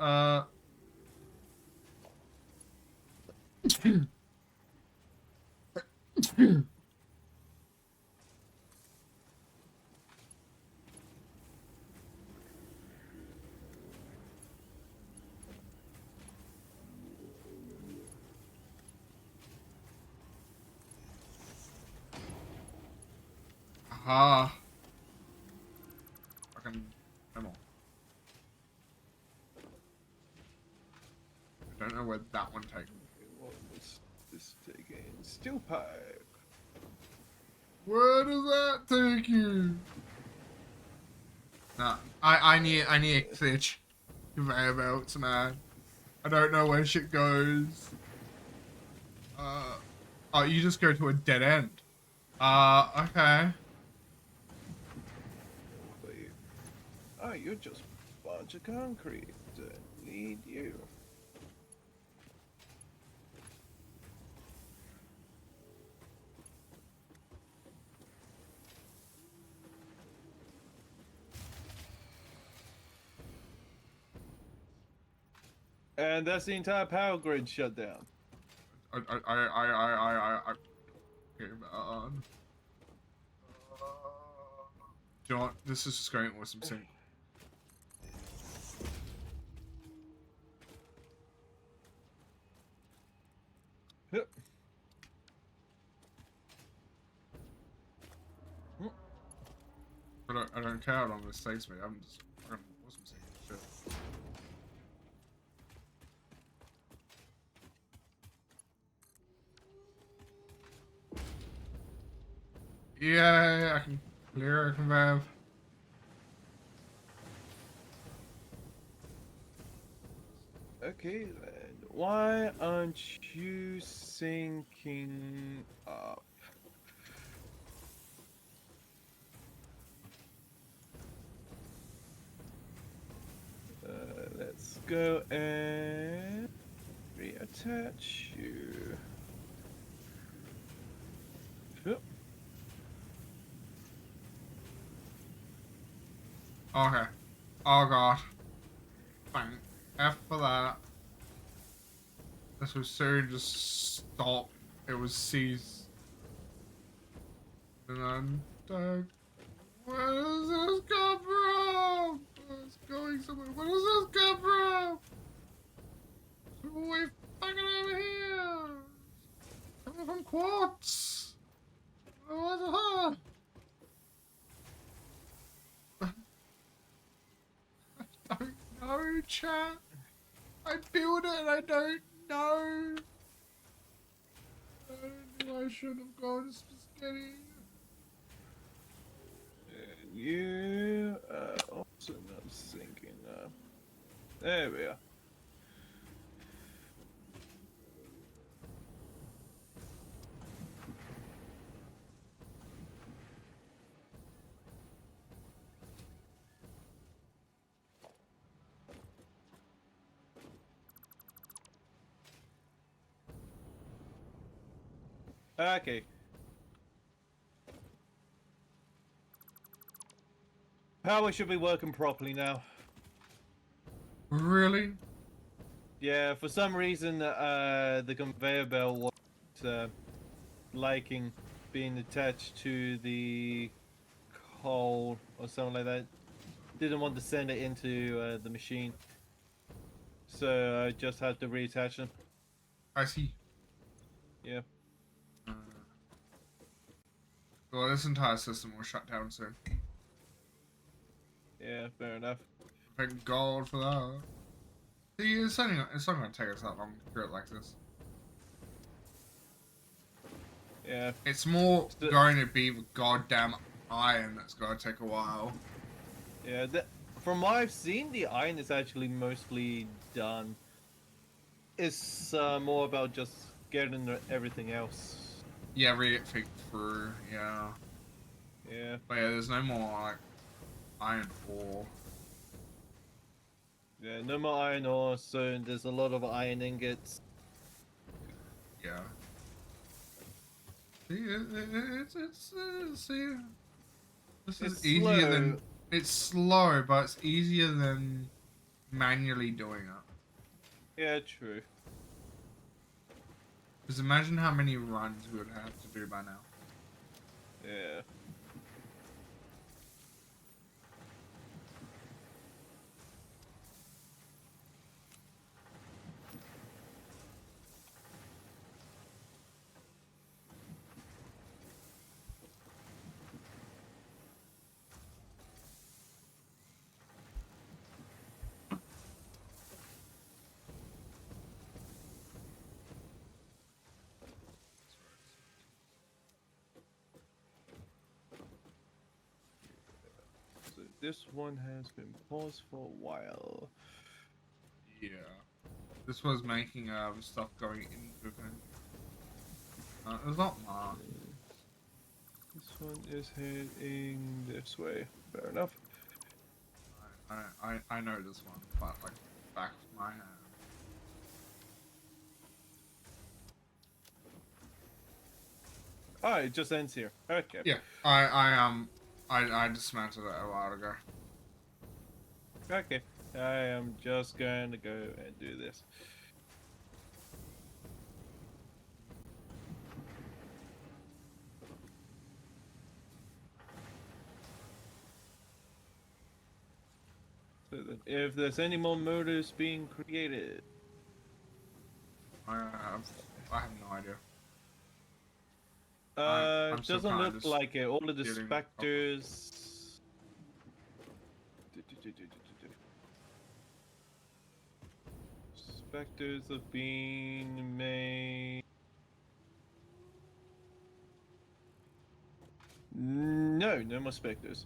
Aha. Fucking no more. I don't know where that one takes me. What was this taking? Steel pipe. Where does that take you? Nah, I need a clear conveyor belts, man. I don't know where shit goes. Oh, you just go to a dead end. Okay. Wait. Oh, you're just a bunch of concrete. Don't need you. And that's the entire power grid shut down. Okay, man. Do you know what? This is just going with some sync. Yep. I don't care how long this takes me. I'm just fucking awesome sync shit. Yeah, I can clear a conveyor. Okay, then. Why aren't you syncing up? Let's go and reattach you. Yep. Okay. Oh god. Thank F for that. This was soon just stop. It was cease. And then where does this come from? It's going somewhere. Where does this come from? It's all the way fucking over here. Coming from quartz. What the I don't know, chat. I built it and I don't know. I knew I should have gone spaghetti. And you are also not syncing up. There we are. Okay. Power should be working properly now. Really? Yeah, for some reason, the conveyor belt was liking being attached to the coal or something like that. Didn't want to send it into the machine, so I just had to reattach them. I see. Yeah. Well, this entire system will shut down soon. Yeah, fair enough. Thank God for that. See, it's not going to take us that long to do it like this. Yeah. It's more So- going to be the goddamn iron that's going to take a while. Yeah, from what I've seen, the iron is actually mostly done. It's more about just getting everything else. Yeah, read it through, yeah. Yeah. But yeah, there's no more, like, iron ore. Yeah, no more iron ore, so there's a lot of iron ingots. Yeah. See, see, this is It's easier slow. than, it's slow, but it's easier than manually doing it. Yeah, true. Because imagine how many runs we would have to do by now. Yeah. this one has been paused for a while. Yeah. This was making stuff going into things. There's not much. This one is heading this way. Fair enough. I know this one, but like back of my hand. Oh, it just ends here. Okay. Yeah, I dismantled it a while ago. Okay. I am just going to go and do this. So that if there's any more murders being created. I have no idea. I'm still Doesn't kinda look just like it. All of the dealing- specters. Specters have been made. No, no more specters.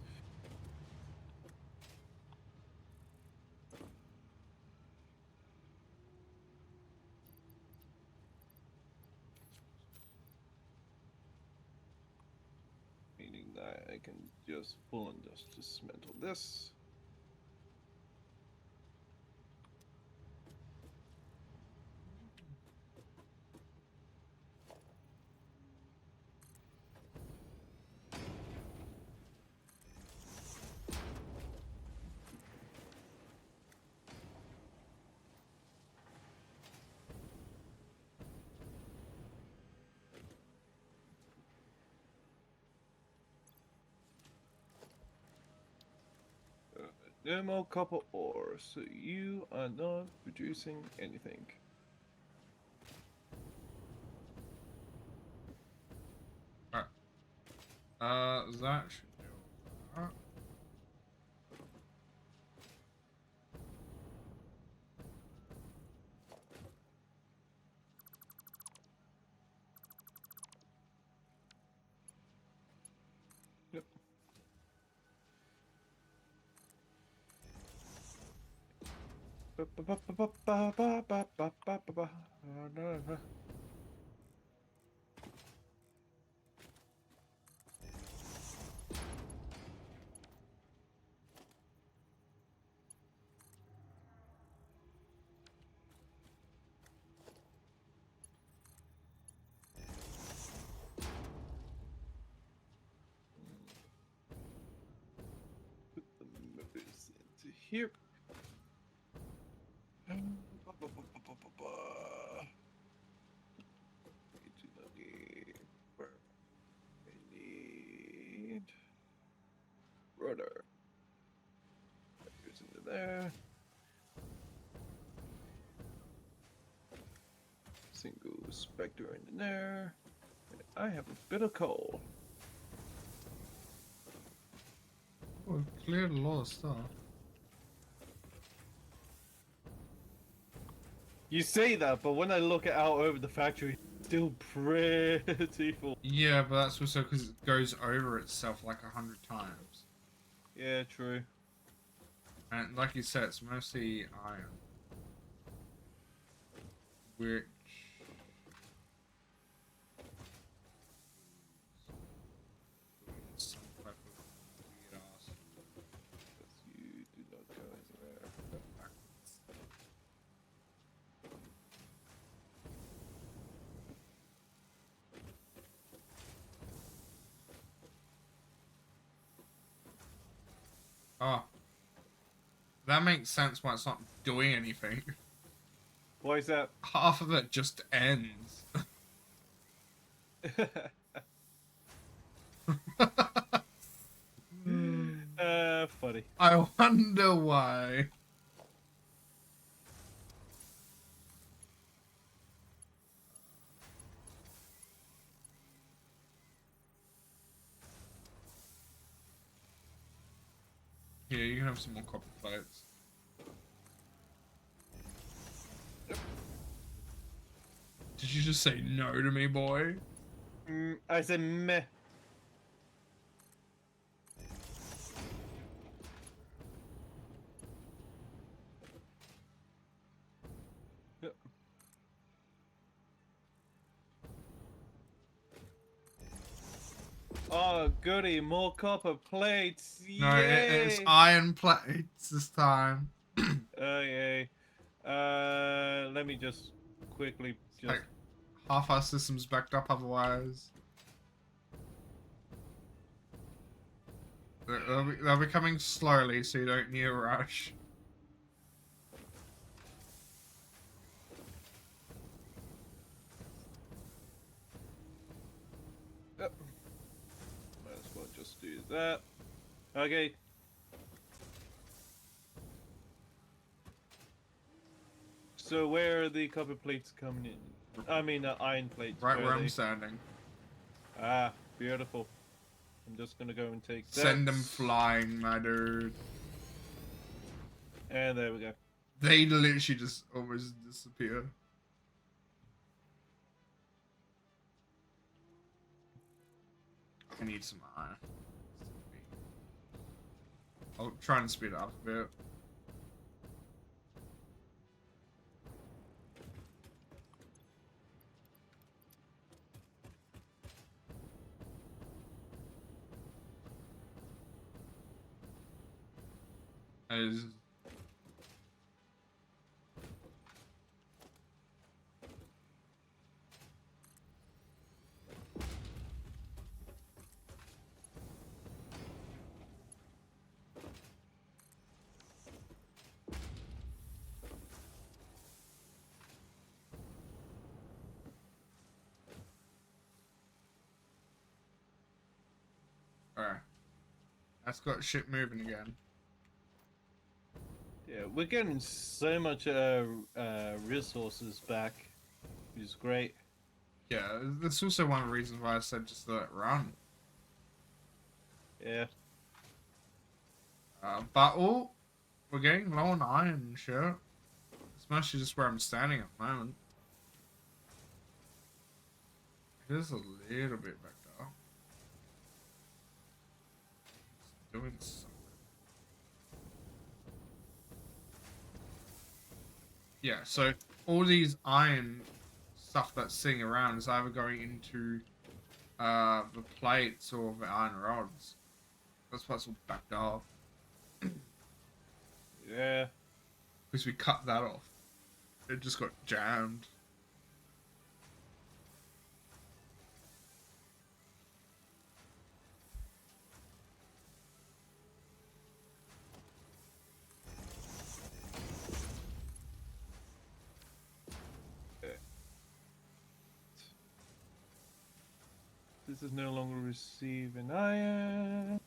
Meaning that I can just full and just dismantle this. No more copper ore, so you are not producing anything. That should do that. Yep. Put the members into here. I need rudder. That goes into there. Single specter into there. And I have a bit of coal. Oh, we've cleared a lot of stuff. You say that, but when I look out over the factory, it's still pretty full. Yeah, but that's also because it goes over itself like 100 times. Yeah, true. And like you said, it's mostly iron. Which... some type of weird ass Because you do not go anywhere. backwards. Oh. That makes sense why it's not doing anything. Why is that? Half of it just ends. Funny. I wonder why. Here, you can have some more copper plates. Did you just say no to me, boy? I said meh. Oh, goody, more copper plates. No, it's Yay! iron plates this time. Okay. Let me just quickly Like just. half our system's backed up otherwise. They'll be coming slowly, so you don't need a rush. Might as well just do that. Okay. So where are the copper plates coming in? I mean, iron plates. Right where are I'm they? standing. Ah, beautiful. I'm just gonna go and take that. Send them flying, my dude. And there we go. They literally just almost disappear. I need some iron. I'll try and speed it up a bit. As alright. That's got shit moving again. Yeah, we're getting so much resources back, which is great. Yeah, that's also one of the reasons why I said just let it run. Yeah. But oh, we're getting low on iron and shit. It's mostly just where I'm standing at the moment. It is a little bit back up. It's doing something. Yeah, so all these iron stuff that's sitting around is either going into the plates or the iron rods. That's why it's all backed up. Yeah. Because we cut that off. It just got jammed. This is no longer receiving iron.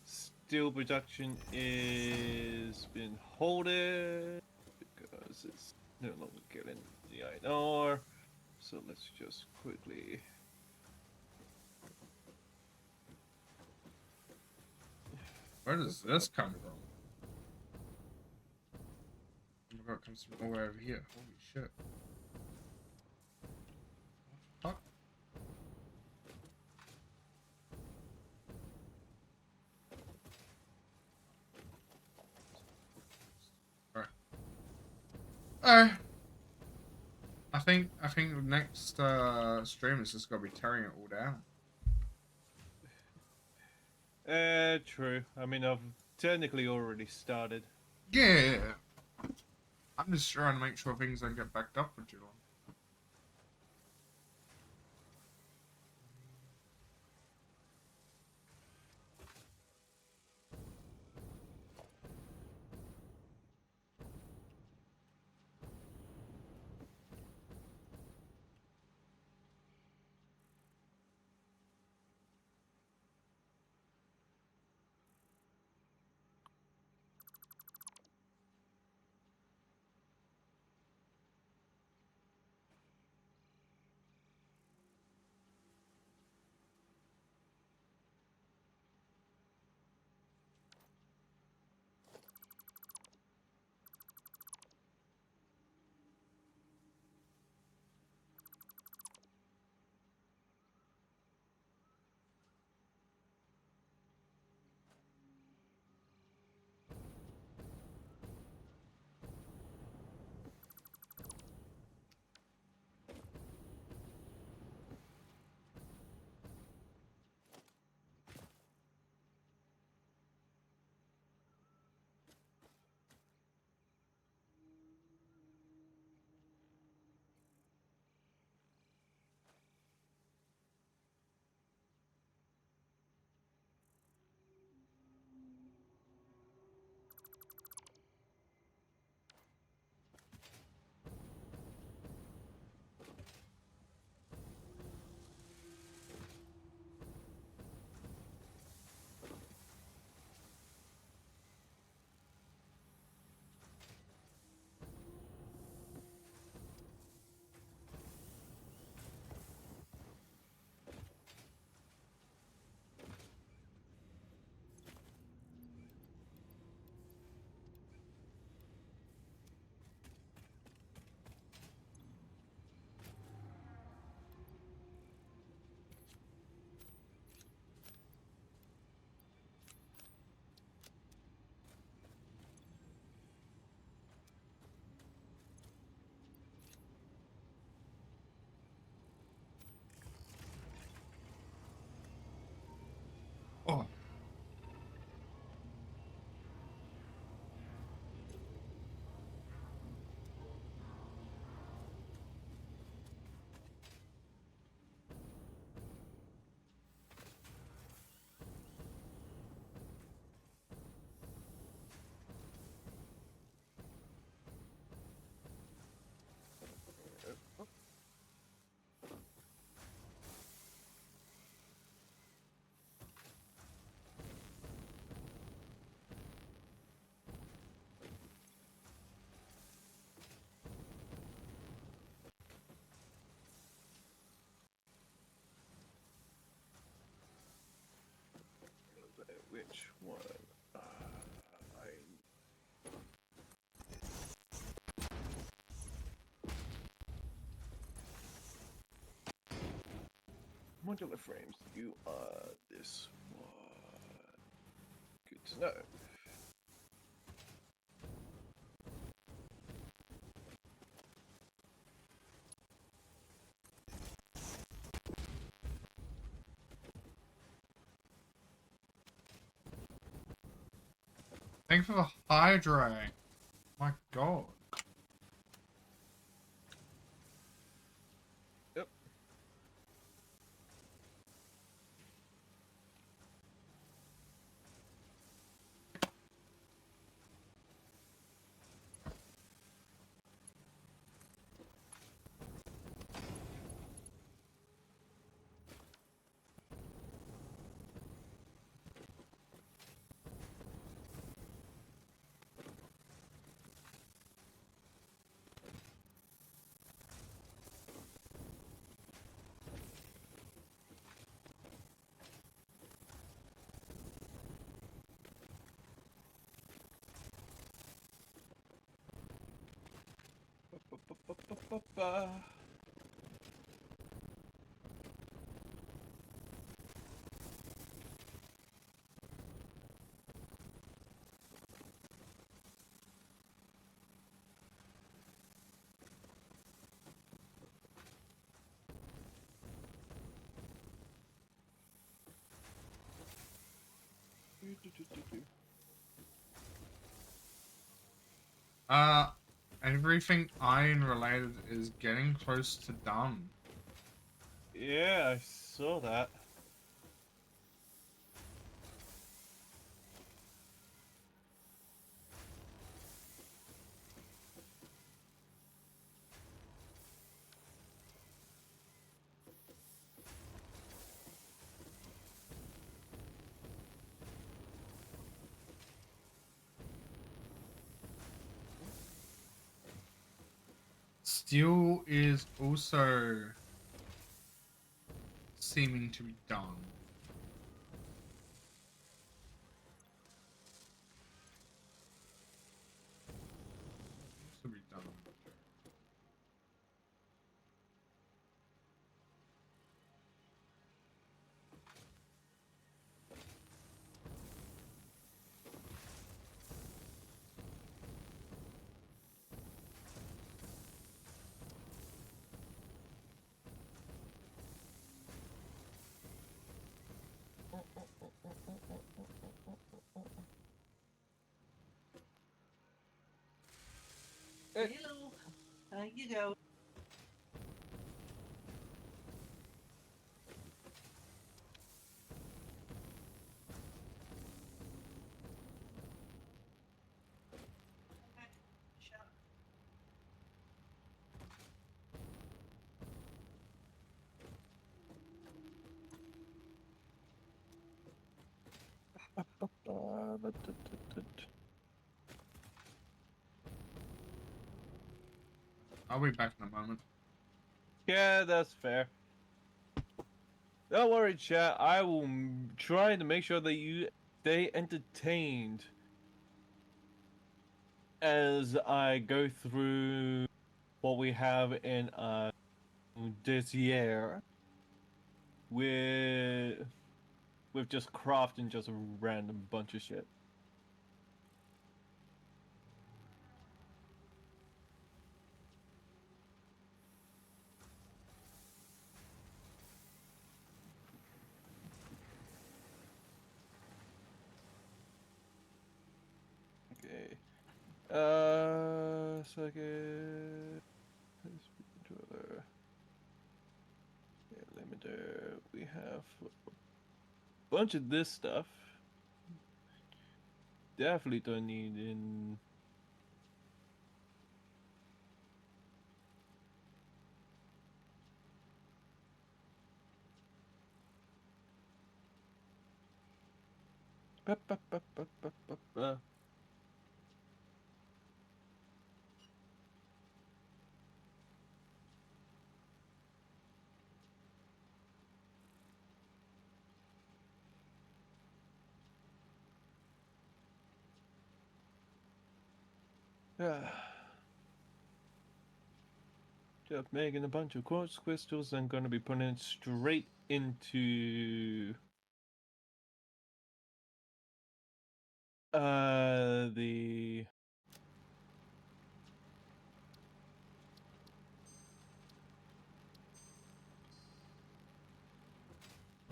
Steel production is been halted because it's no longer getting the iron ore. So let's just quickly. Where does this come from? Oh my god, it comes from all the way over here. Holy shit. What the fuck? Alright. Alright. I think the next stream is just gonna be tearing it all down. True. I mean, I've technically already started. Yeah. I'm just trying to make sure things don't get backed up for too long. which one? I modular frames. You are this one. Good to know. Thanks for the hydrate. My god. Yep. Ba-ba-ba-ba-ba-ba. Do-do-do-do-do. Uh, everything iron related is getting close to done. Yeah, I saw that. Steel is also seeming to be done. Seems to be done. Hello, how you go? I'll be back in a moment. Yeah, that's fair. Don't worry, chat. I will try to make sure that you stay entertained as I go through what we have in this year with just crafting just a random bunch of shit. Okay. Second. Controller. Yeah, limiter. We have a bunch of this stuff. Definitely don't need in. Ba, ba, ba, ba, ba, ba, ba. Just making a bunch of quartz crystals and gonna be putting it straight into the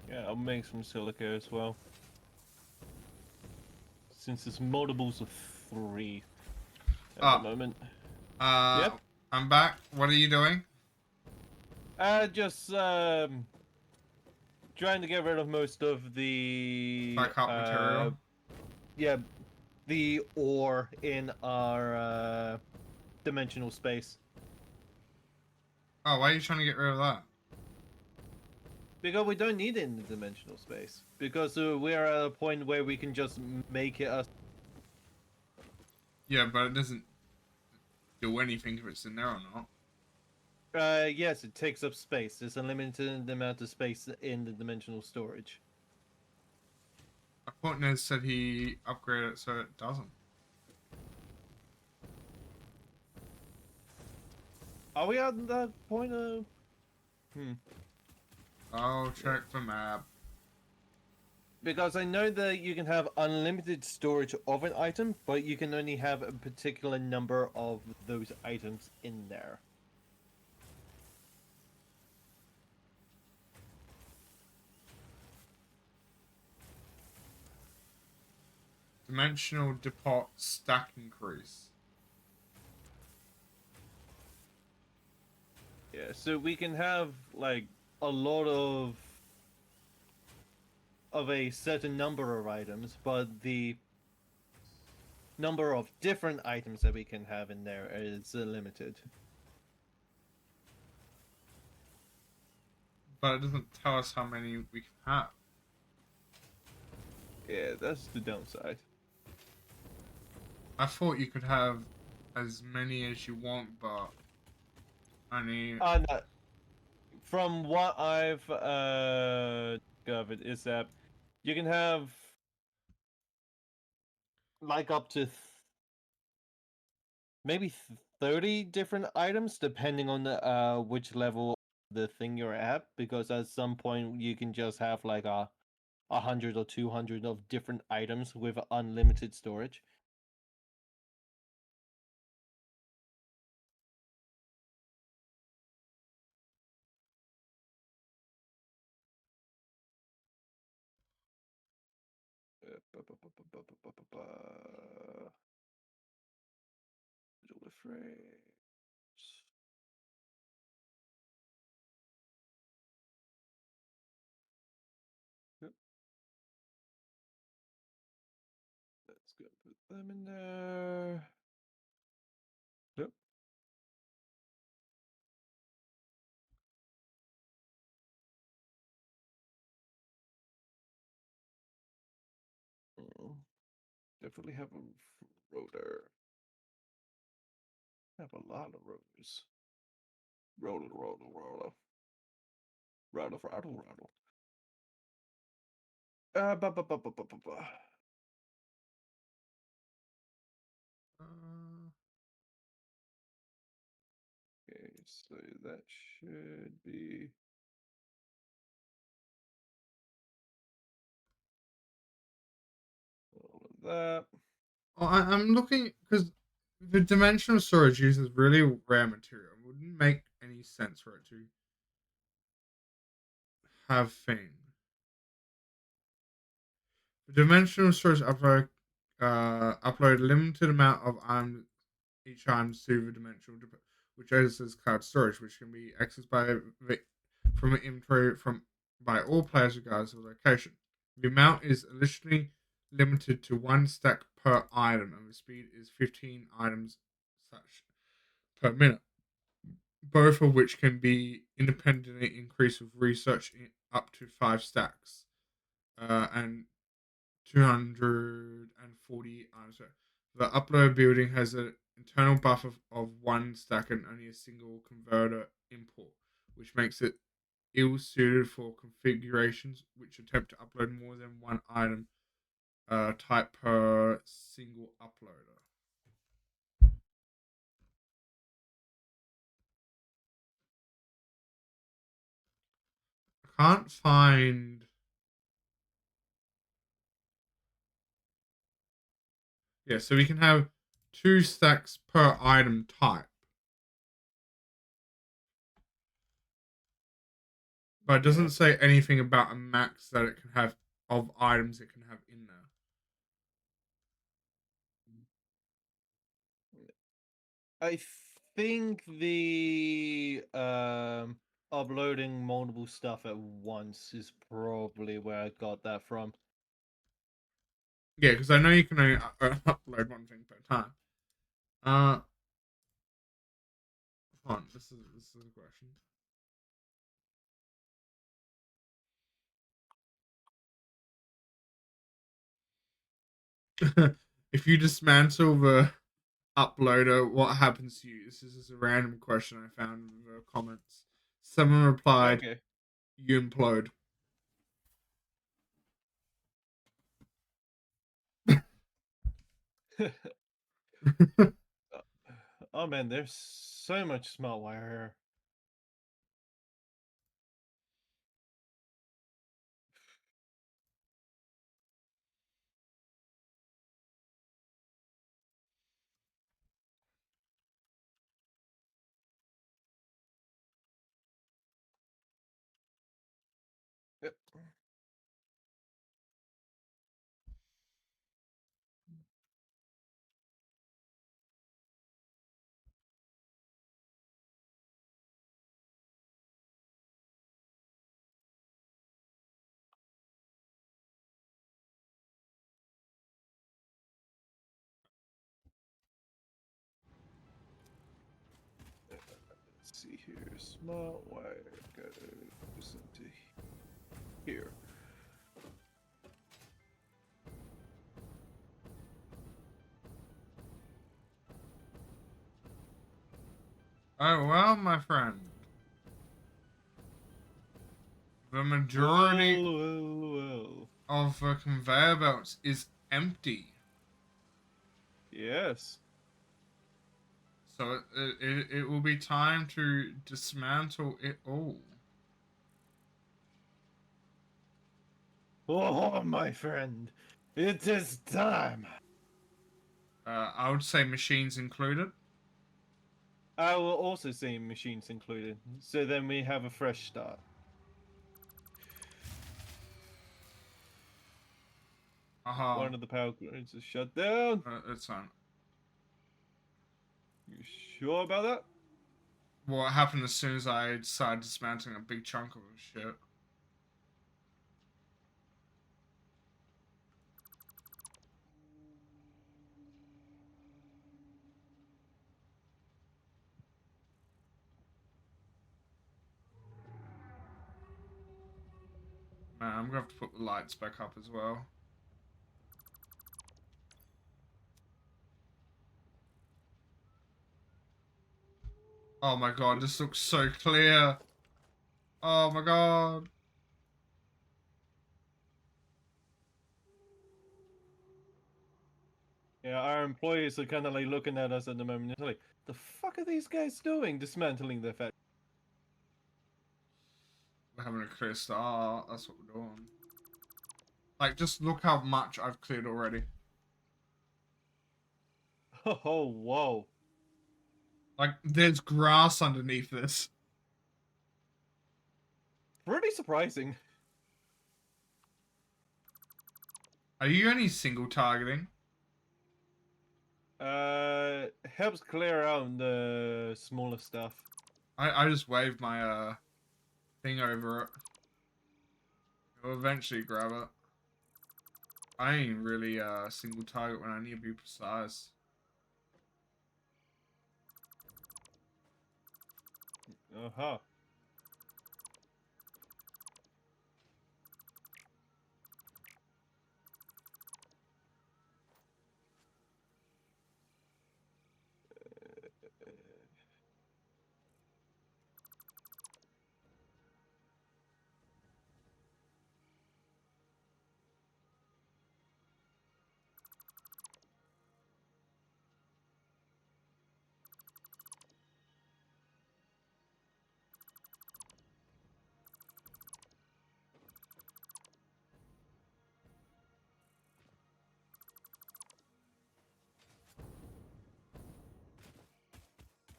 yeah, I'll make some silica as well. Since it's multiples of 3 at the Ah, moment. uh, Yep. I'm back. What are you doing? Just trying to get rid of most of the Backup material. yeah, the ore in our dimensional space. Oh, why are you trying to get rid of that? Because we don't need it in the dimensional space. Because we're at a point where we can just make it a... Yeah, but it doesn't do anything if it's in there or not. Yes, it takes up space. There's a limited amount of space in the dimensional storage. I thought Ned said he upgraded it so it doesn't. Are we at that point of... I'll check the map. Because I know that you can have unlimited storage of an item, but you can only have a particular number of those items in there. Dimensional depot stack increase. Yeah, so we can have like a lot of a certain number of items, but the number of different items that we can have in there is limited. But it doesn't tell us how many we can have. Yeah, that's the downside. I thought you could have as many as you want, but only... No. From what I've discovered is that you can have like up to maybe 30 different items depending on the which level of the thing you're at, because at some point you can just have like a 100 or 200 of different items with unlimited storage. Visual frames. Yep. Let's go put them in there. Yep. Definitely have a rotor. Have a lot of rotors. Roller, roller, roller. Roller, roller, roller. Ba, ba, ba, ba, ba, ba, ba. Okay, so that should be all of that. Oh, I'm looking because the dimensional storage uses really rare material. It wouldn't make any sense for it to have thing. The dimensional storage upload a limited amount of items each time to the dimensional depot, which acts as cloud storage, which can be accessed from an inventory by all players regardless of location. The amount is initially limited to 1 stack per item, and the speed is 15 items such per minute, both of which can be independently increased with research in up to 5 stacks and 240 items. The upload building has an internal buffer of 1 stack and only a single converter import, which makes it ill suited for configurations which attempt to upload more than one item type per single uploader. can't find. Yeah, so we can have 2 stacks per item type. But it doesn't say anything about a max that it can have of items it can have in there. I think the uploading multiple stuff at once is probably where I got that from. Yeah, because I know you can only upload one thing per time. Hold on, this is a question. If you dismantle the uploader, what happens to you? This is just a random question I found in the comments. Someone replied, Okay. "You implode." Oh man, there's so much smart wire here. Yep. Let's see here. Smart wire goes into here. Oh well, my friend. The majority Well. of the conveyor belts is empty. Yes. So it will be time to dismantle it all. Oh, my friend, it is time. I would say machines included. I will also say machines included, so then we have a fresh start. Aha. One of the power grids is shut down. It's fine. You sure about that? What happened as soon as I started dismantling a big chunk of shit? Man, I'm gonna have to put the lights back up as well. Oh my god, this looks so clear. Oh my god. Yeah, our employees are kind of like looking at us at the moment. They're like, "The fuck are these guys doing? Dismantling their factory?" We're having a clear start. That's what we're doing. Like, just look how much I've cleared already. Oh, whoa! Like, there's grass underneath this. Pretty surprising. Are you only single targeting? Helps clear out the smaller stuff. I just waved my thing over it. I'll eventually grab it. I ain't really single target when I need to be precise. Uh-huh.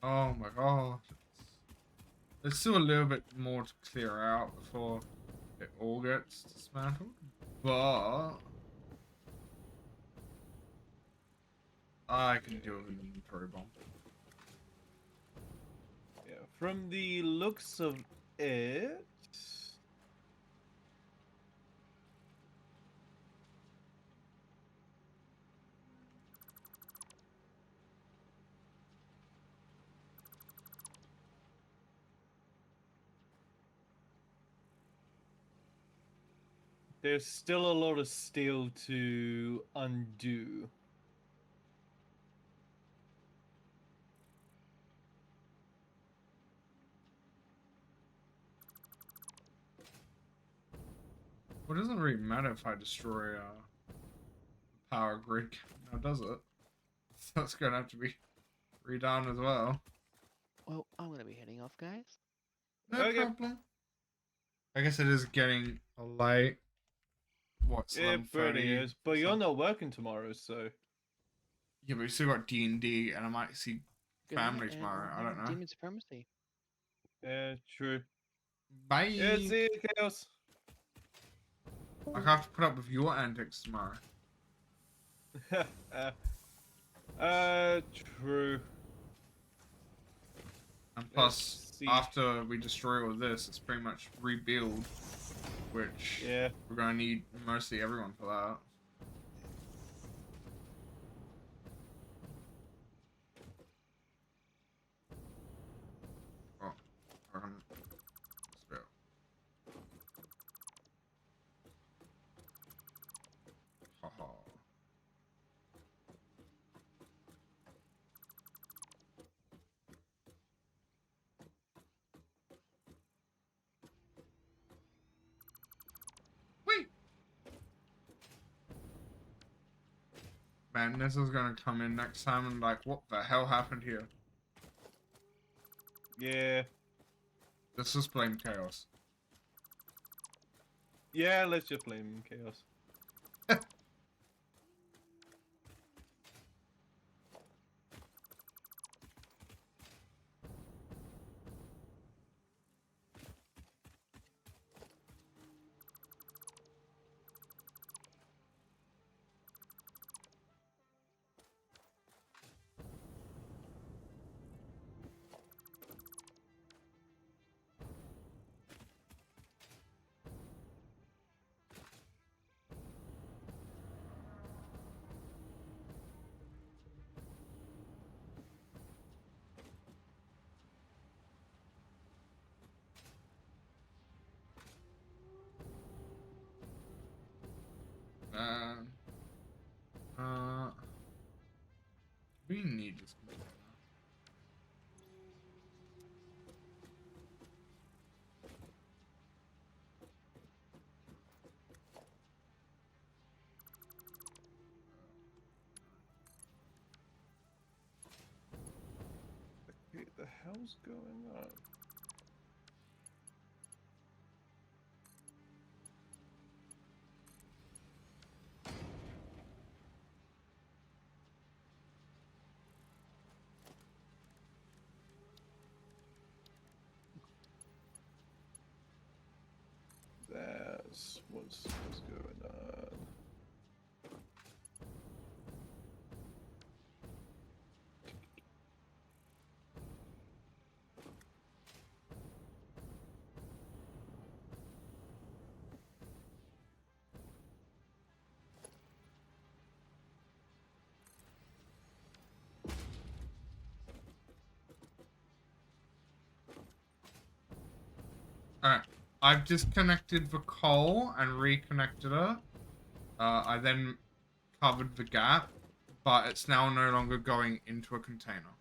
Oh my god. There's still a little bit more to clear out before it all gets dismantled. But I can deal with an inventory bomb. Yeah, from the looks of it. There's still a lot of steel to undo. Well, it doesn't really matter if I destroy the power grid now, does it? So it's gonna have to be redone as well. Well, I'm gonna be heading off, guys. No Okay. problem. I guess it is getting late. What's It pretty 11:30? is, but you're not working tomorrow, so. Yeah, but we still got D&D, and I might see Good family night, and tomorrow. I don't know. Demon Supremacy. Yeah, true. Bye. Yeah, see you, Chaos. I have to put up with your antics tomorrow. True. And plus, Let's see. after we destroy all this, it's pretty much rebuild, which Yeah. we're gonna need mostly everyone for that. Oh, spill. Haha. Wait. Man, this is gonna come in next time and like, what the hell happened here? Yeah. Let's just blame Chaos. Yeah, let's just blame Chaos. Man. We need this container. What the hell's going on? That's what's going on. Alright. I've disconnected the coal and reconnected her. I then covered the gap, but it's now no longer going into a container.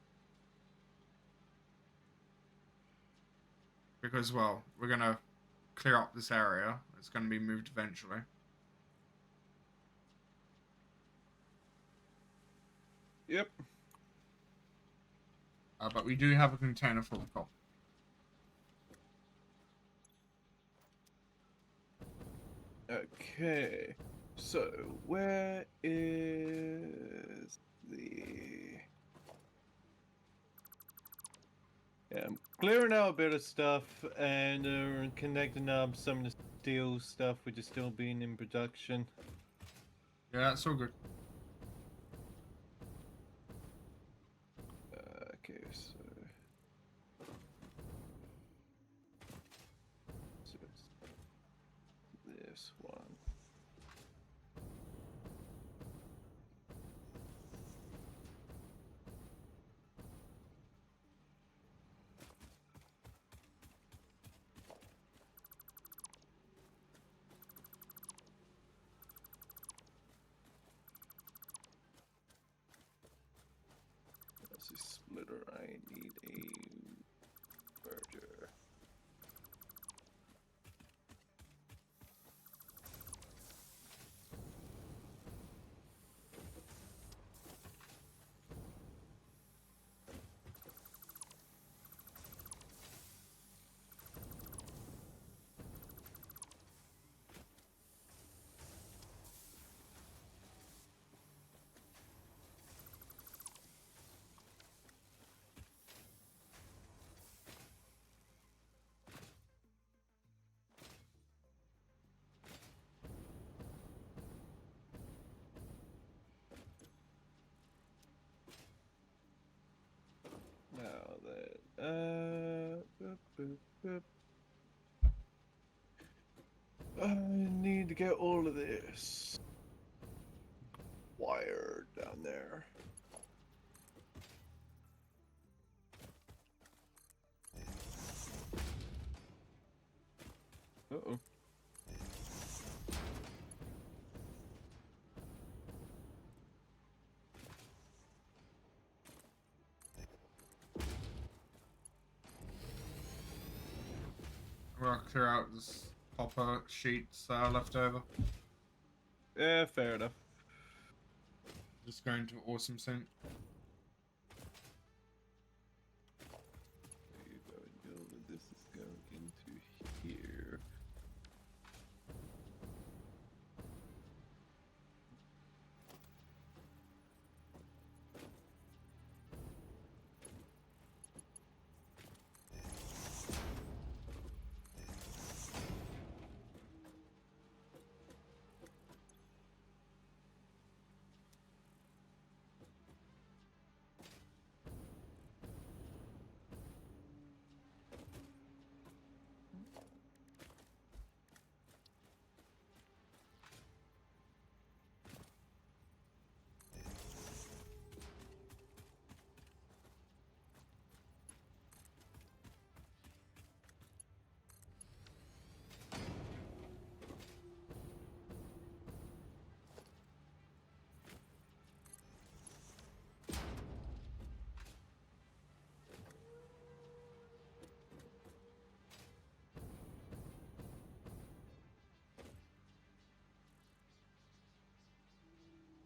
Because, well, we're gonna clear up this area. It's gonna be moved eventually. Yep. But we do have a container full of coal. Okay. So, where is the... Yeah, I'm clearing out a bit of stuff and connecting up some of the steel stuff which is still being in production. Yeah, it's all good. Okay, so it's this one. That's a splitter. I need a merger. Now that boop, boop, boop. I need to get all of this wired down there. Uh-oh. I'm gonna clear out this copper sheets that are left over. Yeah, fair enough. Just going to awesome sync. There you go, and know that this is going into here.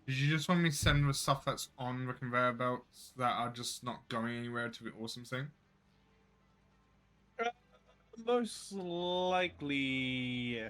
Did you just want me to send the stuff that's on the conveyor belts that are just not going anywhere to the awesome sync? Most likely, yeah.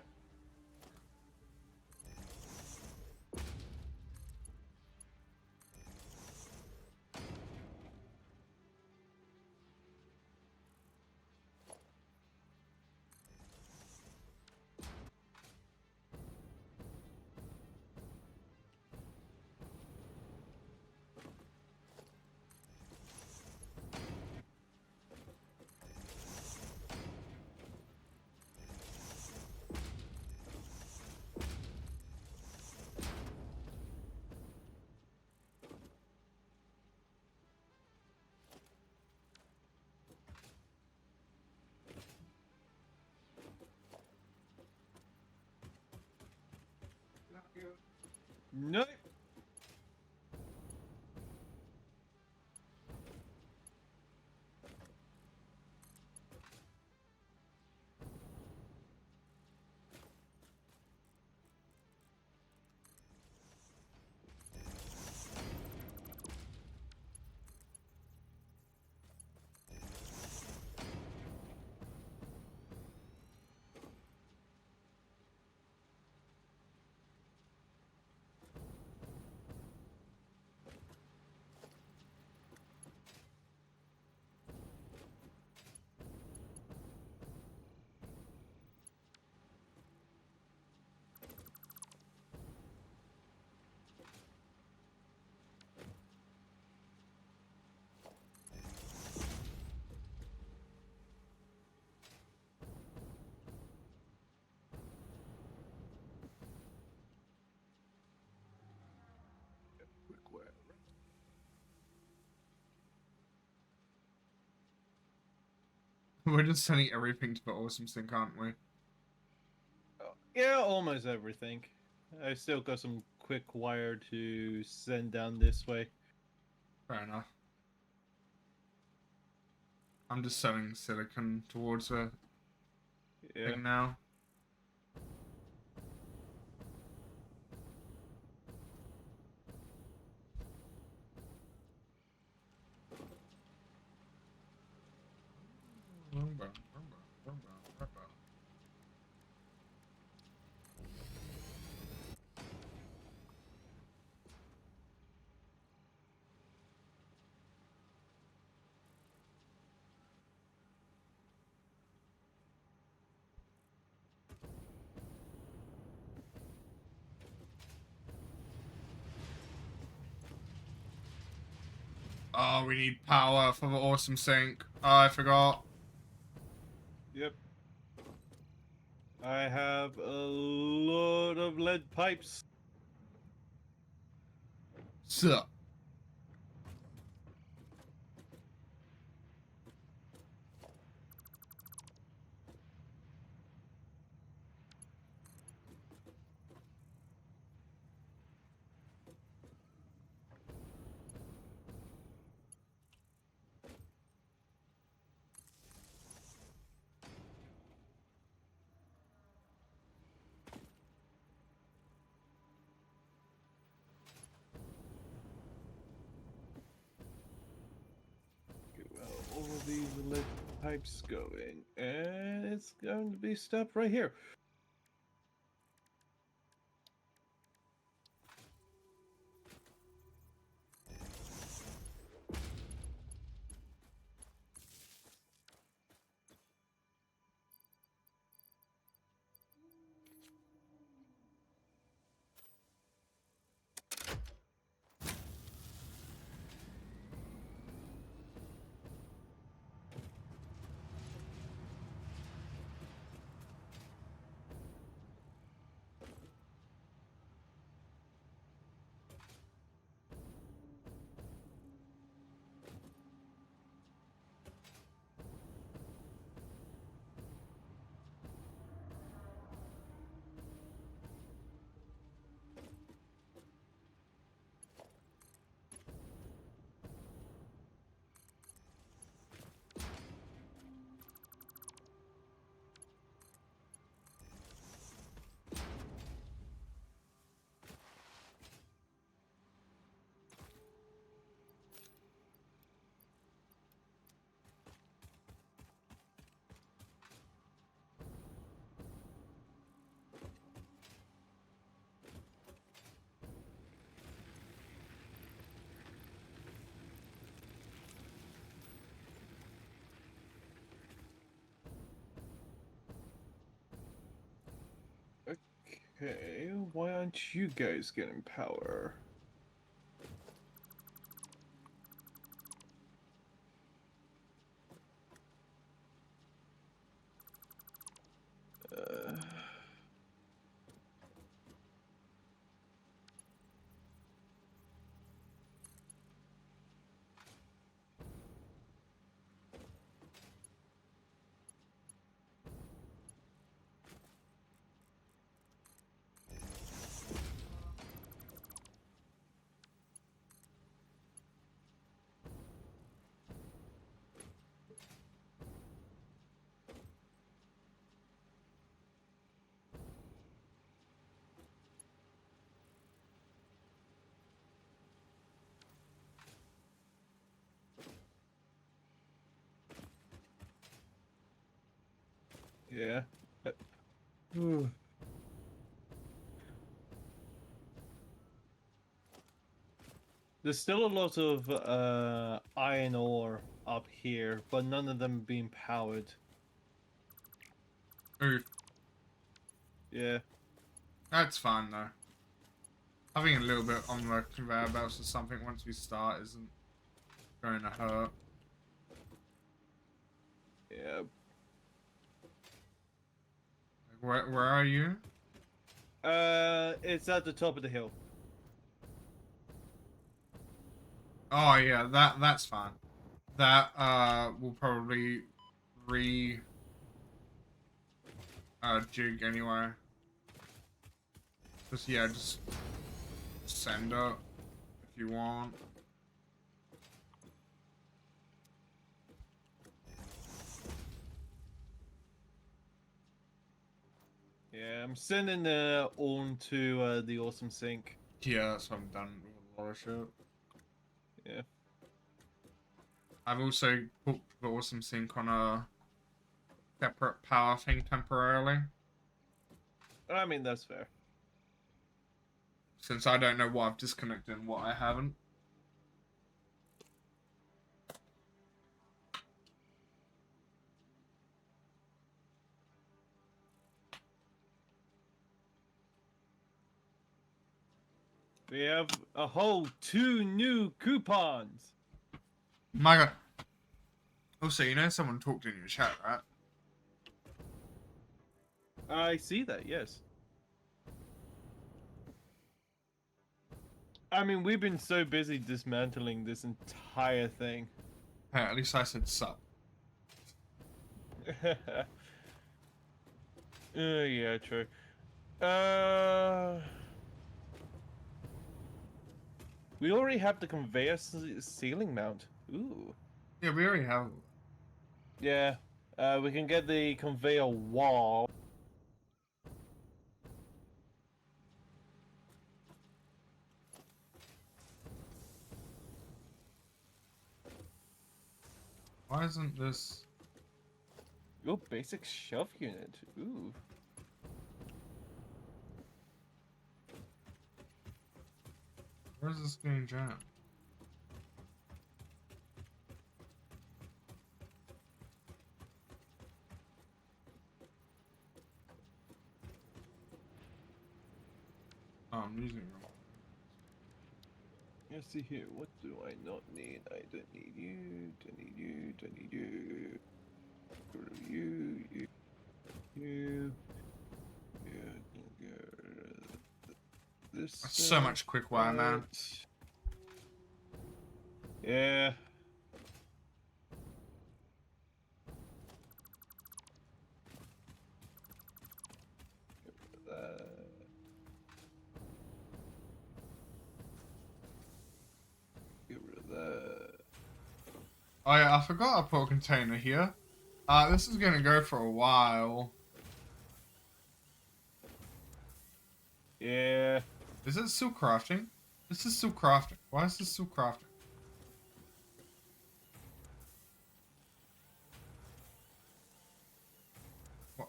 No. We're just sending everything to the awesome sink, aren't we? Yeah, almost everything. I still got some quick wire to send down this way. Fair enough. I'm just sending silicon towards the Yeah. thing now. Oh, we need power for the awesome sink. Oh, I forgot. Yep. I have a lot of lead pipes. So. All of these lead pipes going, and it's going to be stopped right here. Okay, why aren't you guys getting power? Uh, yeah. Whew. There's still a lot of iron ore up here, but none of them being powered. Oof. Yeah. That's fine, though. Having a little bit on the conveyor belts or something once we start isn't going to hurt. Yeah. Where are you? It's at the top of the hill. Oh yeah, that's fine. That will probably re jig anyway. Just yeah, just send it if you want. Yeah, I'm sending on to the awesome sync. Yeah, that's what I'm done with a lot of shit. Yeah. I've also put the awesome sync on a separate power thing temporarily, I mean, that's fair. since I don't know what I've disconnected and what I haven't. We have a whole 2 new coupons. My God. Also, you know someone talked in your chat, right? I see that, yes. I mean, we've been so busy dismantling this entire thing. Hey, at least I said sup. Yeah, true. We already have the conveyor ceiling mount. Ooh. Yeah, we already have. Yeah. We can get the conveyor wall. Why isn't this? Your basic shelf unit. Ooh. Where's this getting jammed? Oh, I'm using it wrong. Let's see here. What do I not need? I don't need you. Don't need you. Don't need you. Go to you. You. Yeah. This. That's so much quick wire, man. Yeah. Get rid of that. Oh yeah, I forgot I put a container here. This is gonna go for a while. Yeah. Is it still crafting? This is still crafting. Why is this still crafting?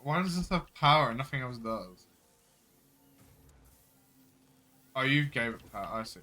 Why does this have power and nothing else does? Oh, you gave it power. I see.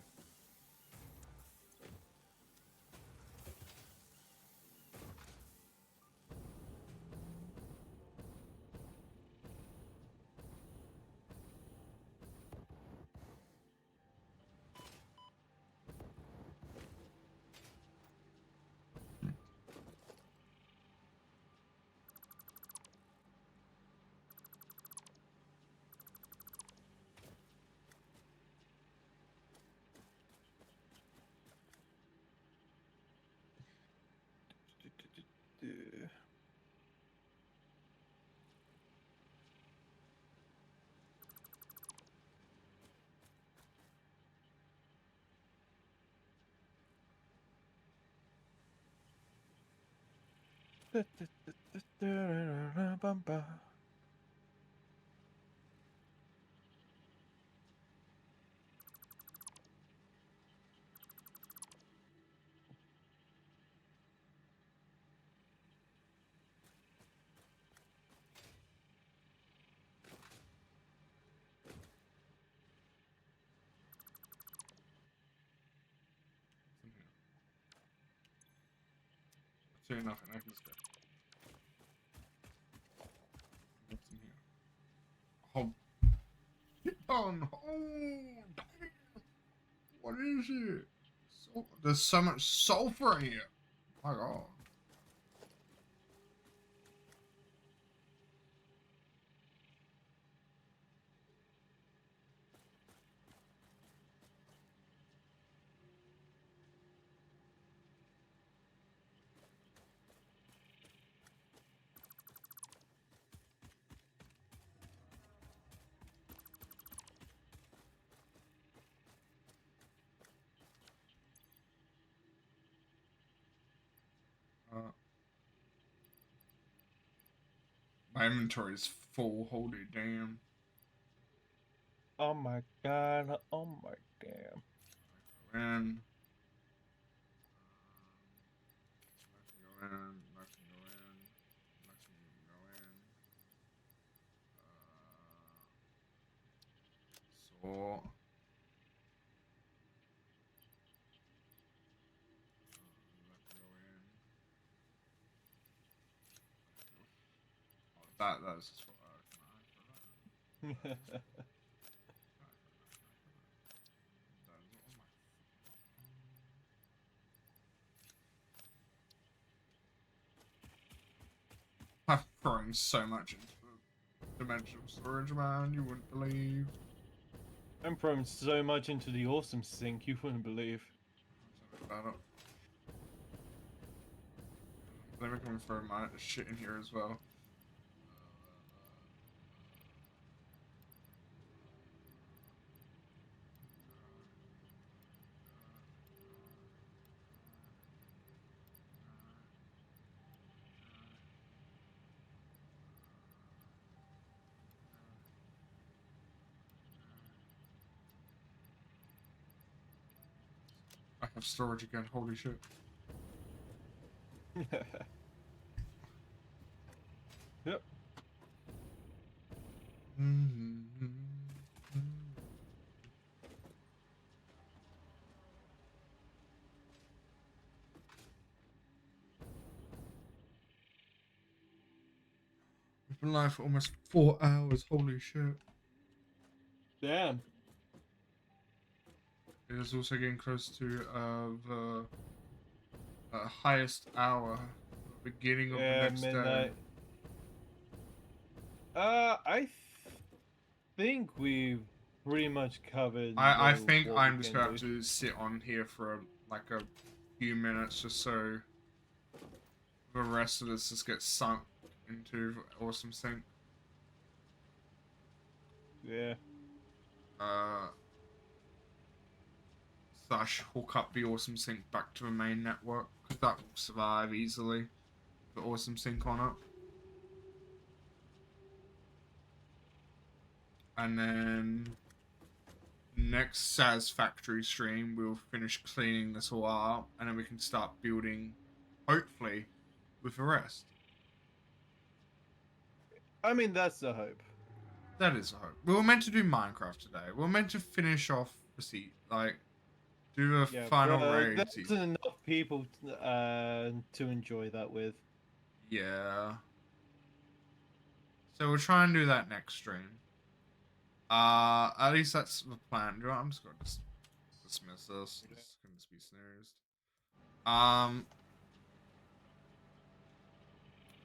Say nothing. I can stay. What's in here? Oh, oh, damn. What is it? There's so much sulfur here. My God. My inventory is full. Holy damn. Oh my god. Oh my damn. Go in. That can go in. That can go in. That can go in. Sort. That can go in. Oh, that's just what. I've thrown so much into the dimensional storage, man. You wouldn't believe. I'm throwing so much into the awesome sink you wouldn't believe. About it. Let me come throw my shit in here as well. I have storage again. Holy shit. Yep. We've been live for almost 4 hours. Holy shit. Damn. It is also getting close to the highest hour, the beginning of the Yeah, next midnight. day. I think we've pretty much covered. I think what I'm we just can gonna have do. to sit on here for like a few minutes just so the rest of this just gets sunk into Awesome Sync. Yeah. Slash hook up the Awesome Sync back to the main network, because that will survive easily. The Awesome Sync on it. And then next Satisfactory stream, we'll finish cleaning this all up, and then we can start building, hopefully, with the rest. I mean, that's the hope. That is a hope. We were meant to do Minecraft today. We were meant to finish off the seat, like, do a Yeah, final but raid. there wasn't enough people to enjoy that with. Yeah. So we'll try and do that next stream. At least that's the plan. You know what? I'm just going to dismiss this. This can just be snoozed.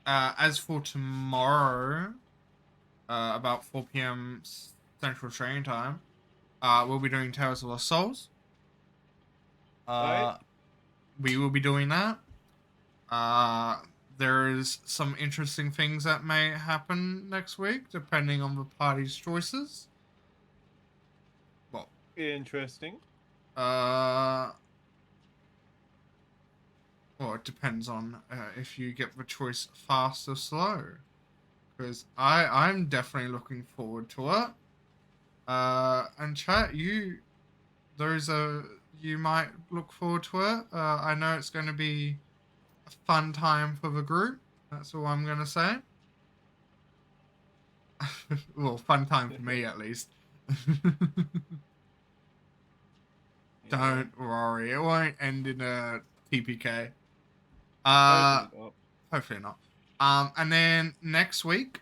As for tomorrow, about 4 p.m. Central Train Time, we'll be doing Tales of Lost Souls. Right? We will be doing that. There's some interesting things that may happen next week, depending on the party's choices. Well, Interesting. well, it depends on if you get the choice fast or slow. Because I'm definitely looking forward to it. And chat, you might look forward to it. I know it's going to be a fun time for the group. That's all I'm going to say. Well, fun time for me at least. Don't worry, it won't end in a TPK. Hopefully not. And then next week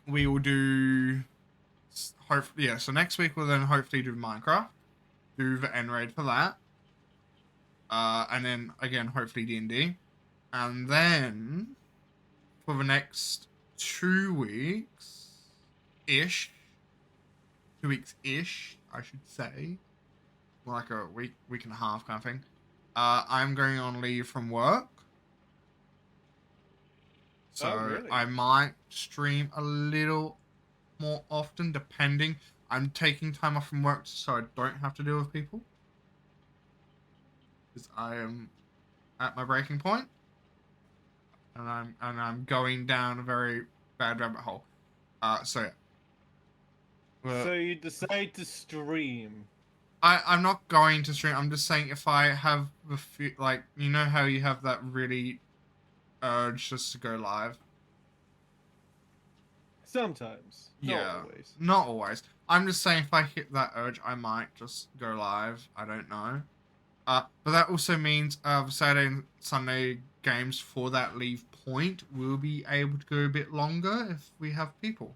we will do. Hopefully, yeah. So next week we'll then hopefully do Minecraft, do the end raid for that. And then again hopefully D&D, and then for the next 2 weeks ish, 2 weeks ish, I should say, more like a week and a half kind of thing. I'm going on leave from work. So Oh, really? I might stream a little more often, depending. I'm taking time off from work so I don't have to deal with people. Because I am at my breaking point. And I'm going down a very bad rabbit hole. So yeah. Well, So you decide to stream. I'm not going to stream. I'm just saying if I have like, you know how you have that really urge just to go live. Sometimes. Yeah, Not always. not always. I'm just saying if I hit that urge, I might just go live. I don't know. But that also means Saturday and Sunday games for that leave point will be able to go a bit longer if we have people.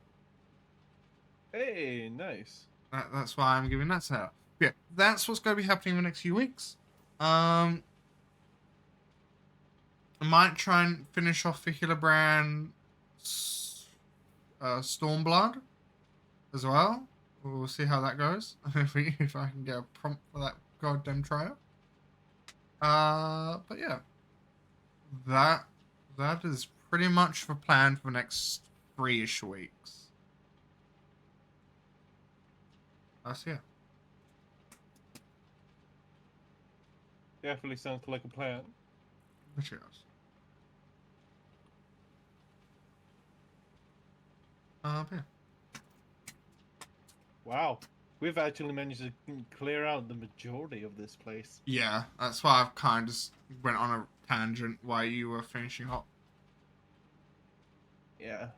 Hey, nice. That's why I'm giving that setup. Yeah, that's what's going to be happening in the next few weeks. I might try and finish off the Hildebrand Stormblood as well. We'll see how that goes. if I can get a prompt for that goddamn trial. But yeah, that is pretty much the plan for the next 3-ish weeks. That's yeah. Definitely sounds like a plan. Which is. Yeah. Wow. We've actually managed to clear out the majority of this place. Yeah, that's why I've kind of just went on a tangent while you were finishing up. Yeah.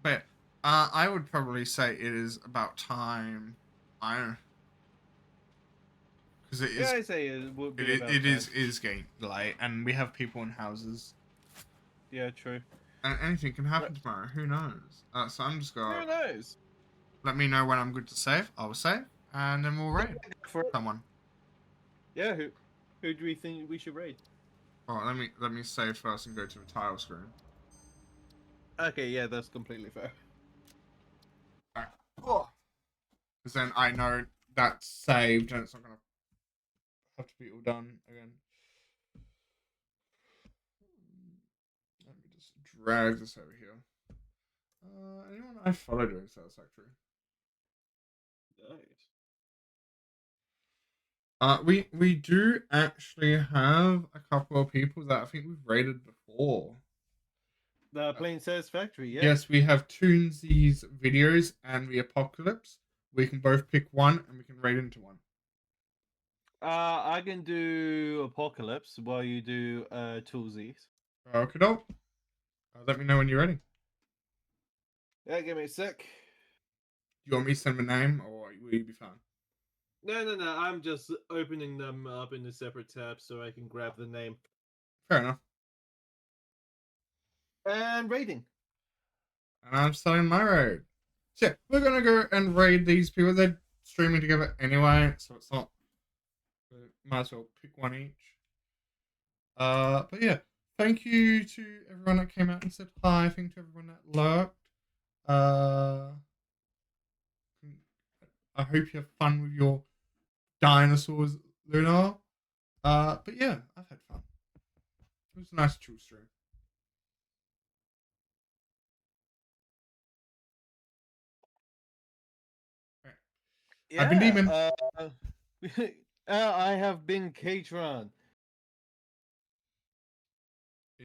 But I would probably say it is about time. I don't, because it Yeah, is I say it would be it, about it time. is getting late, and we have people in houses, Yeah, true. and anything can happen tomorrow. Who knows? So I'm just Who gonna knows? let me know when I'm good to save. I will save, and then we'll raid For someone. yeah, who do we think we should raid? Oh, let me save first and go to the tile screen. Okay, yeah, that's completely fair. Because then I know that's saved, and it's not gonna have to be all done again. Let me just drag this over here. Anyone I follow doing Satisfactory? Nice. We do actually have a couple of people that I think we've rated before. The Plain Satisfactory, yeah. Yes, we have Toonsy's videos and the Apocalypse. We can both pick one and we can raid into one. I can do Apocalypse while you do Toolsies. Okay, doke. Let me know when you're ready. Yeah, give me a sec. Do you want me to send the name or will you be fine? No. I'm just opening them up in a separate tab so I can grab the name. Fair enough. And rating. And I'm starting my raid. So yeah, we're gonna go and raid these people. They're streaming together anyway, so it's not. Might as well pick one each. But yeah, thank you to everyone that came out and said hi. Thank you to everyone that lurked. I hope you have fun with your dinosaurs, Lunar. But yeah, I've had fun. It was a nice chill stream. Yeah, I've been Demon. I have been Katron.